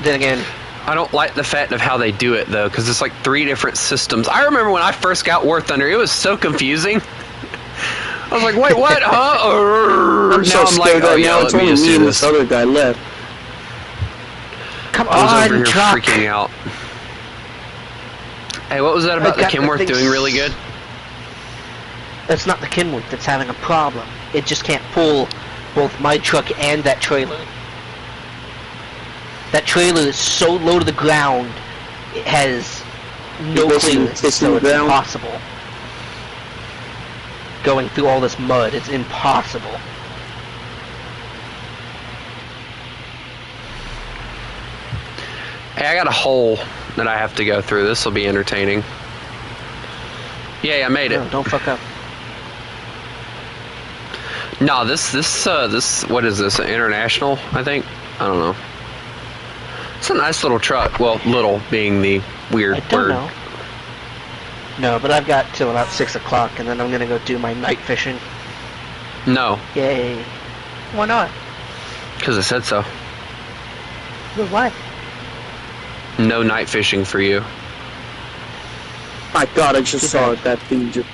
Speaker 3: then again,
Speaker 1: I don't like the fact of how they do it though, because it's like 3 different systems. I remember when I first got War Thunder, it was so confusing. I was like, wait, what? Huh?
Speaker 2: I'm so scared right now. It's only me and this other guy left.
Speaker 3: Come on,
Speaker 1: I was over here
Speaker 3: truck.
Speaker 1: freaking out. Hey, what was that about the Kenworth doing really good?
Speaker 3: It's not the Kenworth that's having a problem. It just can't pull both my truck and that trailer. That trailer is so low to the ground, it has no clearance, so it's impossible. Going through all this mud, it's impossible.
Speaker 1: Hey, I got a hole that I have to go through. This will be entertaining. Yay, I made it.
Speaker 3: No, don't fuck up.
Speaker 1: No, this, what is this? An International, I think? I don't know. It's a nice little truck. Well, little being the weird
Speaker 3: I don't
Speaker 1: word.
Speaker 3: know. No, but I've got till about 6 o'clock, and then I'm gonna go do my night fishing.
Speaker 1: No,
Speaker 3: Yay. Why not?
Speaker 1: because I said so.
Speaker 3: Well, why?
Speaker 1: No night fishing for you.
Speaker 2: My God, I just saw that thing just...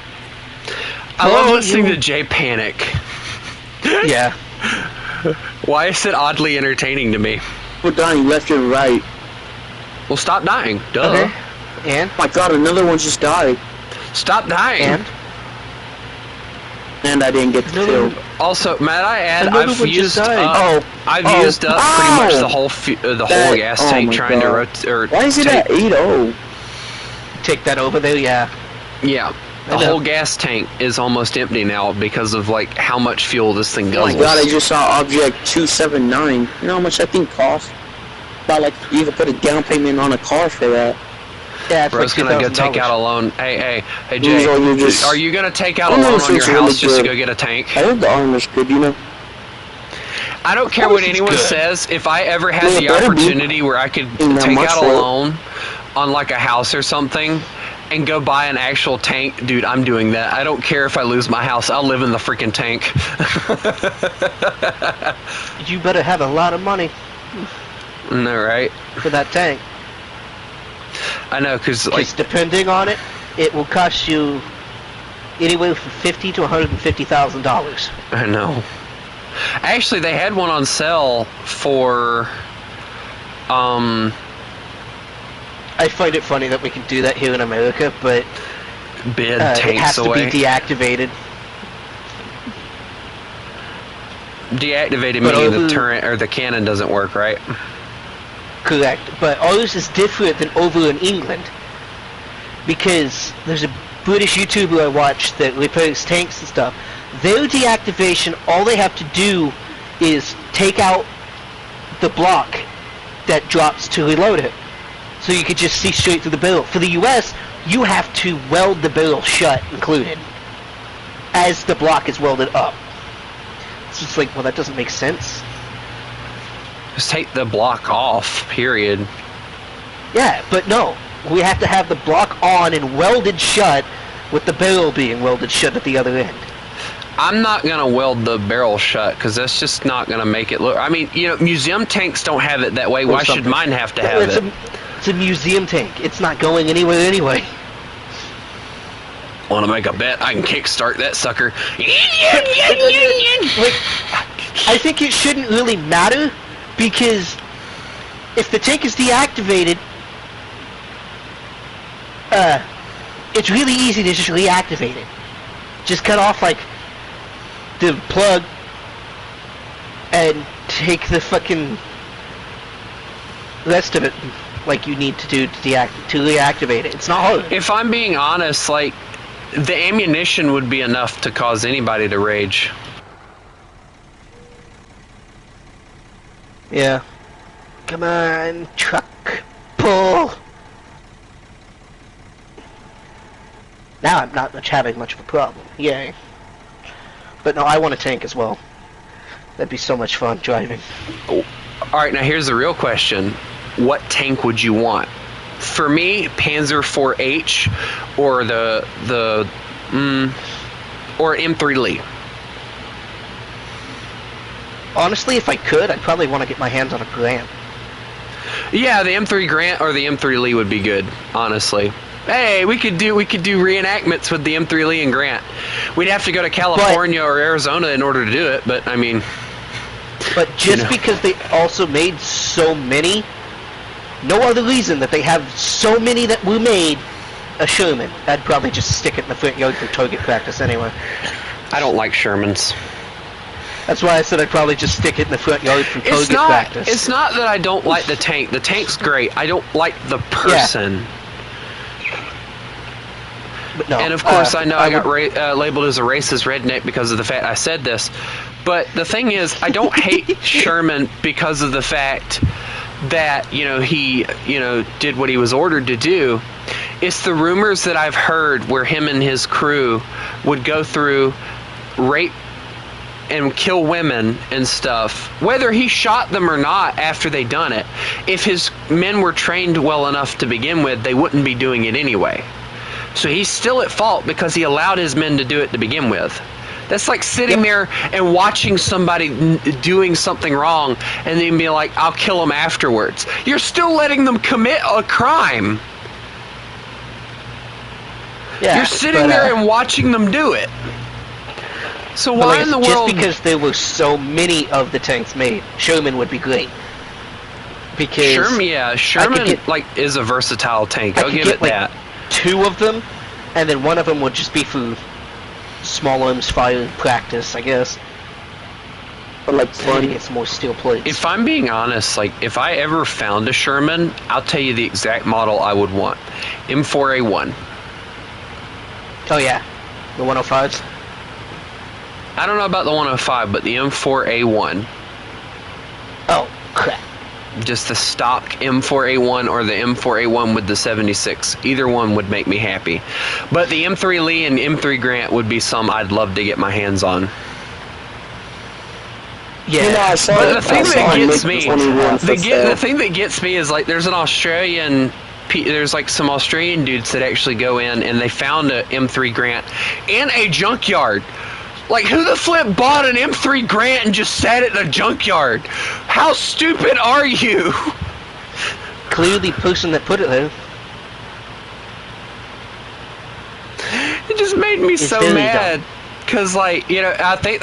Speaker 1: I love listening to Jay panic.
Speaker 3: Yeah.
Speaker 1: Why is it oddly entertaining to me?
Speaker 2: People dying left and right.
Speaker 1: Well, stop dying. Duh.
Speaker 3: Okay. And?
Speaker 2: My God, another one just died.
Speaker 1: Stop dying.
Speaker 2: And I didn't get killed.
Speaker 1: Also, might I add,
Speaker 3: Another
Speaker 1: I've
Speaker 3: one
Speaker 1: used
Speaker 3: just died.
Speaker 1: up, I've used up pretty much the whole gas tank trying to rotate.
Speaker 2: Why is it at 8-0?
Speaker 3: Take that over there, yeah.
Speaker 1: Yeah, the whole gas tank is almost empty now because of like how much fuel this thing
Speaker 2: Oh
Speaker 1: guzzles.
Speaker 2: my God, I just saw Object 279. You know how much that thing costs? About like you can put a down payment on a car for that.
Speaker 3: Yeah, it's
Speaker 1: Bro's
Speaker 3: like
Speaker 1: gonna go take out a loan. Hey, Jay, are you gonna take out a loan on your house just to go get a tank?
Speaker 2: I heard the armor's good, you know.
Speaker 1: I don't care what anyone says. If I ever had the opportunity where I could take out a loan on like a house or something and go buy an actual tank, dude, I'm doing that. I don't care if I lose my house. I'll live in the freaking tank.
Speaker 3: You better have a lot of money
Speaker 1: No, right?
Speaker 3: for that tank.
Speaker 1: I know, because like
Speaker 3: depending on it, it will cost you anywhere from $50,000 to $150,000.
Speaker 1: I know. Actually, they had one on sale for
Speaker 3: I find it funny that we can do that here in America, but
Speaker 1: bid
Speaker 3: it
Speaker 1: tanks
Speaker 3: has to
Speaker 1: away.
Speaker 3: be deactivated.
Speaker 1: Deactivated meaning the turret or the cannon doesn't work, right?
Speaker 3: Correct, but ours is different than over in England, because there's a British YouTuber I watch that repairs tanks and stuff. Their deactivation, all they have to do is take out the block that drops to reload it, so you could just see straight through the barrel. For the US, you have to weld the barrel shut, included, as the block is welded up. It's just like, well, that doesn't make sense.
Speaker 1: Just take the block off, period.
Speaker 3: Yeah, but no. We have to have the block on and welded shut, with the barrel being welded shut at the other end.
Speaker 1: I'm not going to weld the barrel shut, because that's just not going to make it look... I mean, you know, museum tanks don't have it that way. Why should mine have to have it?
Speaker 3: It's a museum tank. It's not going anywhere anyway.
Speaker 1: Want to make a bet? I can kickstart that sucker.
Speaker 3: Like, I think it shouldn't really matter, because if the tank is deactivated, it's really easy to just reactivate it. Just cut off like the plug and take the fucking rest of it like you need to do to reactivate it. It's not hard.
Speaker 1: If I'm being honest, like, the ammunition would be enough to cause anybody to rage.
Speaker 3: Yeah. Come on, truck, pull. Now I'm not having much of a problem. Yay. But no, I want a tank as well. That'd be so much fun driving.
Speaker 1: Oh. Alright, now here's the real question. What tank would you want? For me, Panzer IV-H or or M3 Lee.
Speaker 3: Honestly, if I could, I'd probably want to get my hands on a Grant.
Speaker 1: Yeah, the M3 Grant or the M3 Lee would be good, honestly. Hey, we could do reenactments with the M3 Lee and Grant. We'd have to go to California or Arizona in order to do it, but I mean...
Speaker 3: But just because they also made so many, no other reason that they have so many that were made a Sherman, I'd probably just stick it in the front yard for target practice anyway.
Speaker 1: I don't like Shermans.
Speaker 3: That's why I said I'd probably just stick it in the front yard for target practice.
Speaker 1: It's not that I don't like the tank. The tank's great. I don't like the person. Yeah. No, and of course, I know I got labeled as a racist redneck because of the fact I said this. But the thing is, I don't hate Sherman because of the fact that, he, did what he was ordered to do. It's the rumors that I've heard where him and his crew would go through, rape and kill women and stuff, whether he shot them or not after they done it. If his men were trained well enough to begin with, they wouldn't be doing it anyway. So he's still at fault because he allowed his men to do it to begin with. That's like sitting there and watching somebody doing something wrong and then be like, I'll kill them afterwards. You're still letting them commit a crime. Yeah, you're sitting there and watching them do it. So why in the world...
Speaker 3: Just because there were so many of the tanks made, Sherman would be great. Because
Speaker 1: Sherman is a versatile tank. I'll give it that.
Speaker 3: 2 of them, and then 1 of them would just be for small arms fire practice, I guess. But like fun, it's more steel plates.
Speaker 1: If I'm being honest, if I ever found a Sherman, I'll tell you the exact model I would want. M4A1.
Speaker 3: Oh yeah, the 105s.
Speaker 1: I don't know about the 105, but the M4A1.
Speaker 3: Oh crap.
Speaker 1: Just the stock M4A1 or the M4A1 with the 76. Either one would make me happy. But the M3 Lee and M3 Grant would be some I'd love to get my hands on. Yeah, but the thing that gets me, the thing that gets me is there's an Australian, there's some Australian dudes that actually go in and they found a M3 Grant in a junkyard. Who the flip bought an M3 Grant and just sat it in a junkyard? How stupid are you?
Speaker 3: Clearly, the person that put it there.
Speaker 1: It just made me so mad. Because, I think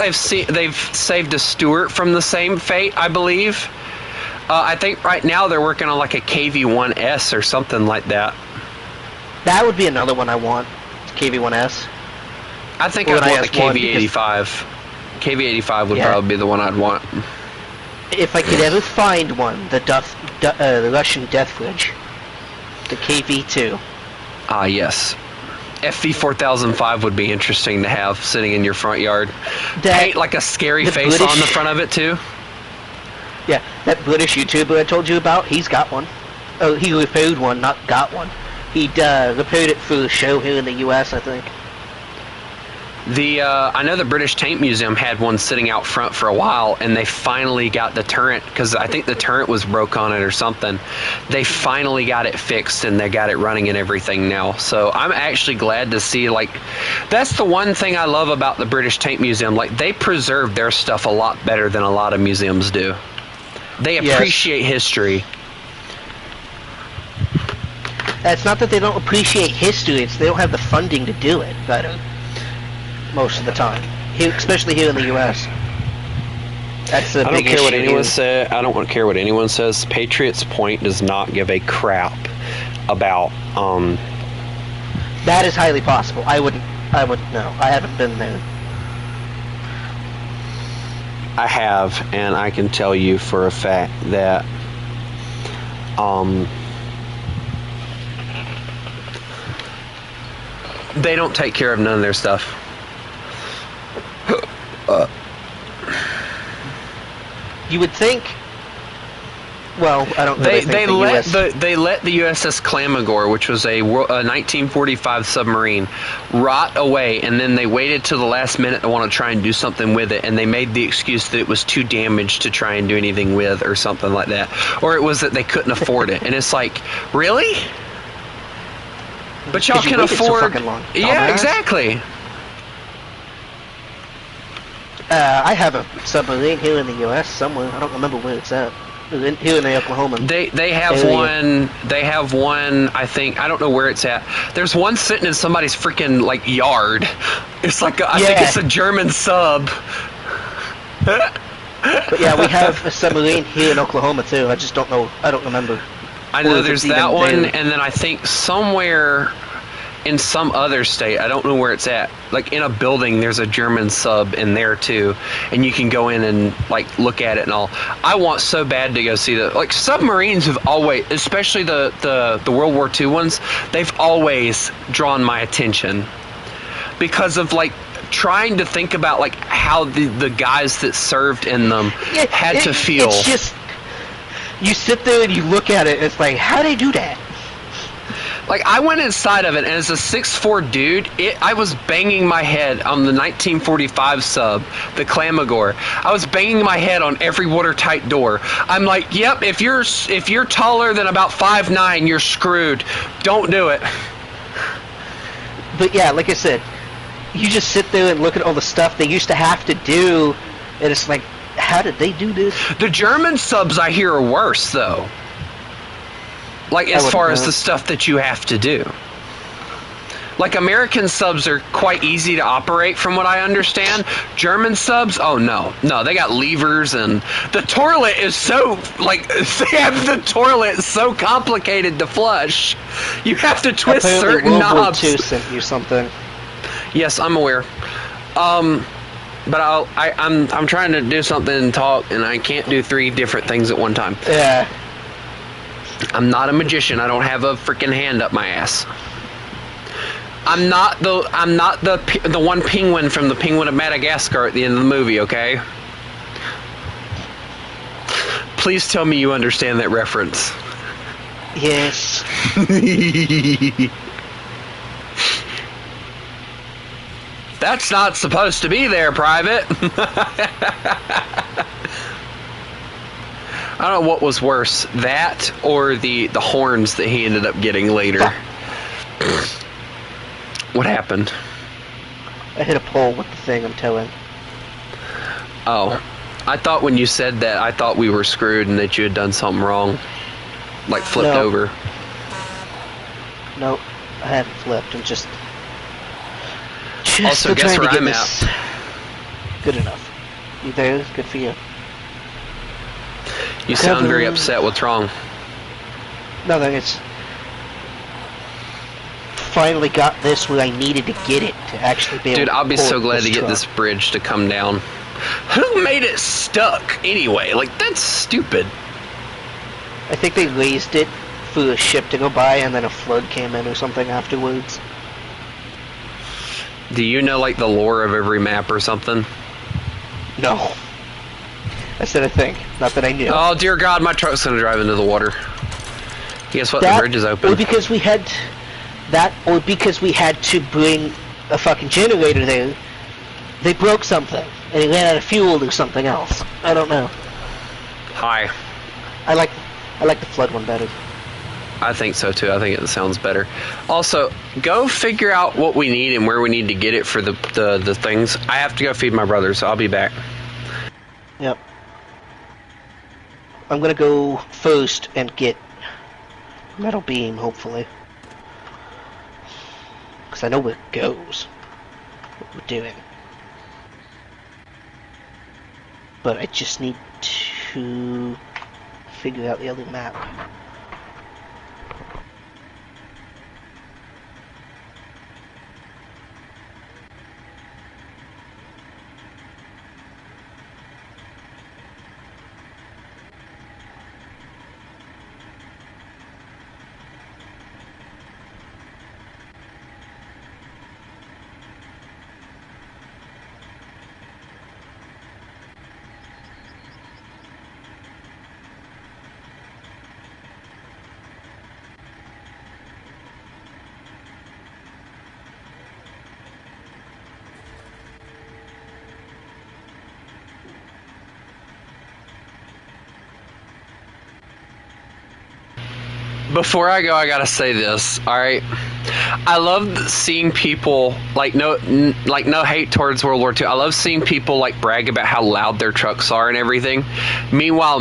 Speaker 1: they've saved a Stewart from the same fate, I believe. I think right now they're working on a KV-1S or something like that.
Speaker 3: That would be another one I want. KV-1S.
Speaker 1: I think I'd want the KV-85. KV-85 would probably be the one I'd want.
Speaker 3: If I could ever find one, the Russian Death Ridge, the KV-2.
Speaker 1: Ah, yes. FV-4005 would be interesting to have sitting in your front yard. Paint a scary face on the front of it, too.
Speaker 3: Yeah, that British YouTuber I told you about, he's got one. Oh, he repaired one, not got one. He repaired it for a show here in the U.S., I think.
Speaker 1: I know the British Tank Museum had one sitting out front for a while, and they finally got the turret, because I think the turret was broke on it or something. They finally got it fixed, and they got it running and everything now. So I'm actually glad to see, that's the one thing I love about the British Tank Museum. They preserve their stuff a lot better than a lot of museums do. They appreciate history.
Speaker 3: It's not that they don't appreciate history, it's they don't have the funding to do it better. Most of the time, especially here in the U.S. That's the big issue.
Speaker 1: I don't care what anyone says. Patriots Point does not give a crap about.
Speaker 3: That is highly possible. I wouldn't know. I haven't been there.
Speaker 1: I have, and I can tell you for a fact that They don't take care of none of their stuff.
Speaker 3: You would think. Well, I don't really think
Speaker 1: They
Speaker 3: the
Speaker 1: let
Speaker 3: US...
Speaker 1: they let the USS Clamagore, which was a 1945 submarine, rot away, and then they waited till the last minute to want to try and do something with it, and they made the excuse that it was too damaged to try and do anything with, or something like that, or it was that they couldn't afford it. And it's like, really? But y'all can afford.
Speaker 3: So fucking long.
Speaker 1: Yeah, exactly.
Speaker 3: I have a submarine here in the U.S. somewhere. I don't remember where it's at. Here in the Oklahoma.
Speaker 1: They have
Speaker 3: area.
Speaker 1: one. They have one. I think I don't know where it's at. There's one sitting in somebody's freaking like yard. It's like I think it's a German sub.
Speaker 3: But yeah, we have a submarine here in Oklahoma too. I just don't know. I don't remember.
Speaker 1: I know there's that one, and then I think somewhere in some other state, I don't know where it's at, like in a building, there's a German sub in there too, and you can go in and like look at it and all. I want so bad to go see like submarines have always, especially the World War II ones, they've always drawn my attention because of like trying to think about like how the guys that served in them had to feel.
Speaker 3: It's just, you sit there and you look at it, and it's like, how do they do that?
Speaker 1: Like, I went inside of it, and as a 6'4" dude, I was banging my head on the 1945 sub, the Clamagore. I was banging my head on every watertight door. I'm like, yep, if you're taller than about 5'9", you're screwed. Don't do it.
Speaker 3: But yeah, like I said, you just sit there and look at all the stuff they used to have to do, and it's like, how did they do this?
Speaker 1: The German subs, I hear, are worse, though. Like, as far as the stuff that you have to do. Like, American subs are quite easy to operate, from what I understand. German subs, oh, no. No, they got levers, and the toilet is so, like, they have the toilet so complicated to flush. You have to twist certain knobs.
Speaker 3: World War II sent you something.
Speaker 1: Yes, I'm aware. But I'm trying to do something and talk, and I can't do 3 different things at one time.
Speaker 3: Yeah.
Speaker 1: I'm not a magician. I don't have a freaking hand up my ass. I'm not the one penguin from the Penguin of Madagascar at the end of the movie, okay? Please tell me you understand that reference.
Speaker 3: Yes.
Speaker 1: That's not supposed to be there, Private. I don't know what was worse, that or the horns that he ended up getting later. What happened?
Speaker 3: I hit a pole with the thing I'm towing.
Speaker 1: Oh. I thought when you said that, I thought we were screwed and that you had done something wrong. Like flipped over.
Speaker 3: Nope. I haven't flipped. I'm just
Speaker 1: also, guess where I'm at.
Speaker 3: Good enough. You there? Good for you.
Speaker 1: You sound very upset. What's wrong?
Speaker 3: Nothing. It's finally got this where I needed to get it to actually be able to.
Speaker 1: Dude, I'll be so glad to get this bridge to come down. Who made it stuck anyway? Like, that's stupid.
Speaker 3: I think they raised it for a ship to go by, and then a flood came in or something afterwards.
Speaker 1: Do you know, like, the lore of every map or something?
Speaker 3: No. I said I think. Not that I knew.
Speaker 1: Oh, dear God, my truck's gonna drive into the water. Guess what? The bridge is open.
Speaker 3: Or because we had... or because we had to bring a fucking generator there, they broke something, and it ran out of fuel or something else. I don't know.
Speaker 1: Hi.
Speaker 3: I like the flood one better.
Speaker 1: I think so too. I think it sounds better. Also, go figure out what we need and where we need to get it for the things. I have to go feed my brother, so I'll be back.
Speaker 3: Yep. I'm gonna go first and get metal beam, hopefully. Because I know where it goes. What we're doing. But I just need to figure out the other map.
Speaker 1: before I go, I gotta say this. All right, I love seeing people no hate towards World War II. I love seeing people like brag about how loud their trucks are and everything. Meanwhile,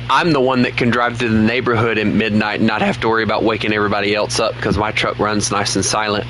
Speaker 1: I'm the one that can drive through the neighborhood at midnight and not have to worry about waking everybody else up because my truck runs nice and silent.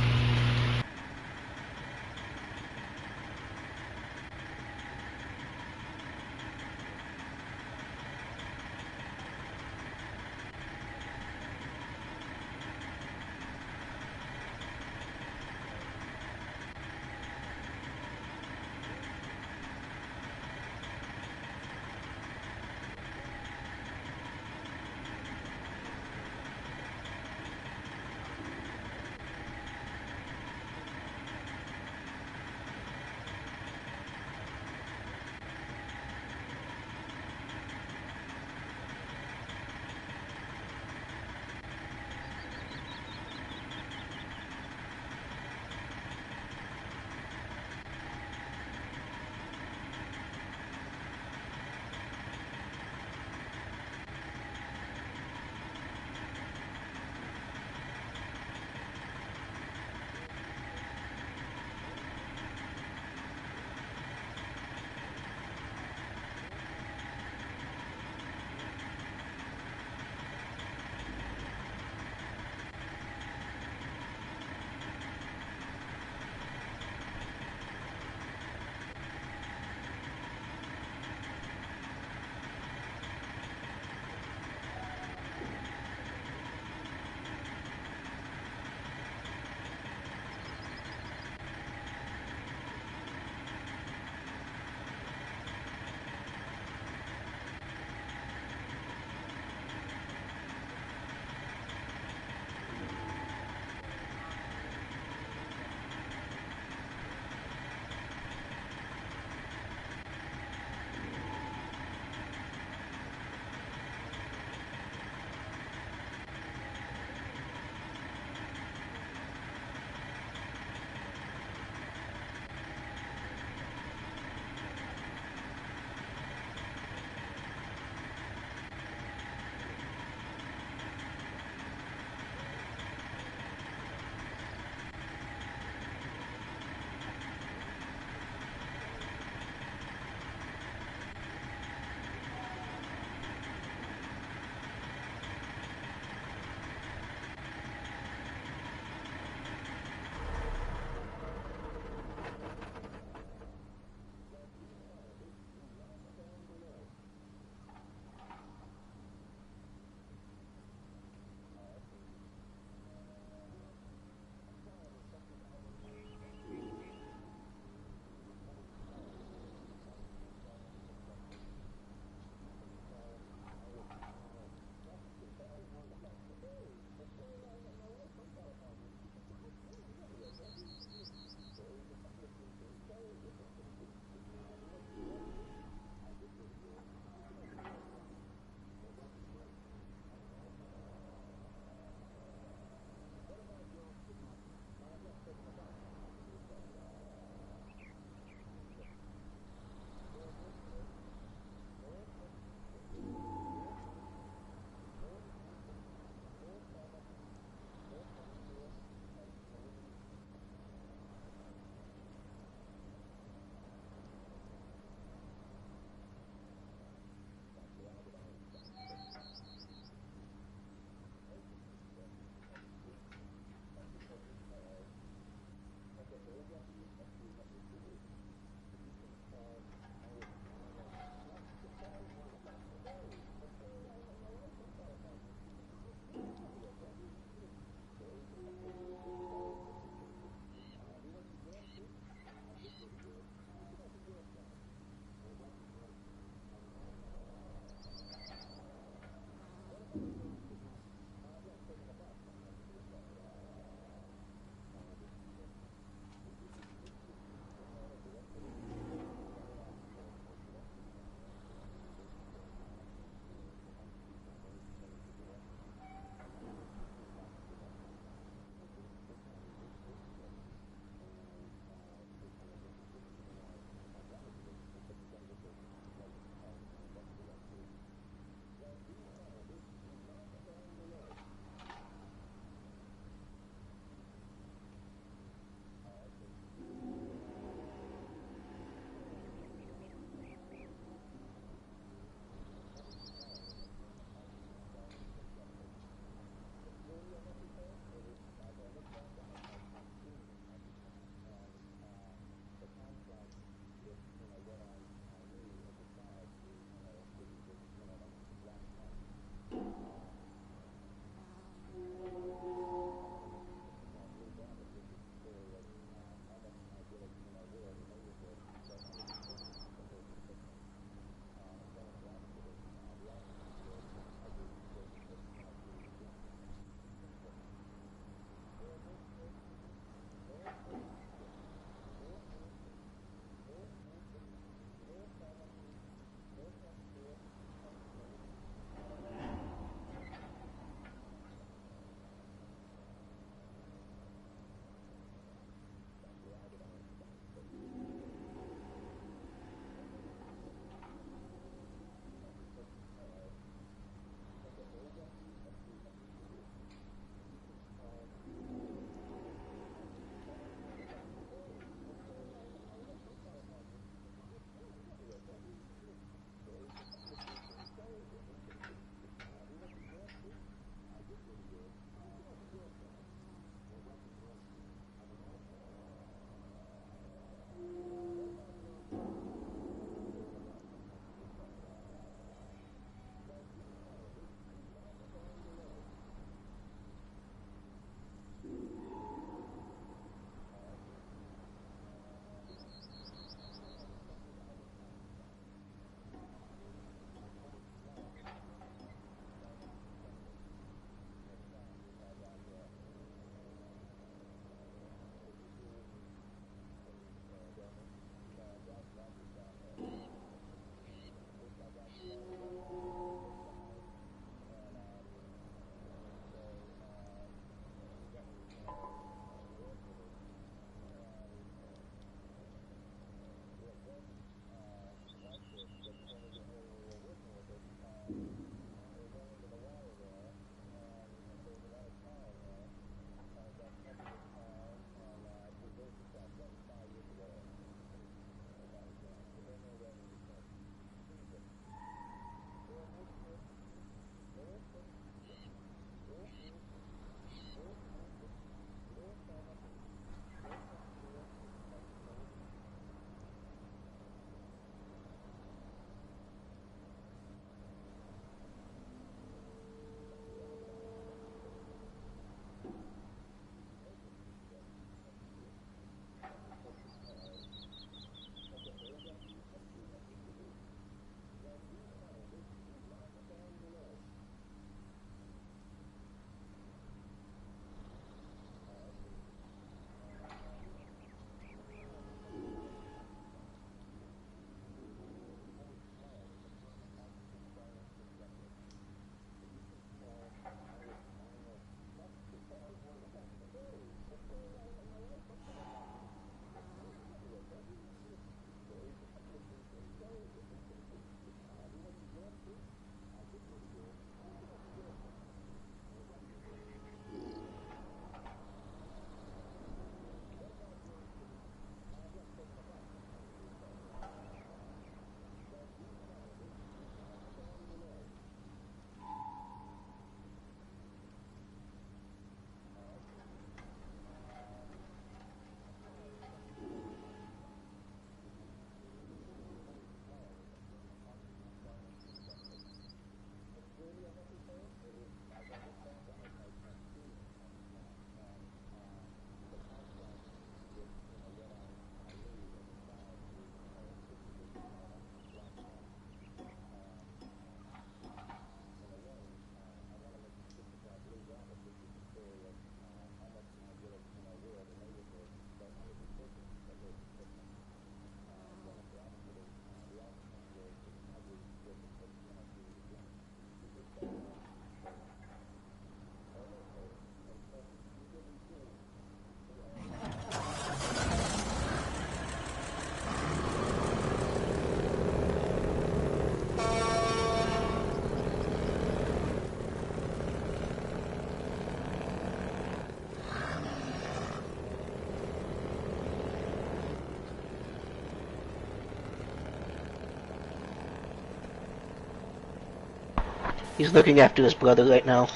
Speaker 3: He's looking after his brother right now.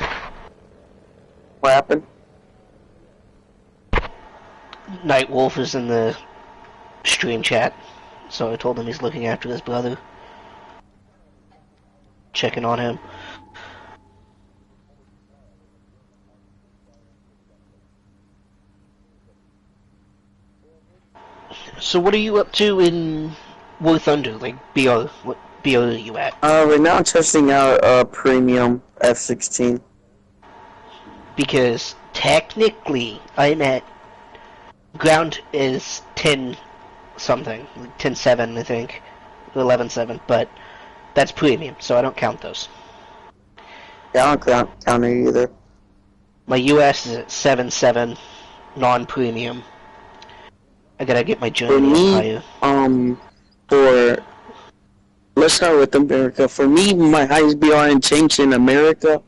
Speaker 2: What happened?
Speaker 3: Nightwolf is in the stream chat, so I told him he's looking after his brother. Checking on him. So what are you up to in War Thunder? Like, BR, what BR are you at?
Speaker 2: Right now I'm testing out premium F-16.
Speaker 3: Because technically I'm at ground is 10 something, 10.7 I think, 11.7, but that's premium, so I don't count those.
Speaker 2: Yeah, I don't count it either.
Speaker 3: My US is at 7.7, non-premium. I gotta get my Germany higher.
Speaker 2: Let's start with America. For me, my highest BR changed in America,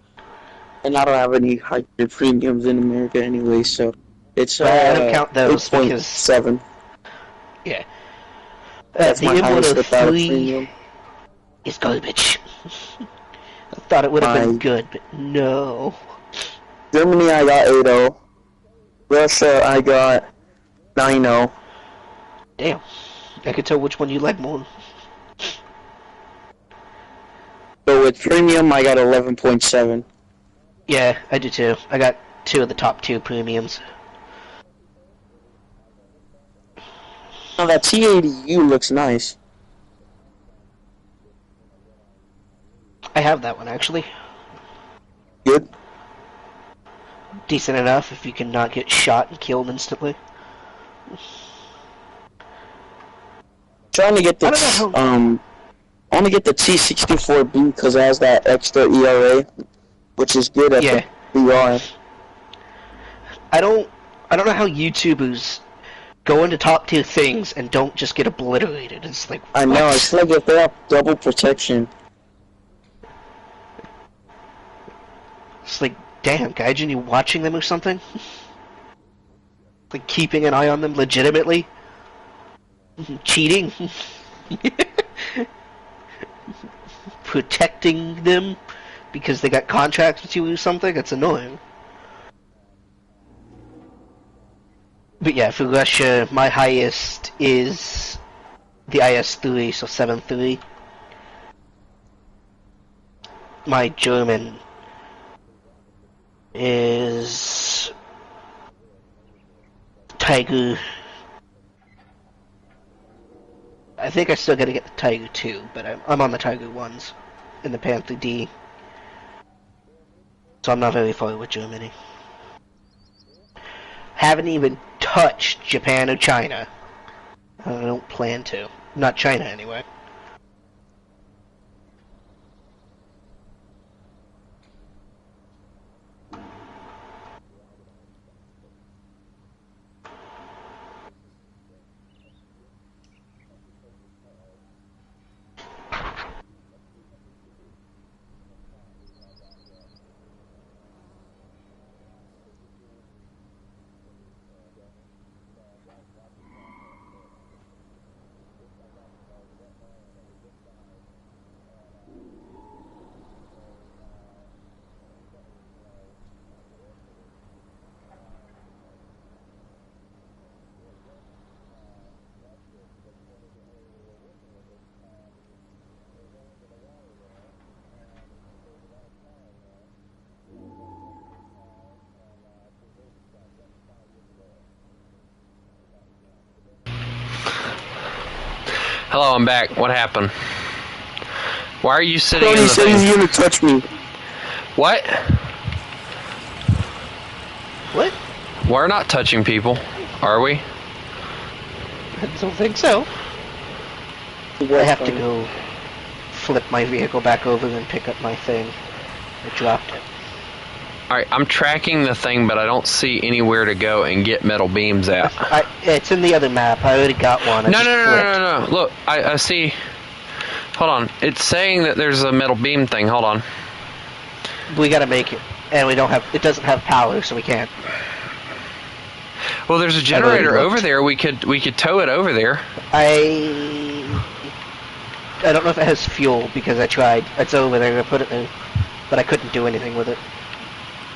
Speaker 2: and I don't have any high premiums in America anyway, so it's
Speaker 3: I don't count those
Speaker 2: 8.7.
Speaker 3: Yeah.
Speaker 2: That's
Speaker 3: the
Speaker 2: my highest without a
Speaker 3: 3
Speaker 2: premium.
Speaker 3: is garbage. I thought it would have been good, but no.
Speaker 2: Germany, I got 8.0. Russia, I got 9.0.
Speaker 3: Damn. I could tell which one you like more.
Speaker 2: So with premium, I got 11.7.
Speaker 3: Yeah, I do too. I got 2 of the top 2 premiums.
Speaker 2: Oh, that T-80U looks nice.
Speaker 3: I have that one, actually.
Speaker 2: Good.
Speaker 3: Decent enough if you can not get shot and killed instantly.
Speaker 2: Trying to get the I want to get the T-64B because it has that extra ERA, which is good at the BR.
Speaker 3: I don't know how YouTubers go into top tier things and don't just get obliterated. It's like,
Speaker 2: I know, it's like if they have double protection.
Speaker 3: It's like, damn, Gaijin, you watching them or something? Like keeping an eye on them legitimately? Cheating? Protecting them because they got contracts with you or something? It's annoying. But yeah, for Russia, my highest is the IS-3, so 7.3. My German is Tiger. I think I still gotta get the Tiger 2, but I'm on the Tiger 1s in the Panther D. So I'm not very far with Germany. Haven't even touched Japan or China. I don't plan to. Not China, anyway.
Speaker 1: Hello, I'm back. What happened? Why are you sitting in the
Speaker 2: He said he's gonna touch me.
Speaker 1: What?
Speaker 3: What?
Speaker 1: We're not touching people, are we?
Speaker 3: I don't think so. I have to go flip my vehicle back over and pick up my thing. I dropped it.
Speaker 1: Alright, I'm tracking the thing, but I don't see anywhere to go and get metal beams at.
Speaker 3: It's in the other map. I already got one.
Speaker 1: No. Look, I see. Hold on. It's saying that there's a metal beam thing. Hold on.
Speaker 3: We gotta make it. And we don't have... It doesn't have power, so we can't.
Speaker 1: Well, there's a generator over there. We could tow it over there.
Speaker 3: I don't know if it has fuel, because I tried. It's over there. I put it there. but I couldn't do anything with it.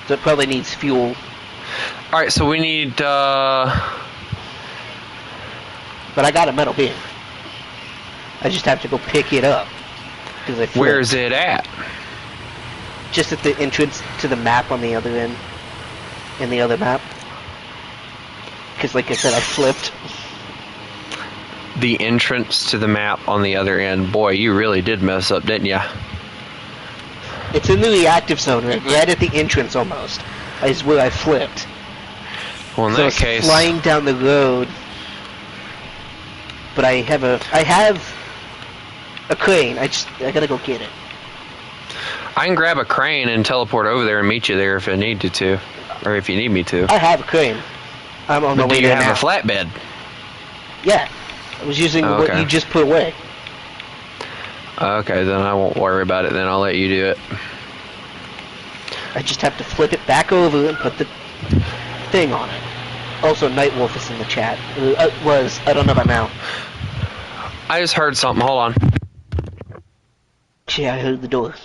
Speaker 3: So it probably needs fuel.
Speaker 1: Alright, so we need,
Speaker 3: But I got a metal beam. I just have to go pick it up.
Speaker 1: Where's it at?
Speaker 3: Just at the entrance to the map on the other end. In the other map. Because like I said, I flipped.
Speaker 1: The entrance to the map on the other end. Boy, you really did mess up, didn't ya?
Speaker 3: It's in the reactive zone, right at the entrance almost. Is where I flipped.
Speaker 1: Well, in
Speaker 3: so
Speaker 1: that case,
Speaker 3: flying down the road. But I have a crane. I gotta go get it.
Speaker 1: I can grab a crane and teleport over there and meet you there if I need to, or if you need me to.
Speaker 3: I have a crane. I'm on my way there now.
Speaker 1: Do you have a flatbed?
Speaker 3: Yeah, I was using what you just put away.
Speaker 1: Okay, then I won't worry about it. Then I'll let you do it.
Speaker 3: I just have to flip it back over and put the thing on it. Also, Nightwolf is in the chat. I don't know about now.
Speaker 1: I just heard something. Hold on.
Speaker 3: Yeah, I heard the door.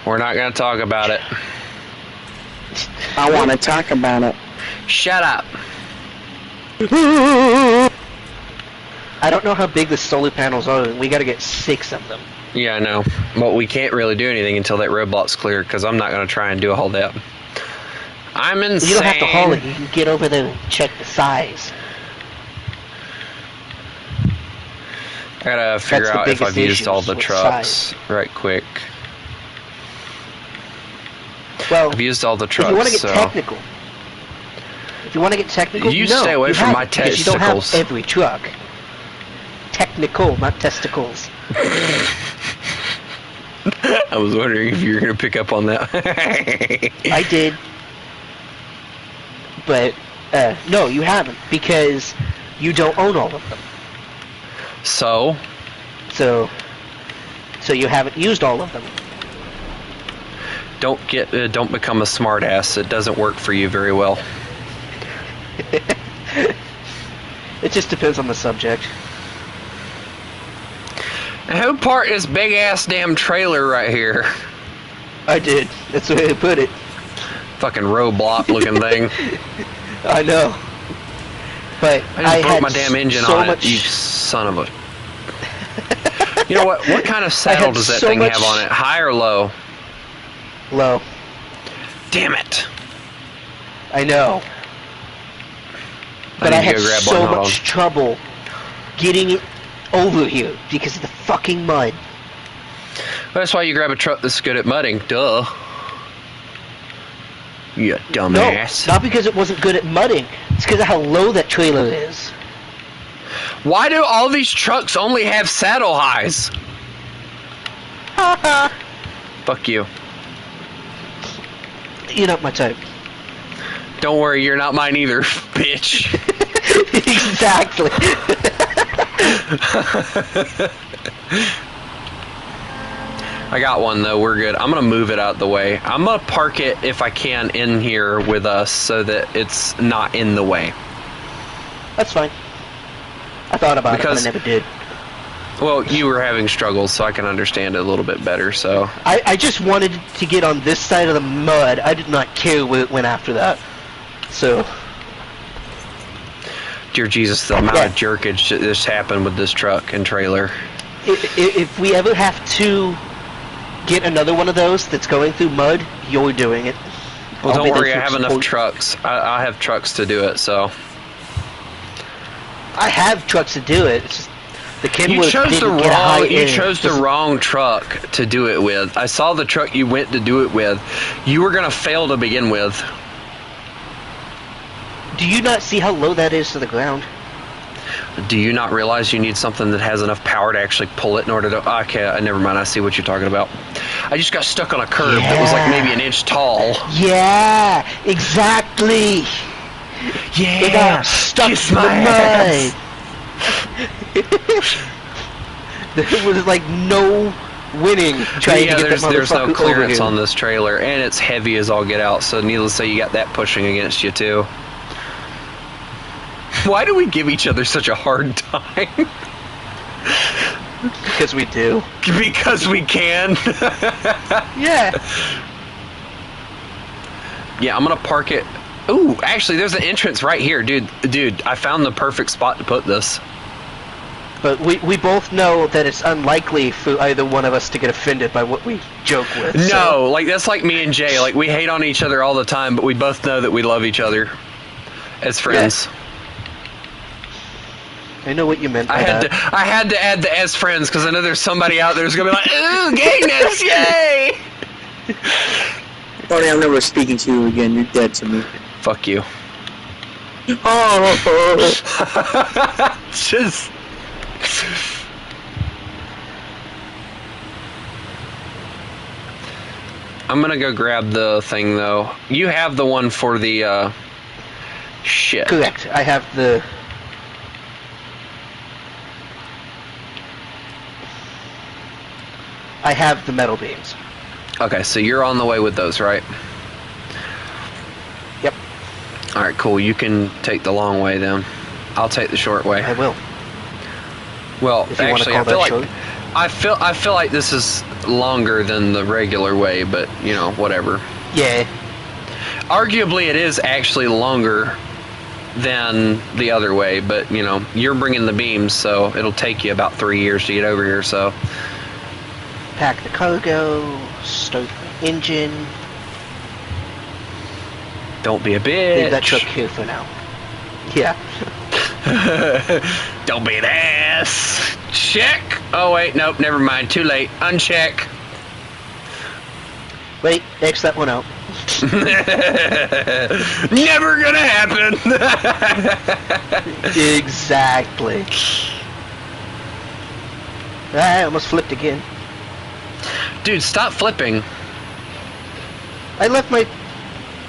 Speaker 1: We're not going to talk about it.
Speaker 2: I want to talk about it.
Speaker 1: Shut up.
Speaker 3: I don't know how big the solar panels are. We got to get 6 of them.
Speaker 1: Yeah, I know. But we can't really do anything until that roadblock's cleared, because I'm not going to try and do a whole that. I'm insane.
Speaker 3: You don't have to haul it. You can get over there and check the size.
Speaker 1: I gotta figure out if I've used all the trucks right quick.
Speaker 3: Well,
Speaker 1: I've used all the trucks.
Speaker 3: If you want to get technical,
Speaker 1: you stay away from my testicles.
Speaker 3: You don't have every truck. Technical, not testicles.
Speaker 1: I was wondering if you were going to pick up on that.
Speaker 3: I did. But, no, you haven't, because you don't own all of them.
Speaker 1: So
Speaker 3: you haven't used all of them.
Speaker 1: Don't become a smartass. It doesn't work for you very well.
Speaker 3: It just depends on the subject.
Speaker 1: And who parked this big ass damn trailer right here?
Speaker 3: I did. That's the way I put it.
Speaker 1: Fucking roadblock looking thing.
Speaker 3: I know. But
Speaker 1: I just broke my damn engine on it, you son of a... You know what? What kind of saddle does that thing have on it? High or low?
Speaker 3: Low.
Speaker 1: Damn it.
Speaker 3: I know. But I had so much trouble getting it over here because of the fucking mud.
Speaker 1: Well, that's why you grab a truck that's good at mudding. Duh. You dumbass.
Speaker 3: No, not because it wasn't good at mudding. It's because of how low that trailer is.
Speaker 1: Why do all these trucks only have saddle highs? Fuck you.
Speaker 3: You're not my type.
Speaker 1: Don't worry, you're not mine either, bitch.
Speaker 3: Exactly.
Speaker 1: I got one though, we're good. I'm gonna move it out the way. I'm gonna park it if I can in here with us so that it's not in the way.
Speaker 3: That's fine. I thought about it, but I never did.
Speaker 1: Well, you were having struggles, so I can understand it a little bit better, so...
Speaker 3: I just wanted to get on this side of the mud. I did not care where it went after that. So...
Speaker 1: Dear Jesus, the amount of jerkage that this happened with this truck and trailer.
Speaker 3: If we ever have to get another one of those that's going through mud, you're doing it.
Speaker 1: Well, don't worry, I have enough trucks. I have trucks to do it, so...
Speaker 3: I have trucks to do it. It's just the
Speaker 1: You chose the wrong truck to do it with. I saw the truck you went to do it with. You were gonna fail to begin with.
Speaker 3: Do you not see how low that is to the ground?
Speaker 1: Do you not realize you need something that has enough power to actually pull it in order to... Okay, never mind. I see what you're talking about. I just got stuck on a curb that was like maybe an inch tall.
Speaker 3: Yeah, exactly.
Speaker 1: Yeah,
Speaker 3: They got stuck
Speaker 1: kiss
Speaker 3: in the
Speaker 1: my
Speaker 3: mud. There was like no winning trying to get that motherfucker
Speaker 1: there's no clearance
Speaker 3: over here.
Speaker 1: on this trailer, and it's heavy as all get out, so needless to say, you got that pushing against you, too. Why do we give each other such a hard time?
Speaker 3: Because we do.
Speaker 1: Because we can.
Speaker 3: Yeah.
Speaker 1: Yeah, I'm gonna park it. Ooh, actually, there's an entrance right here, dude. Dude, I found the perfect spot to put this.
Speaker 3: But we both know that it's unlikely for either one of us to get offended by what we joke with.
Speaker 1: No,
Speaker 3: so.
Speaker 1: like that's like me and Jay. Like we hate on each other all the time, but we both know that we love each other as friends.
Speaker 3: Yeah. I know what you meant by
Speaker 1: I had to add the as friends because I know there's somebody out there who's gonna be like, ooh, gayness, yay!
Speaker 2: Tony, I'm never speaking to you again. You're dead to me.
Speaker 1: Fuck you.
Speaker 2: Oh.
Speaker 1: Just. I'm gonna go grab the thing though. You have the one for the shit.
Speaker 3: Correct. I have the. I have the metal beams.
Speaker 1: Okay, so you're on the way with those, right?
Speaker 3: Yep.
Speaker 1: Alright, cool. You can take the long way then. I'll take the short way.
Speaker 3: I will.
Speaker 1: Well,
Speaker 3: If you
Speaker 1: actually,
Speaker 3: want to call that short.
Speaker 1: I feel like this is longer than the regular way, but you know, whatever.
Speaker 3: Yeah.
Speaker 1: Arguably, it is actually longer than the other way, but you know, you're bringing the beams, so it'll take you about 3 years to get over here. So,
Speaker 3: Pack the cargo, start the engine.
Speaker 1: don't be a bitch.
Speaker 3: Leave that truck here for now. Yeah.
Speaker 1: Don't be an ass. Check. Oh wait, nope, never mind. Too late. Uncheck.
Speaker 3: Wait, X that one out.
Speaker 1: Never gonna happen.
Speaker 3: Exactly. I almost flipped again.
Speaker 1: Dude, stop flipping.
Speaker 3: I left my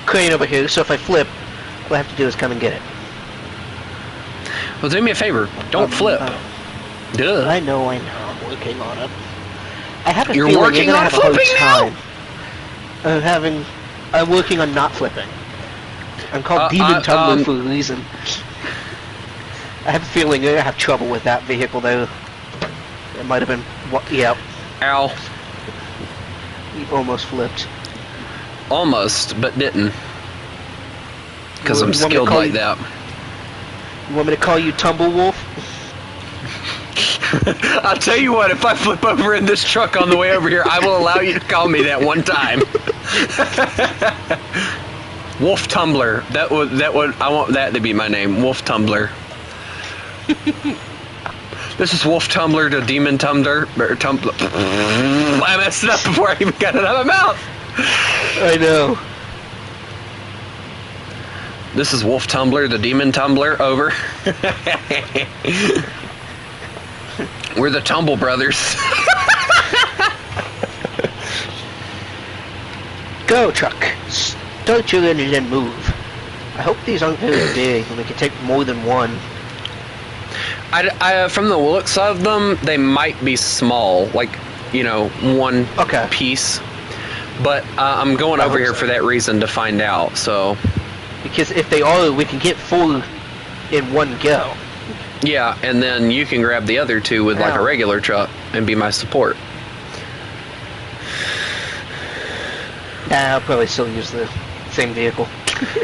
Speaker 3: crane over here, so if I flip, all I have to do is come and get it.
Speaker 1: Well, do me a favor. Don't flip. Duh.
Speaker 3: I know. I'm working on it. I have a
Speaker 1: You're
Speaker 3: feeling
Speaker 1: working
Speaker 3: you're gonna
Speaker 1: on
Speaker 3: have a
Speaker 1: flipping
Speaker 3: hard time. I'm working on not flipping. I'm called Demon Tumbler for a reason. I have a feeling you're gonna have trouble with that vehicle though. It might have been. Yeah.
Speaker 1: Ow.
Speaker 3: You almost flipped.
Speaker 1: Almost, but didn't. Because I'm
Speaker 3: You want me to
Speaker 1: skilled
Speaker 3: call
Speaker 1: like
Speaker 3: you-
Speaker 1: that.
Speaker 3: You want me to call you Tumblewolf?
Speaker 1: I'll tell you what, if I flip over in this truck on the way over here, I will allow you to call me that one time. Wolf Tumbler. That would I want that to be my name. Wolf Tumbler. This is Wolf Tumbler to Demon Tumbler. I messed it up before I even got it out of my mouth.
Speaker 3: I know.
Speaker 1: This is Wolf Tumbler, the Demon Tumbler, over. We're the Tumble Brothers.
Speaker 3: Go, truck. Start your engine and move. I hope these aren't very big and we can take more than one.
Speaker 1: From the looks of them, they might be small, like, you know, one piece. But I'm going over here for that reason to find out, so...
Speaker 3: Because if they are, we can get full in one go.
Speaker 1: Yeah, and then you can grab the other two with like a regular truck and be my support.
Speaker 3: Nah, I'll probably still use the same vehicle.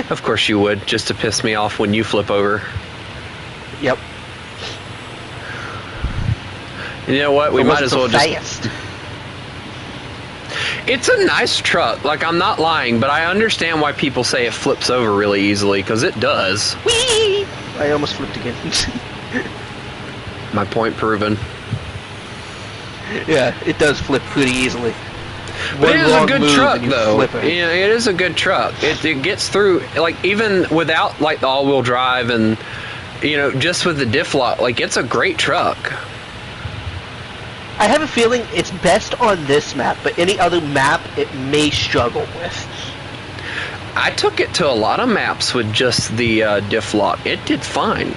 Speaker 1: Of course you would, just to piss me off when you flip over.
Speaker 3: Yep.
Speaker 1: You know what? We might as well
Speaker 3: just...
Speaker 1: It's a nice truck. Like, I'm not lying, but I understand why people say it flips over really easily, because it does.
Speaker 3: Whee! I almost flipped again.
Speaker 1: My point proven.
Speaker 3: Yeah, it does flip pretty easily.
Speaker 1: But it is a good truck, though. Yeah, it is a good truck. It gets through, like, even without, like, the all-wheel drive and You know, just with the diff lock, like, it's a great truck.
Speaker 3: I have a feeling it's best on this map, but any other map it may struggle with.
Speaker 1: I took it to a lot of maps with just the diff lock. It did fine.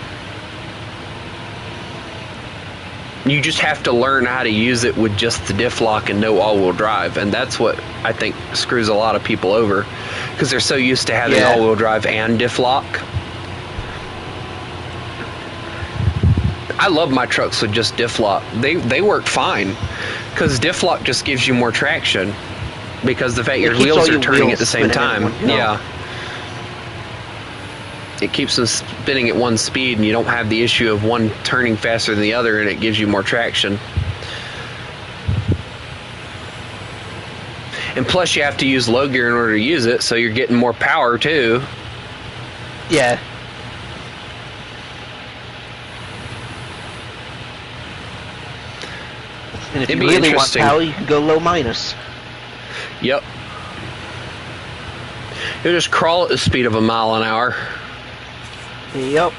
Speaker 1: You just have to learn how to use it with just the diff lock and no all-wheel drive, and that's what I think screws a lot of people over, because they're so used to having all-wheel drive and diff lock. I love my trucks with just diff lock. They work fine, because diff lock just gives you more traction, because the fact your wheels are turning at the same time. Yeah. It keeps them spinning at one speed, and you don't have the issue of one turning faster than the other, and it gives you more traction. And plus, you have to use low gear in order to use it, so you're getting more power too.
Speaker 3: Yeah. And if you really want power, you can go low minus.
Speaker 1: Yep. You'll just crawl at the speed of a mile an hour.
Speaker 3: Yep.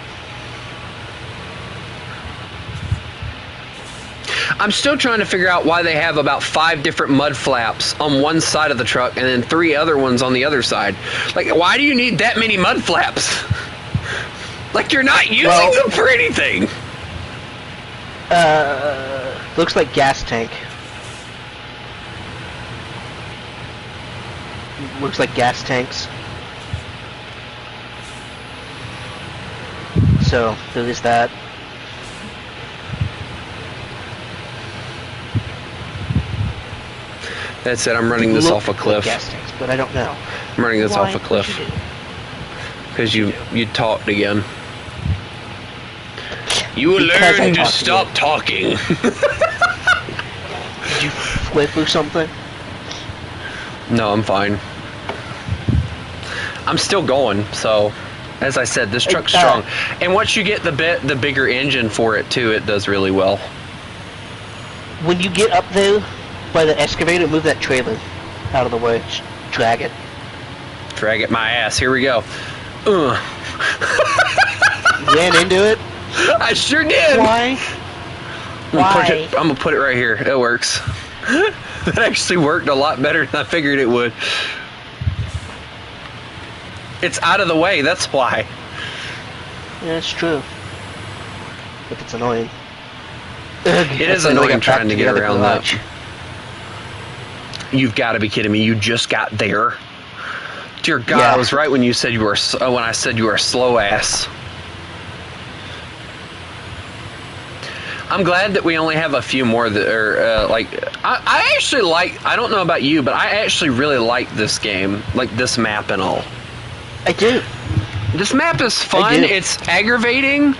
Speaker 1: I'm still trying to figure out why they have about 5 different mud flaps on one side of the truck and then 3 other ones on the other side. Like, why do you need that many mud flaps? Like, you're not using them for anything.
Speaker 3: Looks like gas tank. Looks like gas tanks. So, there is that.
Speaker 1: That's it, I'm running this off a cliff.
Speaker 3: Like gas tanks, but I don't know.
Speaker 1: I'm running this off a cliff. Because you talked again. You will learn to stop talking.
Speaker 3: Did you flip or something?
Speaker 1: No, I'm fine. I'm still going, so... As I said, this truck's strong. And once you get the bigger engine for it, too, it does really well.
Speaker 3: When you get up there by the excavator, move that trailer out of the way. Just drag it.
Speaker 1: Drag it my ass. Here we go.
Speaker 3: You ran into it?
Speaker 1: I sure did.
Speaker 3: Why?
Speaker 1: I'm going to put it right here. It works. That actually worked a lot better than I figured it would. It's out of the way, that's why.
Speaker 3: Yeah, it's true. But it's annoying.
Speaker 1: It is annoying trying to get around that. You've got to be kidding me. You just got there. Dear God, I was right when you said you were when I said you were a slow ass. I'm glad that we only have a few more that are like. I actually like. I don't know about you, but I actually really like this game, like this map and all.
Speaker 3: I do.
Speaker 1: This map is fun. It's aggravating,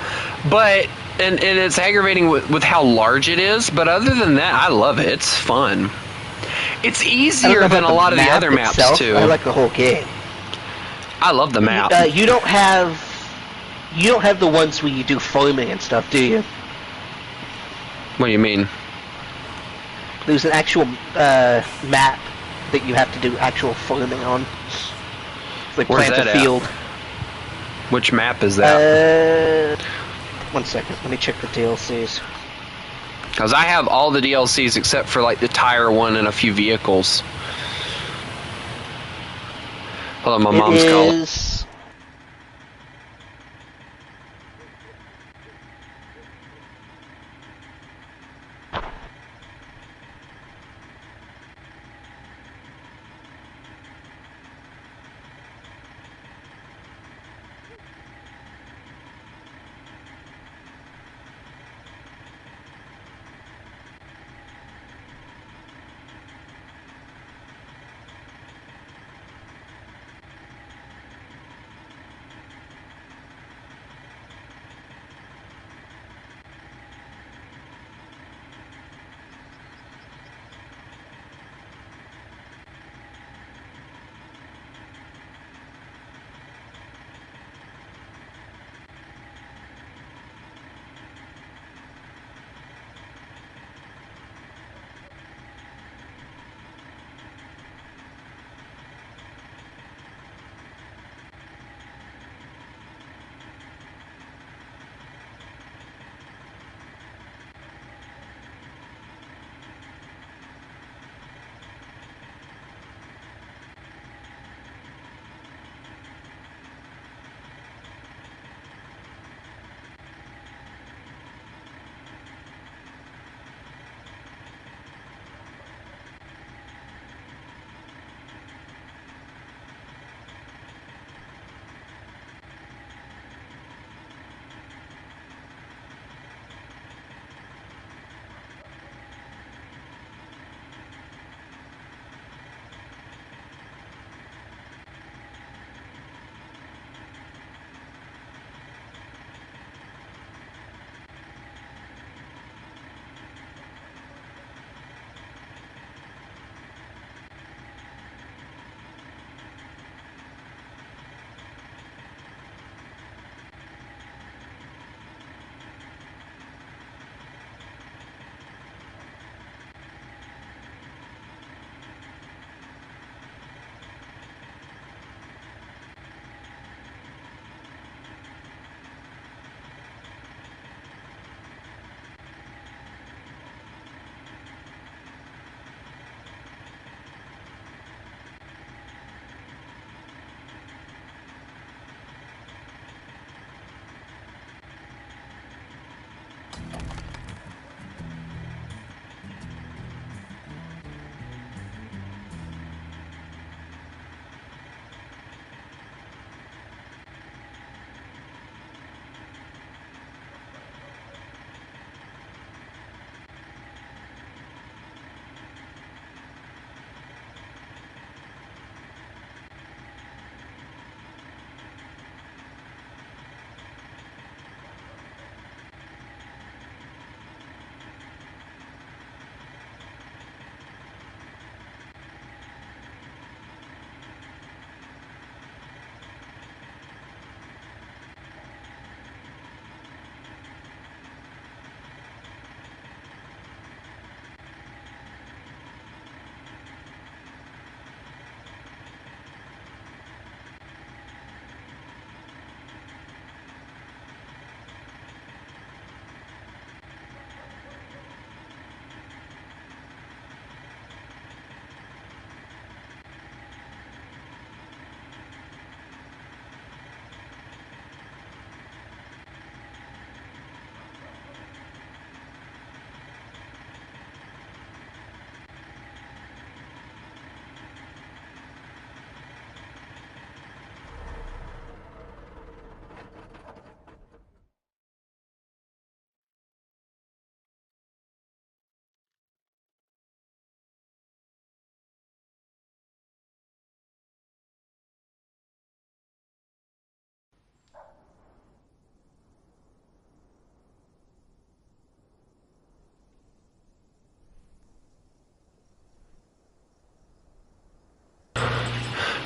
Speaker 1: but and it's aggravating with how large it is. But other than that, I love it. It's fun. It's easier than a lot of the other maps too.
Speaker 3: I like the whole game.
Speaker 1: I love the map.
Speaker 3: You don't have the ones where you do farming and stuff, do you?
Speaker 1: What do you mean?
Speaker 3: There's an actual map that you have to do actual farming on. Like plant a field.
Speaker 1: Which map is that?
Speaker 3: 1 second, let me check the DLCs.
Speaker 1: Because I have all the DLCs except for like the tire one and a few vehicles. Hold on, my mom's calling.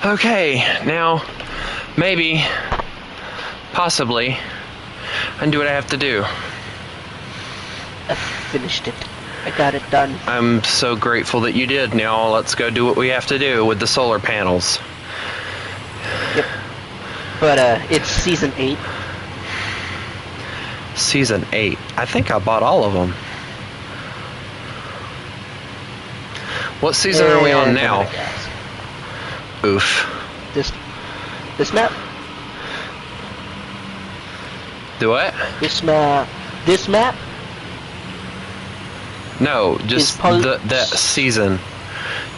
Speaker 1: Okay, now, maybe, possibly, I can do what I have to do.
Speaker 3: I finished it. I got it done.
Speaker 1: I'm so grateful that you did. Now let's go do what we have to do with the solar panels.
Speaker 3: Yep. But, it's Season 8.
Speaker 1: Season 8. I think I bought all of them. What season are we on now? Oof.
Speaker 3: This map?
Speaker 1: Do what?
Speaker 3: This map?
Speaker 1: No, just that season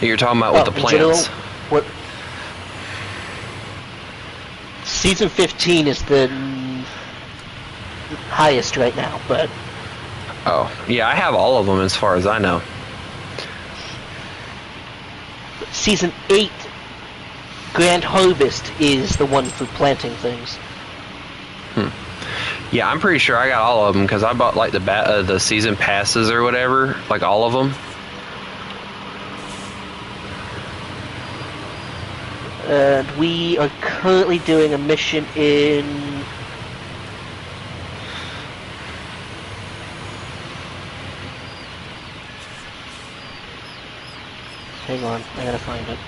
Speaker 1: that you're talking about with the plants.
Speaker 3: General, what? Season 15 is the highest right now, but...
Speaker 1: Oh, yeah, I have all of them as far as I know.
Speaker 3: Season 8, Grand Harvest, is the one for planting things.
Speaker 1: Yeah, I'm pretty sure I got all of them because I bought like the season passes or whatever, like all of them.
Speaker 3: And we are currently doing a mission in... Hang on, I gotta find it.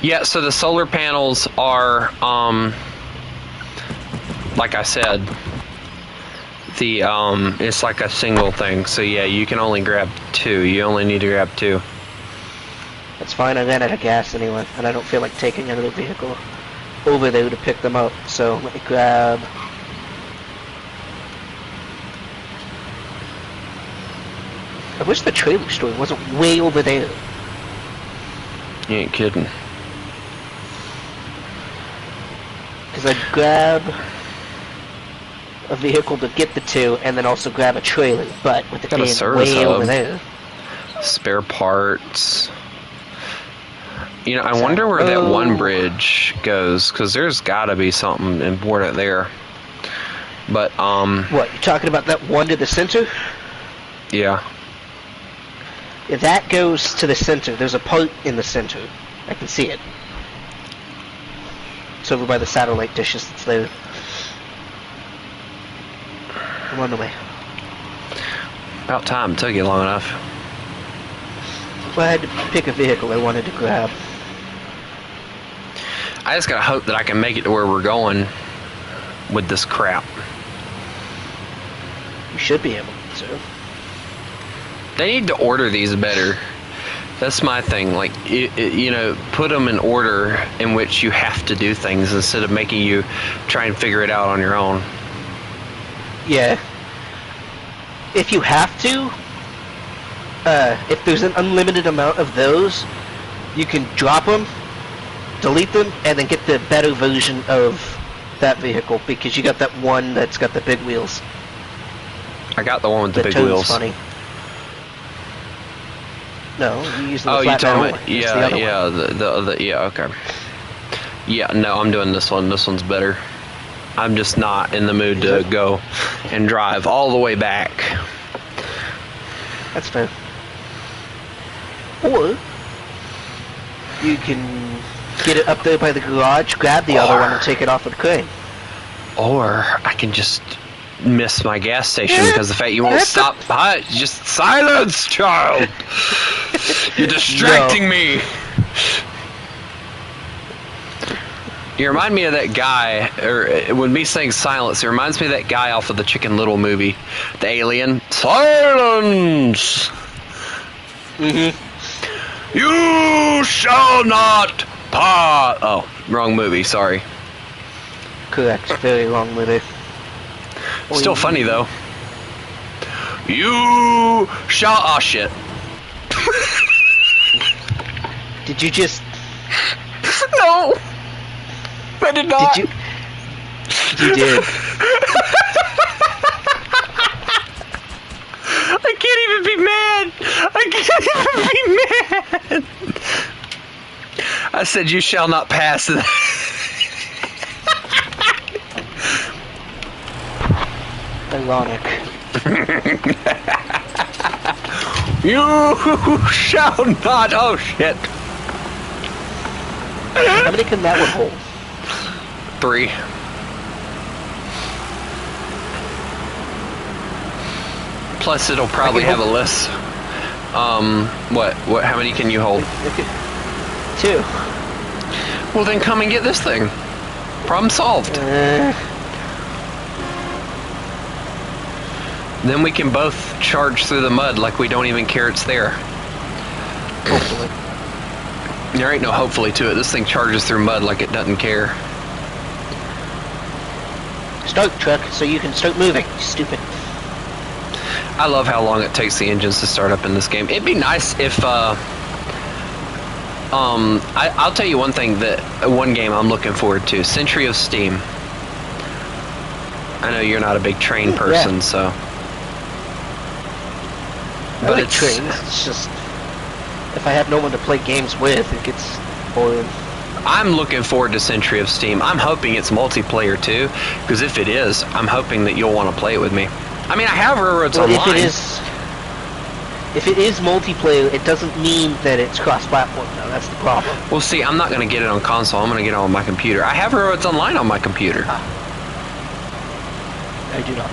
Speaker 1: Yeah, so the solar panels are, like I said, it's like a single thing. So yeah, you can only grab 2. You only need to grab 2.
Speaker 3: That's fine, I ran out of gas anyway, and I don't feel like taking another vehicle over there to pick them up, so let me grab... I wish the trailer store wasn't way over there.
Speaker 1: You ain't kidding.
Speaker 3: Because I'd grab a vehicle to get the 2, and then also grab a trailer, but with the
Speaker 1: Got a
Speaker 3: can
Speaker 1: service
Speaker 3: way
Speaker 1: hub.
Speaker 3: over there.
Speaker 1: Spare parts. You know, I wonder where that one bridge goes, because there's got to be something important there. But,
Speaker 3: What, you talking about that one to the center?
Speaker 1: yeah.
Speaker 3: If that goes to the center, there's a part in the center. I can see it. It's over by the satellite dishes that's there. I'm on the way.
Speaker 1: About time. It took you long enough.
Speaker 3: Well, I had to pick a vehicle I wanted to grab.
Speaker 1: I just gotta hope that I can make it to where we're going with this crap.
Speaker 3: You should be able to.
Speaker 1: They need to order these better. That's my thing. Like, you know, put them in order in which you have to do things instead of making you try and figure it out on your own.
Speaker 3: Yeah. If you have to, if there's an unlimited amount of those, you can drop them, delete them, and then get the better version of that vehicle, because you got that one that's got the big wheels.
Speaker 1: I got the one with the big
Speaker 3: tone's
Speaker 1: wheels.
Speaker 3: Funny. No, you use the
Speaker 1: Oh,
Speaker 3: flat
Speaker 1: you talking
Speaker 3: metal
Speaker 1: about,
Speaker 3: one. It's the other one.
Speaker 1: yeah, okay. Yeah, no, I'm doing this one. This one's better. I'm just not in the mood to go and drive all the way back.
Speaker 3: That's fair. Or you can get it up there by the garage, grab the other one, and take it off with the crane.
Speaker 1: Or I can just miss my gas station because the fact you won't stop. Just silence, child. You're distracting me. You remind me of that guy, or when me saying silence, it reminds me of that guy off of the Chicken Little movie, the alien. Silence. You shall not pass. Oh, wrong movie. Sorry.
Speaker 3: Correct. Very long movie.
Speaker 1: Still funny though. You shall. Oh shit.
Speaker 3: Did you just...
Speaker 1: No. I did not.
Speaker 3: Did you? You did.
Speaker 1: I can't even be mad. I can't even be mad. I said you shall not pass.
Speaker 3: Ironic.
Speaker 1: You shall not. Oh shit.
Speaker 3: How many can that one hold?
Speaker 1: 3. Plus, it'll probably have a list. What? How many can you hold?
Speaker 3: 2.
Speaker 1: Well, then come and get this thing. Problem solved. Then we can both charge through the mud like we don't even care it's there.
Speaker 3: Hopefully.
Speaker 1: There ain't no hopefully to it. This thing charges through mud like it doesn't care.
Speaker 3: Start, truck, so you can start moving. Stupid.
Speaker 1: I love how long it takes the engines to start up in this game. It'd be nice if, I'll tell you one thing one game I'm looking forward to. Century of Steam. I know you're not a big train person, so.
Speaker 3: I like trains. It's just, if I have no one to play games with, it gets boring.
Speaker 1: I'm looking forward to Century of Steam. I'm hoping it's multiplayer too, because if it is, I'm hoping that you'll want to play it with me. I mean, I have Railroads Online.
Speaker 3: If it is multiplayer, it doesn't mean that it's cross-platform, though. That's the problem.
Speaker 1: Well, see, I'm not going to get it on console. I'm going to get it on my computer. I have Railroads Online on my computer.
Speaker 3: I do not.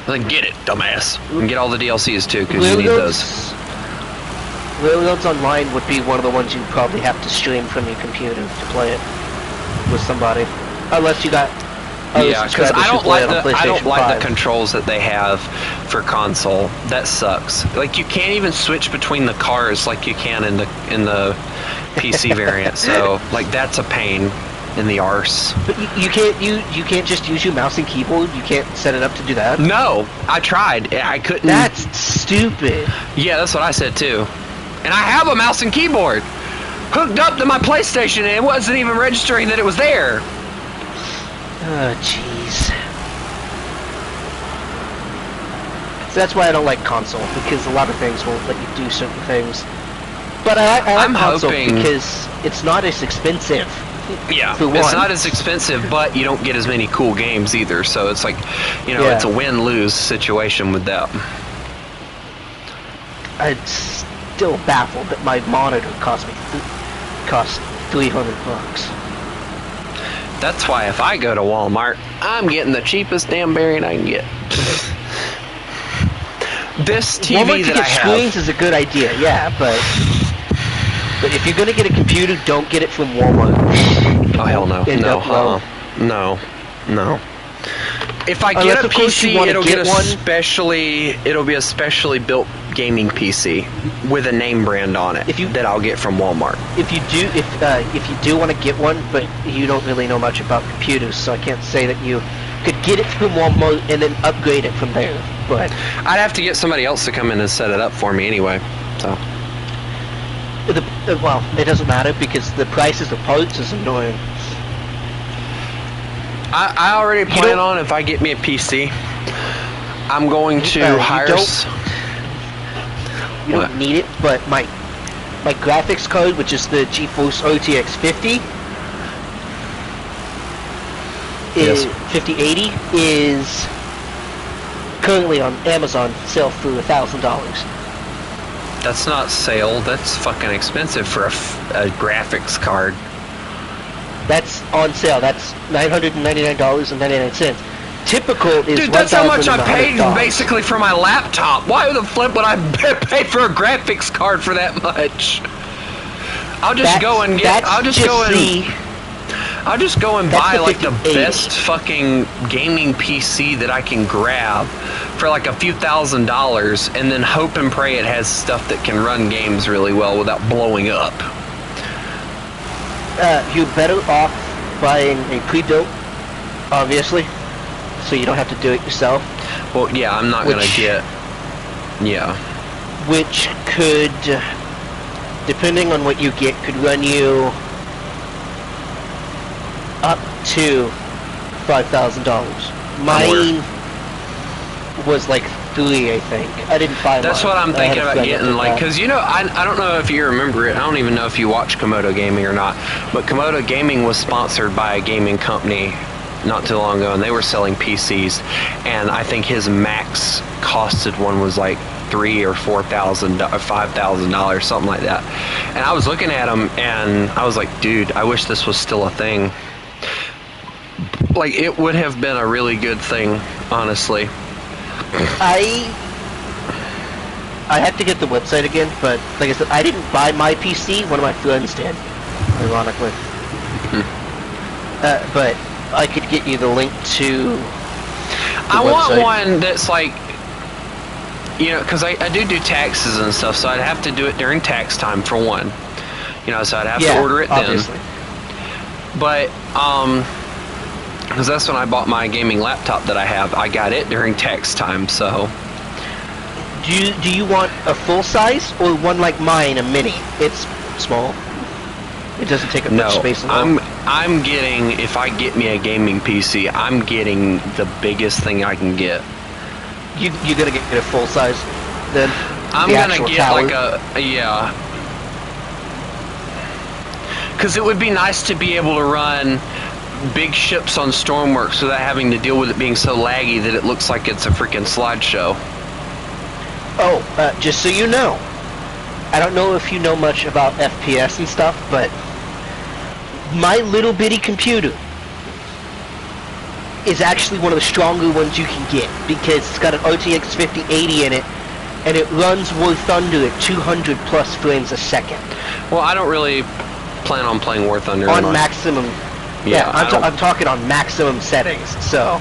Speaker 1: Then get it, dumbass. And get all the DLCs too, because you need those.
Speaker 3: Railroads Online would be one of the ones you'd probably have to stream from your computer to play it with somebody, unless you got.
Speaker 1: Yeah, because I don't like the controls that they have for console. That sucks. Like you can't even switch between the cars like you can in the PC variant. So like that's a pain in the arse.
Speaker 3: But you can't just use your mouse and keyboard. You can't set it up to do that.
Speaker 1: No, I tried. I couldn't.
Speaker 3: That's stupid.
Speaker 1: Yeah, that's what I said too. And I have a mouse and keyboard hooked up to my PlayStation, and it wasn't even registering that it was there.
Speaker 3: Oh, jeez. So that's why I don't like console, because a lot of things won't let you do certain things. But I like console because it's not as expensive.
Speaker 1: Yeah, it's not as expensive, but you don't get as many cool games either. So it's like, it's a win-lose situation with that.
Speaker 3: I'm still baffled that my monitor cost $300.
Speaker 1: That's why if I go to Walmart, I'm getting the cheapest damn bearing I can get. This TV that I have.
Speaker 3: Screens is a good idea, yeah, but if you're gonna get a computer, don't get it from Walmart.
Speaker 1: Oh hell no, no. If I get a PC, it'll be a specially built gaming PC with a name brand on it that I'll get from Walmart.
Speaker 3: If you do want to get one, but you don't really know much about computers, so I can't say that you could get it from Walmart and then upgrade it from there. But
Speaker 1: I'd have to get somebody else to come in and set it up for me anyway. So.
Speaker 3: Well, it doesn't matter because the prices of parts is annoying.
Speaker 1: I already plan on, if I get me a PC, I'm going to hire...
Speaker 3: You don't need it, but my graphics card, which is the GeForce RTX 50, is 5080, is currently on Amazon sale for $1,000.
Speaker 1: That's not sale. That's fucking expensive for a graphics card.
Speaker 3: That's on sale. That's $999.99. Typical is
Speaker 1: Dude, that's how much I paid basically for my laptop. Why the flip would I pay for a graphics card for that much? I'll just go and buy like the best fucking gaming PC that I can grab for like a few $1,000s, and then hope and pray it has stuff that can run games really well without blowing up.
Speaker 3: You're better off buying a pre-built, obviously, so you don't have to do it yourself.
Speaker 1: Well, yeah, I'm not gonna get... Yeah.
Speaker 3: Which could, depending on what you get, could run you up to $5,000. Mine was like $3, I think. I didn't buy mine.
Speaker 1: That's what I'm thinking about getting, like, because I don't know if you remember it. I don't even know if you watch Komodo Gaming or not, but Komodo Gaming was sponsored by a gaming company not too long ago, and they were selling PCs, and I think his max costed one was like $3,000 or $4,000 or $5,000, something like that. And I was looking at them, and I was like, dude, I wish this was still a thing. Like, it would have been a really good thing, honestly.
Speaker 3: I had to get the website again, but like I said, I didn't buy my PC. One of my friends did, ironically. But I could get you the link to the
Speaker 1: I
Speaker 3: website.
Speaker 1: want one that's like, you know, because I do taxes and stuff, so I'd have to do it during tax time for one. You know, so I'd have to order it
Speaker 3: obviously.
Speaker 1: then. But, because that's when I bought my gaming laptop that I have. I got it during tax time, so.
Speaker 3: Do you want a full size or one like mine, a mini? It's small. It doesn't take up much space at all.
Speaker 1: I'm getting, if I get me a gaming PC, I'm getting the biggest thing I can get.
Speaker 3: You're gonna get a full size then?
Speaker 1: I'm gonna get like yeah. Because it would be nice to be able to run big ships on Stormworks without having to deal with it being so laggy that it looks like it's a freaking slideshow.
Speaker 3: Oh, just so you know, I don't know if you know much about FPS and stuff, but my little bitty computer is actually one of the stronger ones you can get because it's got an RTX 5080 in it, and it runs War Thunder at 200 plus frames a second.
Speaker 1: Well, I don't really plan on playing War Thunder
Speaker 3: on maximum.
Speaker 1: Yeah,
Speaker 3: I'm talking on maximum settings, so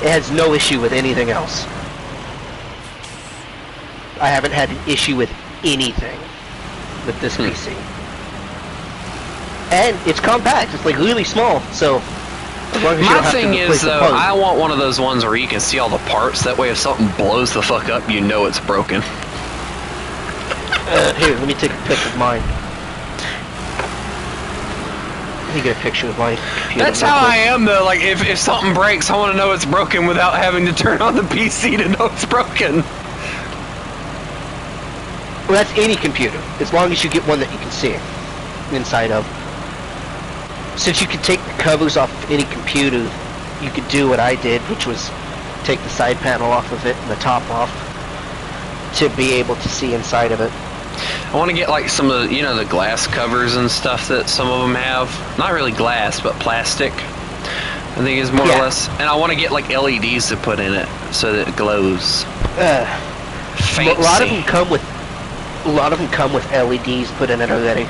Speaker 3: it has no issue with anything else. I haven't had an issue with anything with this PC. And it's compact. It's like really small, so as long as you don't have to replace the part.
Speaker 1: I want one of those ones where you can see all the parts. That way, if something blows the fuck up, you know it's broken.
Speaker 3: Here, let me take a picture of mine. Let me get a picture of my computer.
Speaker 1: That's how I am, though. Like, if something breaks, I want to know it's broken without having to turn on the PC to know it's broken.
Speaker 3: Well, that's any computer, as long as you get one that you can see inside of. Since you can take the covers off any computer, you could do what I did, which was take the side panel off of it and the top off to be able to see inside of it.
Speaker 1: I want to get like some of the, you know, the glass covers and stuff that some of them have. Not really glass, but plastic. I think is more or less. And I want to get like LEDs to put in it so that it glows. Fancy.
Speaker 3: A lot of them come with LEDs put in it already.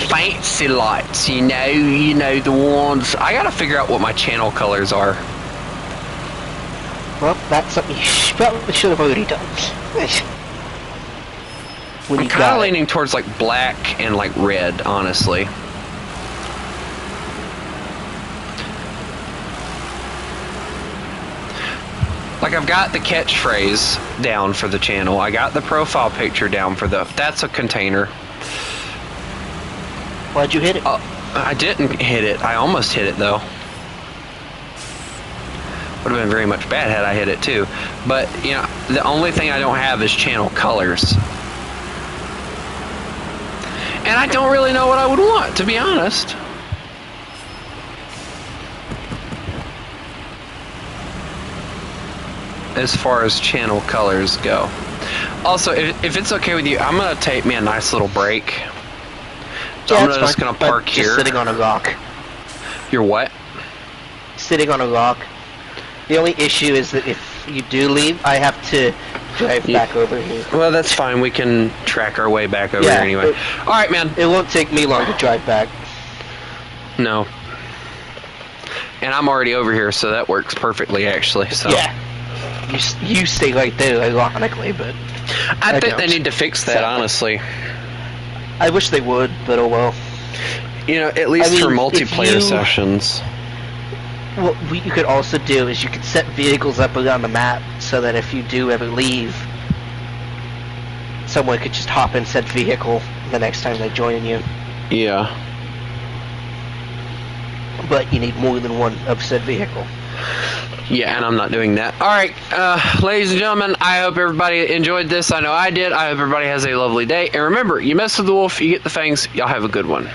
Speaker 1: Fancy lights, you know the ones. I gotta figure out what my channel colors are.
Speaker 3: Well, that's something you probably should have already done.
Speaker 1: I'm kind of leaning towards like black and like red, honestly. Like, I've got the catchphrase down for the channel. I got the profile picture down for that's a container.
Speaker 3: Why'd you hit it?
Speaker 1: I didn't hit it. I almost hit it, though. Would have been very much bad had I hit it, too. But, you know, the only thing I don't have is channel colors. And I don't really know what I would want, to be honest. As far as channel colors go. Also, if it's okay with you, I'm going to take me a nice little break. So
Speaker 3: yeah,
Speaker 1: I'm just going to park here.
Speaker 3: Just sitting on a rock.
Speaker 1: You're what?
Speaker 3: Sitting on a rock. The only issue is that if you do leave, I have to drive back over here.
Speaker 1: Well, that's fine. We can track our way back over here anyway. Alright, man.
Speaker 3: It won't take me long to drive back.
Speaker 1: No. And I'm already over here, so that works perfectly, actually. So.
Speaker 3: Yeah. You stay right there, ironically, but
Speaker 1: I think they need to fix that, honestly.
Speaker 3: I wish they would, but oh well.
Speaker 1: You know, at least for multiplayer sessions.
Speaker 3: What you could also do is you could set vehicles up around the map so that if you do ever leave, someone could just hop in said vehicle the next time they join you.
Speaker 1: Yeah.
Speaker 3: But you need more than one of said vehicle.
Speaker 1: Yeah, and I'm not doing that. Alright, ladies and gentlemen, I hope everybody enjoyed this. I know I did. I hope everybody has a lovely day. And remember, you mess with the wolf, you get the fangs. Y'all have a good one.